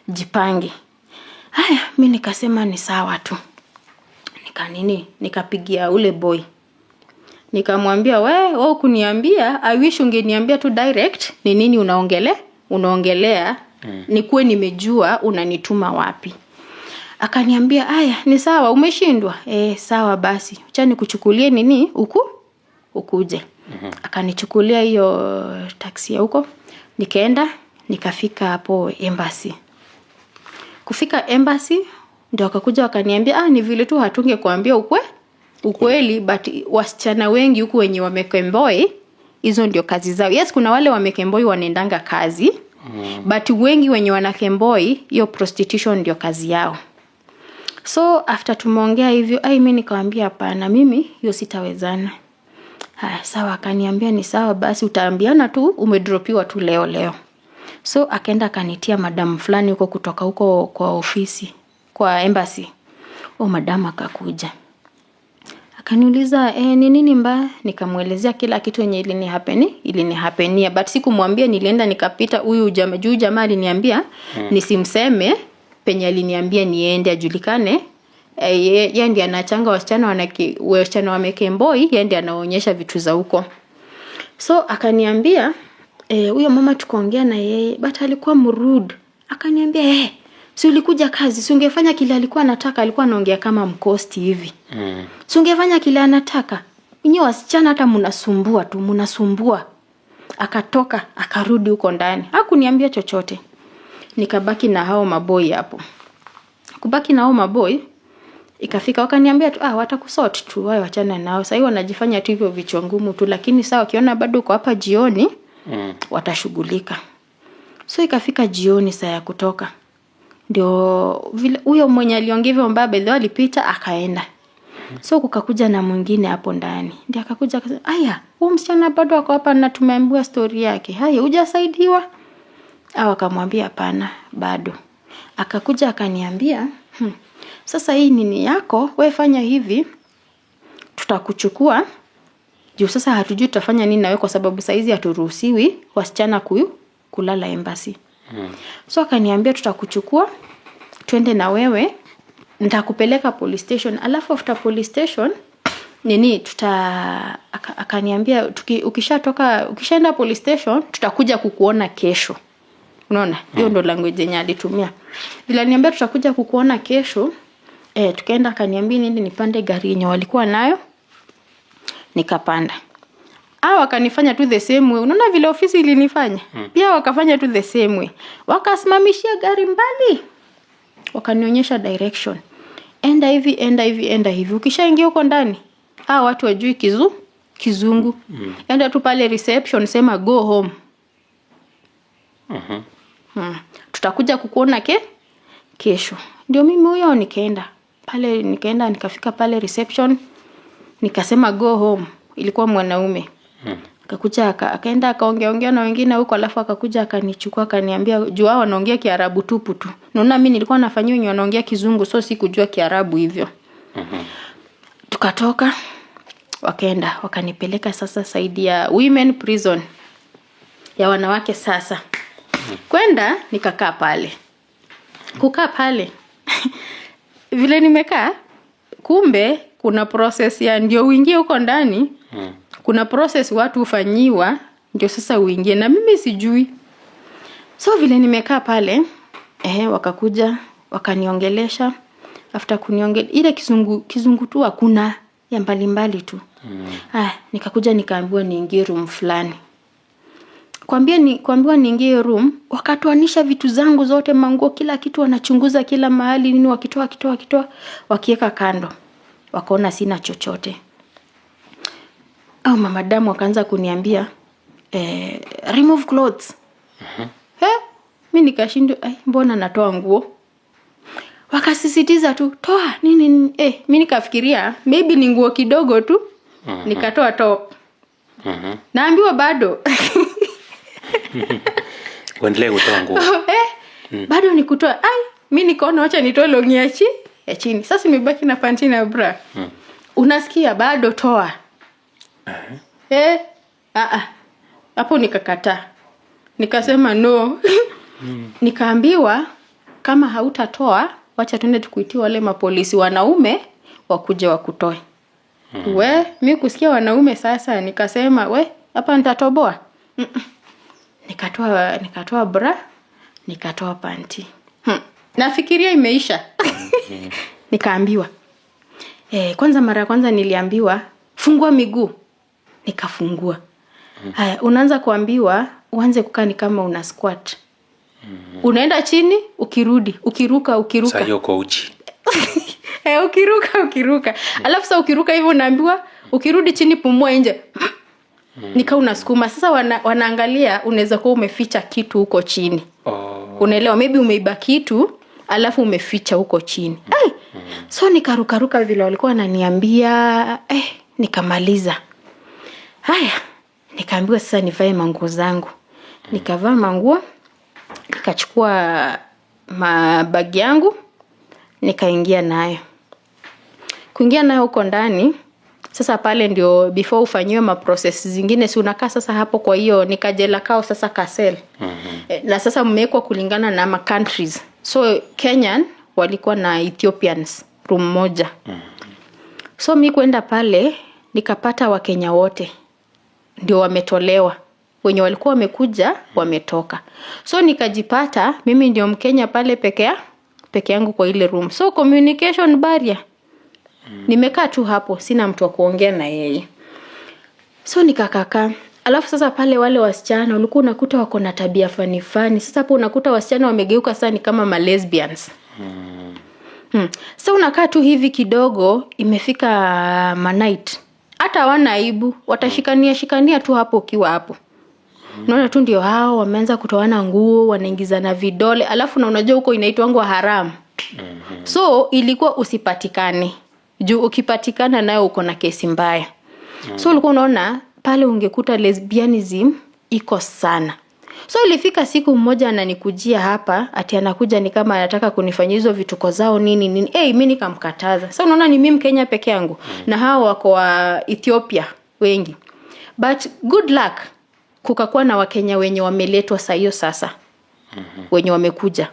jipange. Haya, mimi nikasema ni sawa tu. Nikapigia ule boy. Nikamwambia, wewe kuniambia, I wish ungeniambia tu direct ni nini unaongelea, nikuwe nimejua unanituma wapi. Akaniambia, ni sawa, umeshindwa? Sawa basi. Acha nikuchukulie nini ukuje. Akanichukulia hiyo taxi ya huko. Nikaenda, nikafika hapo embassy. Kufika embassy ndio akakuja wakaniambia, ni vile tu hatungekuambia ukweli, but wasichana wengi huku wenye wamekemboi, hizo ndio kazi zao. Yes, kuna wale wamekemboi wanaendanga kazi, but wengi wenye wanakemboi, hiyo prostitution ndio kazi yao. So after tumeongea hivyo, mimi nikamwambia hapana, mimi hiyo sitawezana. Sawa. Akaniambia ni sawa basi, utaambiana tu umedropiwa tu leo. So akaenda akanitia madam fulani huko kutoka huko kwa ofisi, kwa embassy. Madam akakuja. Akaniuliza, ni nini mbaya? Nikamuelezea kila kitu yenye ilinihapenia, but sikumwambia nilienda nikapita huyu jamaa aliniambia nisimseme penye aliniambia niende ajulikane. Yeye ndiye anachanga wasichana wamekemboi, yeye ndiye anaonyesha vitu za huko. So akaniambia huyo mama tukaongea na yeye, but alikuwa mrude. Akaniambia si ulikuja kazi, si ungefanya kile alikuwa anataka, alikuwa anaongea kama mkosti hivi. Si ungefanya kile anataka. Nyinyi wasichana hata mnasumbua. Akatoka, akarudi huko ndani. Hakuniambia chochote. Nikabaki na hao maboy hapo. Kubaki na hao maboy, ikafika wakaniambia tu watakusort tu, wao wachana nao. Sasa hiyo wanajifanya tu hivyo vichwa ngumu tu, lakini sawa wakiona bado uko hapa jioni watashughulika. So ikafika jioni saa ya kutoka. Ndio vile huyo mwenye aliongea hivyo mbaba ndio alipita akaenda. So kukakuja na mwingine hapo ndani. Ndio akakuja akasema, huyu msichana bado wako hapa na tumeambiwa story yake. Hujasaidiwa? Akamwambia hapana, bado. Akakuja akaniambia, sasa hii nini yako? Wewe fanya hivi, tutakuchukua. Juu sasa hatujui tutafanya nini na wewe kwa sababu saizi haturuhusiwi wasichana kulala embassy. So akaniambia tutakuchukua, twende na wewe, nitakupeleka police station. Alafu after police station akaniambia ukishaenda police station tutakuja kukuona kesho. Unaona? Hiyo ndo language yenye alitumia. Bila niambia tutakuja kukuona kesho. Tukaenda akaniambia nini nipande gari yenye walikuwa nayo. Nikapanda. Wakanifanya tu the same way. Unaona vile ofisi ilinifanya? Pia wakafanya tu the same way. Wakasimamishia gari mbali. Wakanionyesha direction. Enda hivi. Ukishaingia huko ndani, watu wajui Kizungu. Enda tu pale reception sema go home. Tutakuja kukuona kesho. Ndio mimi huyo nikaenda. Pale nikafika pale reception. Nikasema go home. Ilikuwa mwanaume. Akakuja akaenda akaongea na wengine huko, alafu akakuja akanichukua akaniambia juu wao wanaongea Kiarabu tupu tu. Naona mimi nilikuwa nafanywa wenyewe wanaongea Kizungu, so sikujua Kiarabu hivyo. Tukatoka wakaenda wakanipeleka sasa saidi ya women prison ya wanawake sasa. Kwenda nikakaa pale. Kukaa pale. Vile nimekaa, kumbe kuna process ya ndio uingie huko ndani. Kuna process watu ufanyiwa ndio sasa uingie, na mimi sijui. So vile nimekaa pale, wakakuja wakaniongelesha. After kuniongelea ile kizungu tu hakuna, ya mbalimbali tu. Nikakuja nikaambiwa niingie room fulani. Kuambiwa niingie room, wakatoanisha vitu zangu zote, manguo, kila kitu, wanachunguza kila mahali nini, wakitoa wakiweka kando. Wakaona sina chochote. Madamu wakaanza kuniambia remove clothes. Mimi nikashindwa, mbona natoa nguo? Wakasisitiza tu toa nini. Mimi nikafikiria maybe ni nguo kidogo tu. Nikatoa top. Naambiwa bado. Uendelee kutoa nguo. Bado nikutoa. Mimi nikaona acha nitoe longi ya chini. Sasa nimebaki na panty na bra. Unasikia bado toa. Hapo nikakataa. Nikasema no. Nikaambiwa kama hautatoa wacha tuende tukuitie wale mapolisi wanaume wakuje wakutoe. Mimi kusikia wanaume sasa nikasema hapa nitatoboa. Nikatoa bra, nikatoa panty. Nafikiria imeisha. Nikaambiwa. Mara ya kwanza niliambiwa fungua miguu. Nikafungua. Haya, unaanza kuambiwa uanze kukaa ni kama una squat. Unaenda chini, ukirudi, ukiruka. Sasa hiyo coach. Ukiruka. Alafu sasa ukiruka hivyo unaambiwa ukirudi chini pumua nje. Nika unasukuma. Sasa wanaangalia unaweza kuwa umeficha kitu huko chini. Unaelewa, maybe umeiba kitu alafu umeficha huko chini. So nikaruka vile walikuwa wananiambia, nikamaliza. Haya, nikaambiwa sasa nivae manguo zangu. Nikavaa manguo, nikachukua mabagi yangu, nikaingia nayo. Kuingia nayo huko ndani, sasa pale ndio before ufanyiwe maprocess zingine, si unakaa sasa hapo, kwa hiyo nikajela kao sasa kasel. Na sasa mmewekwa kulingana na ma countries. So Kenyan walikuwa na Ethiopians room moja. So mimi kwenda pale nikapata Wakenya wote ndio wametolewa. Wenye walikuwa wamekuja wametoka. So nikajipata mimi ndio Mkenya pale peke yangu kwa ile room. So communication barrier. Nimekaa tu hapo, sina mtu wa kuongea na yeye. So nikakaa. Alafu sasa pale wale wasichana ulikuwa unakuta wako na tabia fani. Sasa hapo unakuta wasichana wamegeuka sasa ni kama ma lesbians. So unakaa tu hivi kidogo, imefika night. Hata hawana aibu, watashikania tu hapo ukiwa hapo. Unaona tu ndio hao wameanza kutoana nguo, wanaingizana vidole, alafu na unajua huko inaitwa haram. So ilikuwa usipatikane. Juu ukipatikana nayo uko na kesi mbaya. So ulikuwa unaona pale ungekuta lesbianism iko sana. So ilifika siku mmoja ananikujia hapa, ati anakuja ni kama anataka kunifanyia hizo vituko zao nini. Mimi nikamkataza. So unaona ni mimi Mkenya peke yangu na hao wako wa Ethiopia wengi. But good luck kukakuwa na Wakenya wenye wameletwa saa hiyo sasa. Wenye wamekuja.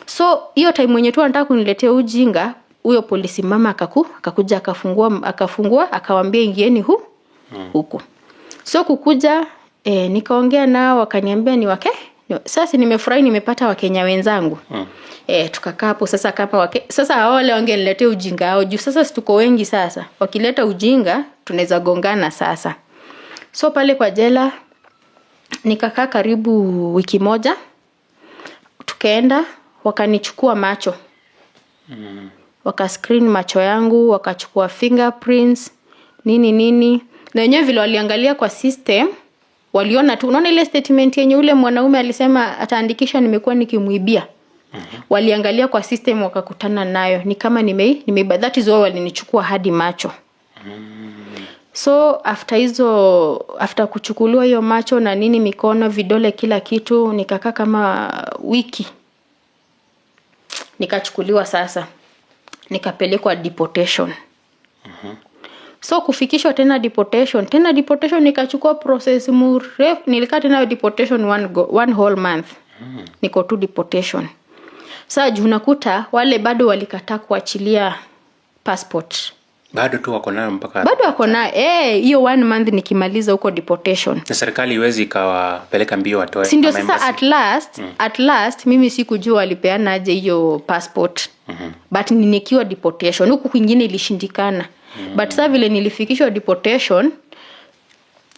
So hiyo time mwenye tu anataka kuniletea ujinga, huyo polisi mama akakuja akafungua akawaambia ingieni huko. So kukuja nikaongea nao wakaniambia ni wake. Sasa nimefurahi nimepata Wakenya wenzangu. Tukakaa hapo sasa kama sasa wale wangeniletea ujinga hao juu sasa tuko wengi sasa. Wakileta ujinga tunaweza gongana sasa. So pale kwa jela nikakaa karibu wiki moja. Tukaenda wakanichukua macho. Wakascreen macho yangu, wakachukua fingerprints, nini. Na wenyewe vile waliangalia kwa system, waliona tu, unaona ile statement yenye ule mwanaume alisema ataandikisha nimekuwa nikimuibia. Waliangalia kwa system wakakutana nayo. Ni kama nimeiba, that is why walinichukua hadi macho. So after kuchukuliwa hiyo macho na nini, mikono, vidole, kila kitu, nikakaa kama wiki. Nikachukuliwa sasa. Nikapelekwa deportation. So kufikishwa tena deportation nikachukua process mrefu. Nilikaa tena deportation one whole month. Niko tu deportation. Sasa unakuta wale bado walikataa kuachilia passport. Bado tu wako nayo mpaka. Bado wako nayo. Hiyo 1 month nikimaliza huko deportation. Na serikali iwezi ikawapeleka mbio watoe. Si ndio sasa at last mimi sikujua walipeana aje hiyo passport. But nikiwa deportation huku kwingine ilishindikana. But sasa vile nilifikishwa deportation,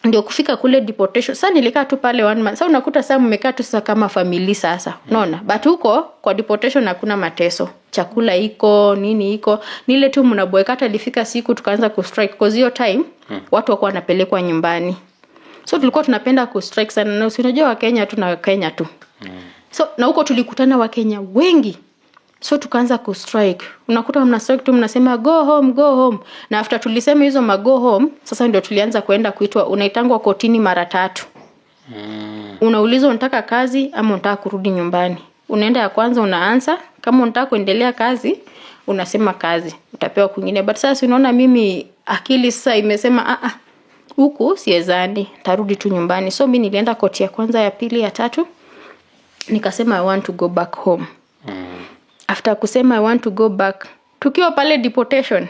ndio kufika kule deportation. Sasa nilikaa tu pale 1 month. Sasa unakuta sasa mmekaa tu sasa kama family sasa. Unaona? But huko kwa deportation hakuna mateso. Chakula iko, nini iko. Nile tu mnaboeka. Hata ilifika siku tukaanza kustrike because hiyo time watu wako wanapelekwa nyumbani. So tulikuwa tunapenda kustrike sana. Na unajua Wakenya tu na Wakenya tu. So na huko tulikutana Wakenya wengi. So tukaanza kustrike. Unakuta mna strike tu mnasema go home. Na after tulisema hizo go home, sasa ndio tulianza kuenda kuitwa, unaitangwa kotini mara 3. Unaulizwa unataka kazi ama unataka kurudi nyumbani. Unaenda ya kwanza unaanza, kama unataka kuendelea kazi, unasema kazi. Utapewa kwingine. But sasa unaona mimi akili sasa imesema huku siezani, tarudi tu nyumbani. So mimi nilienda koti ya kwanza, ya pili, ya 3. Nikasema I want to go back home. After kusema I want to go back, tukiwa pale deportation,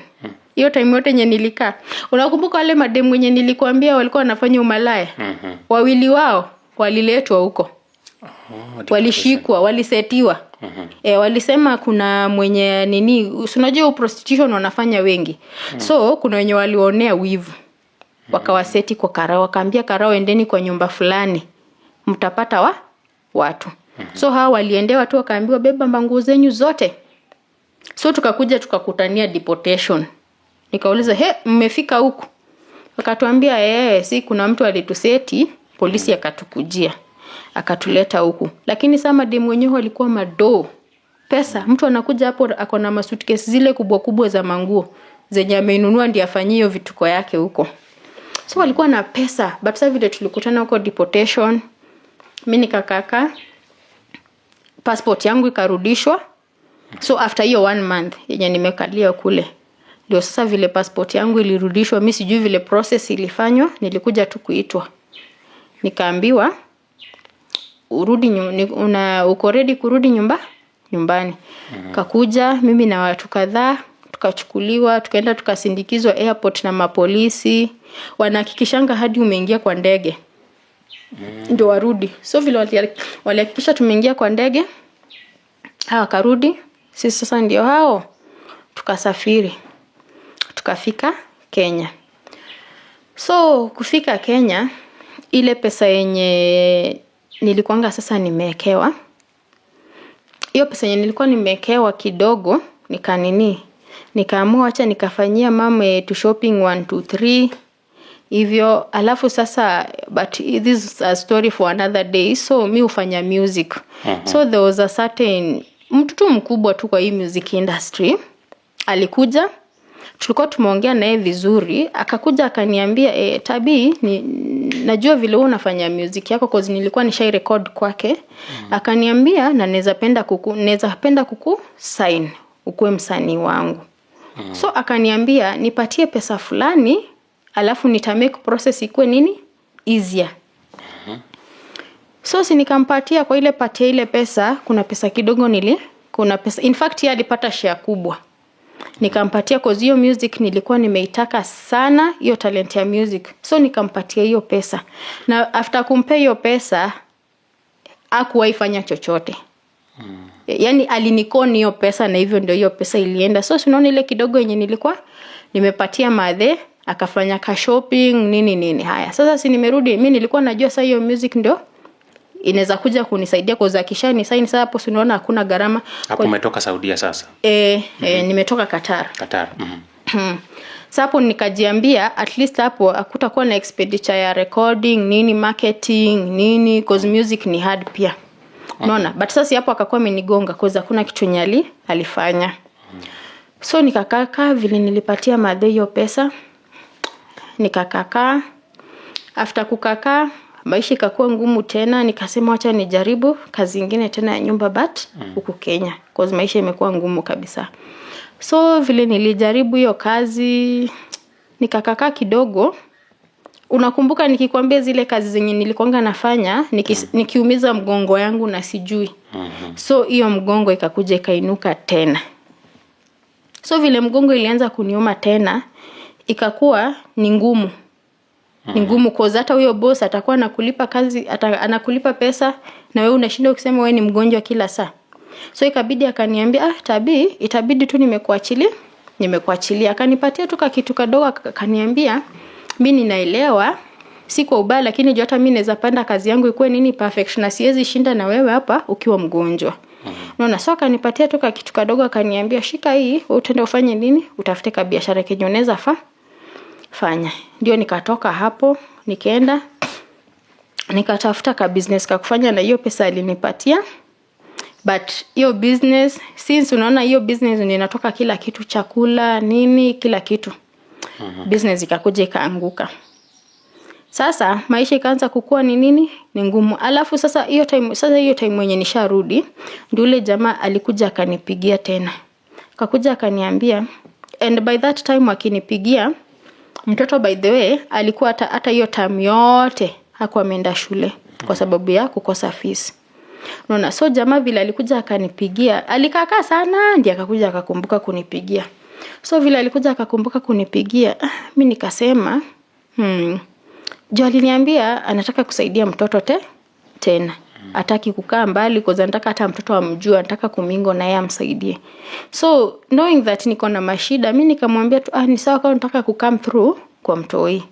hiyo time yote yenye nilikaa, unakumbuka wale mademu wenye nilikuambia walikuwa wanafanya umalaya? Wawili wao waliletwa huko. Walishikwa, walisetiwa. Walisema kuna mwenye nini, unajua prostitution wanafanya wengi. So kuna wenye walionea wivu. Wakawaseti kwa karao, wakaambia karao endeni kwa nyumba fulani, mtapata watu. So hawa waliendewa tu wakaambiwa beba manguo zenyu zote. So tukakuja tukakutania deportation. Nikauliza mmefika huku? Wakatuambia si kuna mtu alituseti, polisi akatukujia. Akatuleta huku. Lakini sasa mademu wenyewe walikuwa madoo. Pesa, mtu anakuja hapo ako na masuitcase zile kubwa kubwa za manguo zenye ameinunua ndiye afanyie hiyo vituko yake huko. So walikuwa na pesa. But sasa vile tulikutana huko deportation, mimi nikakaka, passport yangu ikarudishwa. So after hiyo 1 month yenye nimekalia kule, ndio sasa vile passport yangu ilirudishwa. Mimi sijui vile process ilifanywa, nilikuja tu kuitwa. Nikaambiwa urudi uko ready kurudi nyumbani. Kakuja mimi na watu kadhaa, tukachukuliwa, tukaenda tukasindikizwa airport na mapolisi. Wanahakikishanga hadi umeingia kwa ndege. Ndio warudi. So vile walihakikisha tumeingia kwa ndege, karudi. Sisi sasa ndio hao tukasafiri. Tukafika Kenya. So kufika Kenya, ile pesa yenye nilikuanga sasa nimewekewa. Hiyo pesa yenye nilikuwa nimewekewa kidogo, nikaamua acha nikafanyia mama tu shopping 1 2 3 hivyo. Alafu sasa, but this is a story for another day. So mimi hufanya music. So there was a certain mtu mkubwa tu kwa hii music industry. Alikuja, tulikuwa tumeongea naye vizuri, akakuja akaniambia Tabii, najua vile wewe unafanya music yako cause nilikuwa nishai record kwake. Akaniambia na naweza penda kuku sign ukuwe msanii wangu. So akaniambia nipatie pesa fulani, alafu nitamake process ikuwe easier. So nikampatia kwa ile patia ile pesa, kuna pesa kidogo kuna pesa, in fact yeye alipata share kubwa. Nikampatia cause hiyo music nilikuwa nimeitaka sana, hiyo talent ya music. So nikampatia hiyo pesa. Na after kumpa hiyo pesa, hakuwaifanya chochote. Yaani alinikoni hiyo pesa na hivyo ndio hiyo pesa ilienda. So unaona ile kidogo yenye nilikuwa nimepatia madhe, akafanya ka shopping nini. Haya. Sasa nimerudi, mimi nilikuwa najua sasa hiyo music ndio inaweza kuja kunisaidia kwa zakisha ni sign. Sasa hapo unaona hakuna gharama. Hapo umetoka Saudia sasa? Nimetoka Qatar. Sasa hapo nikajiambia at least hapo hakutakuwa na expenditure ya recording, nini, marketing, nini, cause music ni hard pia. Unaona? But sasa hapo akakuwa amenigonga cause hakuna kitu nyali alifanya. So nikakaa vile nilipatia madhe hiyo pesa. Nikakaa. After kukaa maisha ikakuwa ngumu tena, nikasema acha nijaribu kazi nyingine tena ya nyumba but huku Kenya cause maisha imekuwa ngumu kabisa. So vile nilijaribu hiyo kazi nikakaa kidogo. Unakumbuka nikikwambia zile kazi zenye nilikuanga nafanya nikiumiza mgongo yangu na sijui. So hiyo mgongo ikakuja ikainuka tena. So vile mgongo ilianza kuniuma tena ikakuwa ni ngumu. Ni ngumu cause hata huyo boss atakuwa anakulipa kazi, anakulipa pesa na wewe unashinda ukisema wewe ni mgonjwa kila saa. So ikabidi akaniambia Tabi, itabidi tu nimekuachilia. Akanipatia tu kitu kadogo akaniambia mimi ninaelewa si kwa ubaya lakini hata mimi naweza panda kazi yangu ikuwe nini perfect na siwezi shinda na wewe hapa ukiwa mgonjwa. Unaona, so akanipatia tu kitu kadogo akaniambia shika hii, wewe utaenda ufanye nini? Utafute ka biashara kenye unaweza fanya. Ndio nikatoka hapo, nikaenda nikatafuta ka business ka kufanya na hiyo pesa alinipatia. But hiyo business, since unaona hiyo business ndio inatoka kila kitu, chakula, nini, kila kitu. Business ikakuja ikaanguka. Sasa maisha ikaanza kukua ni nini? Ni ngumu. Alafu sasa hiyo time mwenye nisharudi, ndio yule jamaa alikuja akanipigia tena. Akakuja akaniambia, and by that time akinipigia, mtoto by the way alikuwa hata hiyo time yote hakuwa ameenda shule kwa sababu ya kukosa fees. Unaona, so jamaa vile alikuja akanipigia, alikaa sana ndiye akakuja akakumbuka kunipigia. So vile alikuja akakumbuka kunipigia, mimi nikasema, Jo aliniambia anataka kusaidia mtoto tena. Hataki kukaa mbali kwa sababu anataka hata mtoto amjue, anataka kumingo na yeye amsaidie. So knowing that niko na mashida, mimi nikamwambia tu ni sawa kama nataka ku-come through kwa mtoi.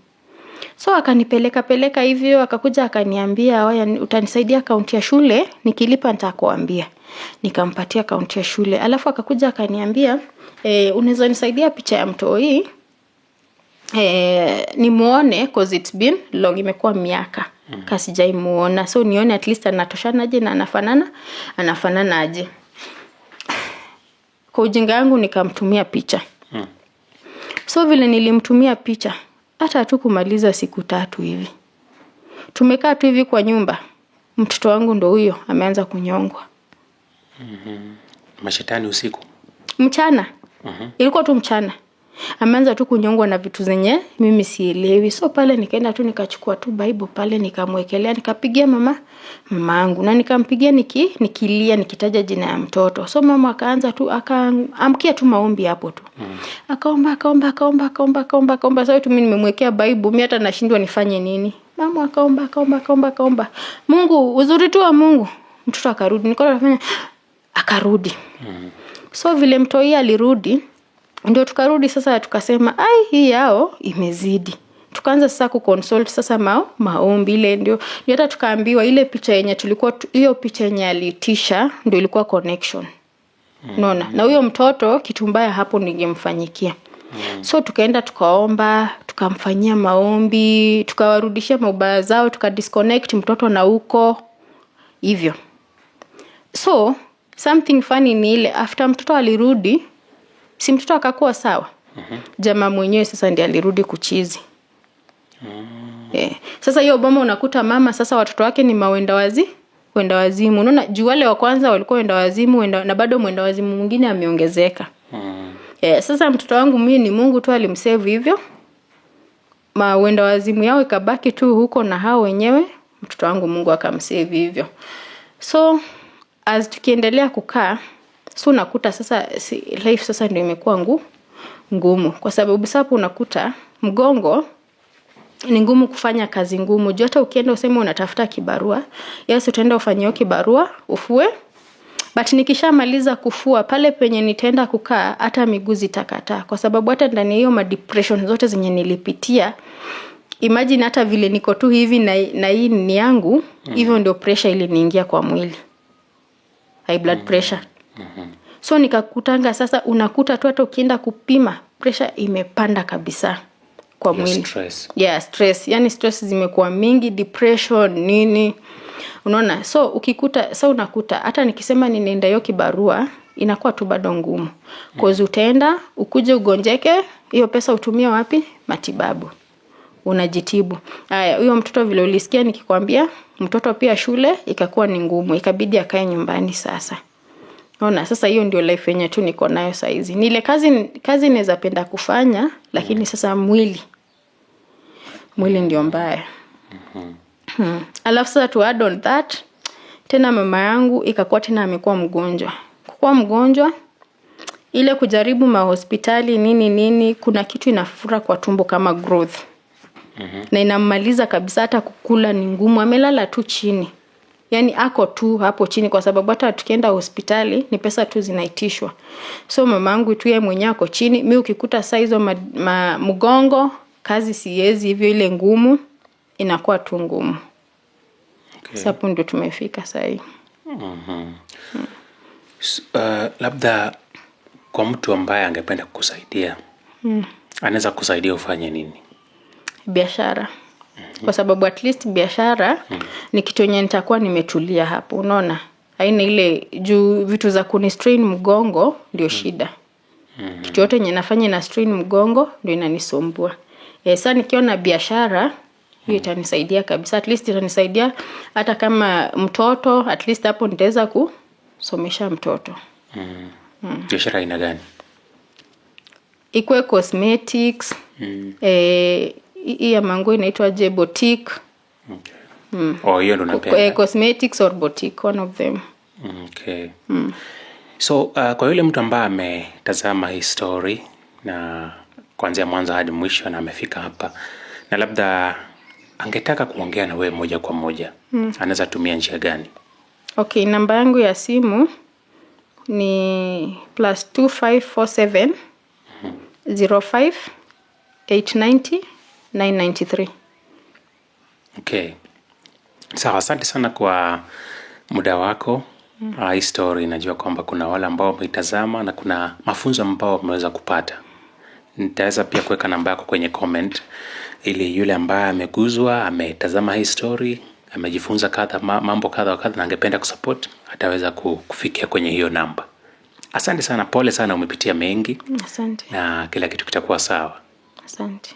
So akanipeleka hivyo, akakuja akaniambia utanisaidia account ya shule, nikilipa nitakuambia. Nikampatia account ya shule. Alafu akakuja akaniambia unaweza nisaidia picha ya mtoi nimuone cause it's been long, imekuwa miaka kasijai muona, so nione at least anatoshana aje na anafanana aje. Kwa ujinga wangu nikamtumia picha. So vile nilimtumia picha hata tu kumaliza siku 3 hivi, tumekaa tu hivi kwa nyumba, mtoto wangu ndo huyo ameanza kunyongwa. Mashetani usiku? Mchana. Ilikuwa tu mchana. Ameanza tu kunyongwa na vitu zenye mimi sielewi. So pale nikaenda tu nikachukua tu Bible pale nikamwekelea, nikapigia mamangu na nikampigia nikilia nikitaja jina ya mtoto. So mama akaanza tu akaamkia tu maombi hapo tu. Akaomba. So tu mimi nimemwekea Bible, mimi hata nashindwa nifanye nini. Mama akaomba. Mungu, uzuri tu wa Mungu. Mtoto akarudi. Nikaona nafanya akarudi. So vile mtoi alirudi, ndio tukarudi sasa tukasema hii yao imezidi. Tukaanza sasa kuconsult sasa maombi ile ndio hata tukaambiwa ile picha yenye tulikuwa hiyo picha yenye alitisha ndio ilikuwa connection. Unaona? Na huyo mtoto kitu mbaya hapo ningemfanyikia. So tukaenda tukaomba, tukamfanyia maombi, tukawarudishia maubaya zao, tukadisconnect mtoto na huko hivyo. So something funny ni ile after mtoto alirudi, si mtoto akakuwa sawa. Jamaa mwenyewe sasa ndiye alirudi kuchizi. Sasa hiyo boma unakuta mama sasa watoto wake ni wenda wazimu. Unaona juu wale wa kwanza walikuwa wenda wazimu na bado mwenda wazimu mwingine ameongezeka. Sasa mtoto wangu mimi ni Mungu tu alimsave hivyo. Wenda wazimu yao ikabaki tu huko na hao wenyewe, mtoto wangu Mungu akamsave hivyo. So as tukiendelea kukaa, so unakuta sasa life sasa ndio imekuwa ngumu kwa sababu sasa unakuta mgongo ni ngumu kufanya kazi ngumu. Juu hata ukienda useme unatafuta kibarua, yes utaenda ufanye kibarua ufue, but nikishamaliza kufua pale penye nitaenda kukaa hata miguu zitakataa kwa sababu hata ndani hiyo depression zote zenye nilipitia, imagine hata vile niko tu hivi na hii ni yangu, hivyo ndio pressure iliniingia kwa mwili, high blood pressure. So nikakutanga sasa unakuta tu hata ukienda kupima pressure imepanda kabisa kwa mwili. Stress. Yeah, stress. Yani stress zimekuwa mingi, depression, nini. Unaona? So unakuta hata nikisema ninaenda hiyo kibarua inakuwa tu bado ngumu. Cause utaenda, ukuje ugonjeke, hiyo pesa utumie wapi? Matibabu. Unajitibu. Haya, huyo mtoto vile ulisikia nikikwambia, mtoto pia shule ikakuwa ni ngumu, ikabidi akae nyumbani sasa. Unaona, sasa hiyo ndio life yenye tu niko nayo saa hizi. Ni ile kazi naweza penda kufanya, lakini sasa mwili ndio mbaya. Alafu sasa to add on that, tena mama yangu ikakuwa tena amekuwa mgonjwa. Kukuwa mgonjwa, ile kujaribu mahospitali nini, kuna kitu inafura kwa tumbo kama growth. Na inamaliza kabisa, hata kukula ni ngumu, amelala tu chini. Yani ako tu hapo chini, kwa sababu hata tukienda hospitali ni pesa tu zinaitishwa. So mamangu tu yeye mwenyewe ako chini. Mimi ukikuta saa hizo mgongo, kazi siwezi, hivyo ile ngumu inakuwa tu ngumu. Sasa hapo ndio tumefika sasa hivi. Labda kwa mtu ambaye angependa kukusaidia, anaweza kusaidia ufanye nini? Biashara. Kwa sababu at least biashara ni kitu yenye nitakuwa nimetulia hapo, unaona? Haina ile juu vitu za kunistrain mgongo ndio shida. Kitu yote yenye nafanya na strain mgongo ndio inanisumbua. Sasa nikiona biashara hiyo itanisaidia kabisa, at least itanisaidia hata kama mtoto, at least hapo nitaweza kusomesha mtoto. Biashara aina gani? Ikwe cosmetics, hii ya mango inaitwa je boutique. Hiyo ndo napenda. Cosmetics or boutique, one of them. Okay. So kwa yule mtu ambaye ametazama hii story na kuanzia mwanzo hadi mwisho na amefika hapa, na labda angetaka kuongea na wewe moja kwa moja, anaweza tumia njia gani? Okay, namba yangu ya simu ni +2547 05 890 993. Okay. Sawa, asante sana kwa muda wako. Hii story najua kwamba kuna wale ambao wameitazama na kuna mafunzo ambao wameweza kupata. Nitaweza pia kuweka namba yako kwenye comment ili yule ambaye ameguzwa, ametazama hii story, amejifunza mambo kadha wa kadha na angependa kusupport, ataweza kufikia kwenye hiyo namba. Asante sana, pole sana, umepitia mengi. Asante. Na kila kitu kitakuwa sawa. Asante.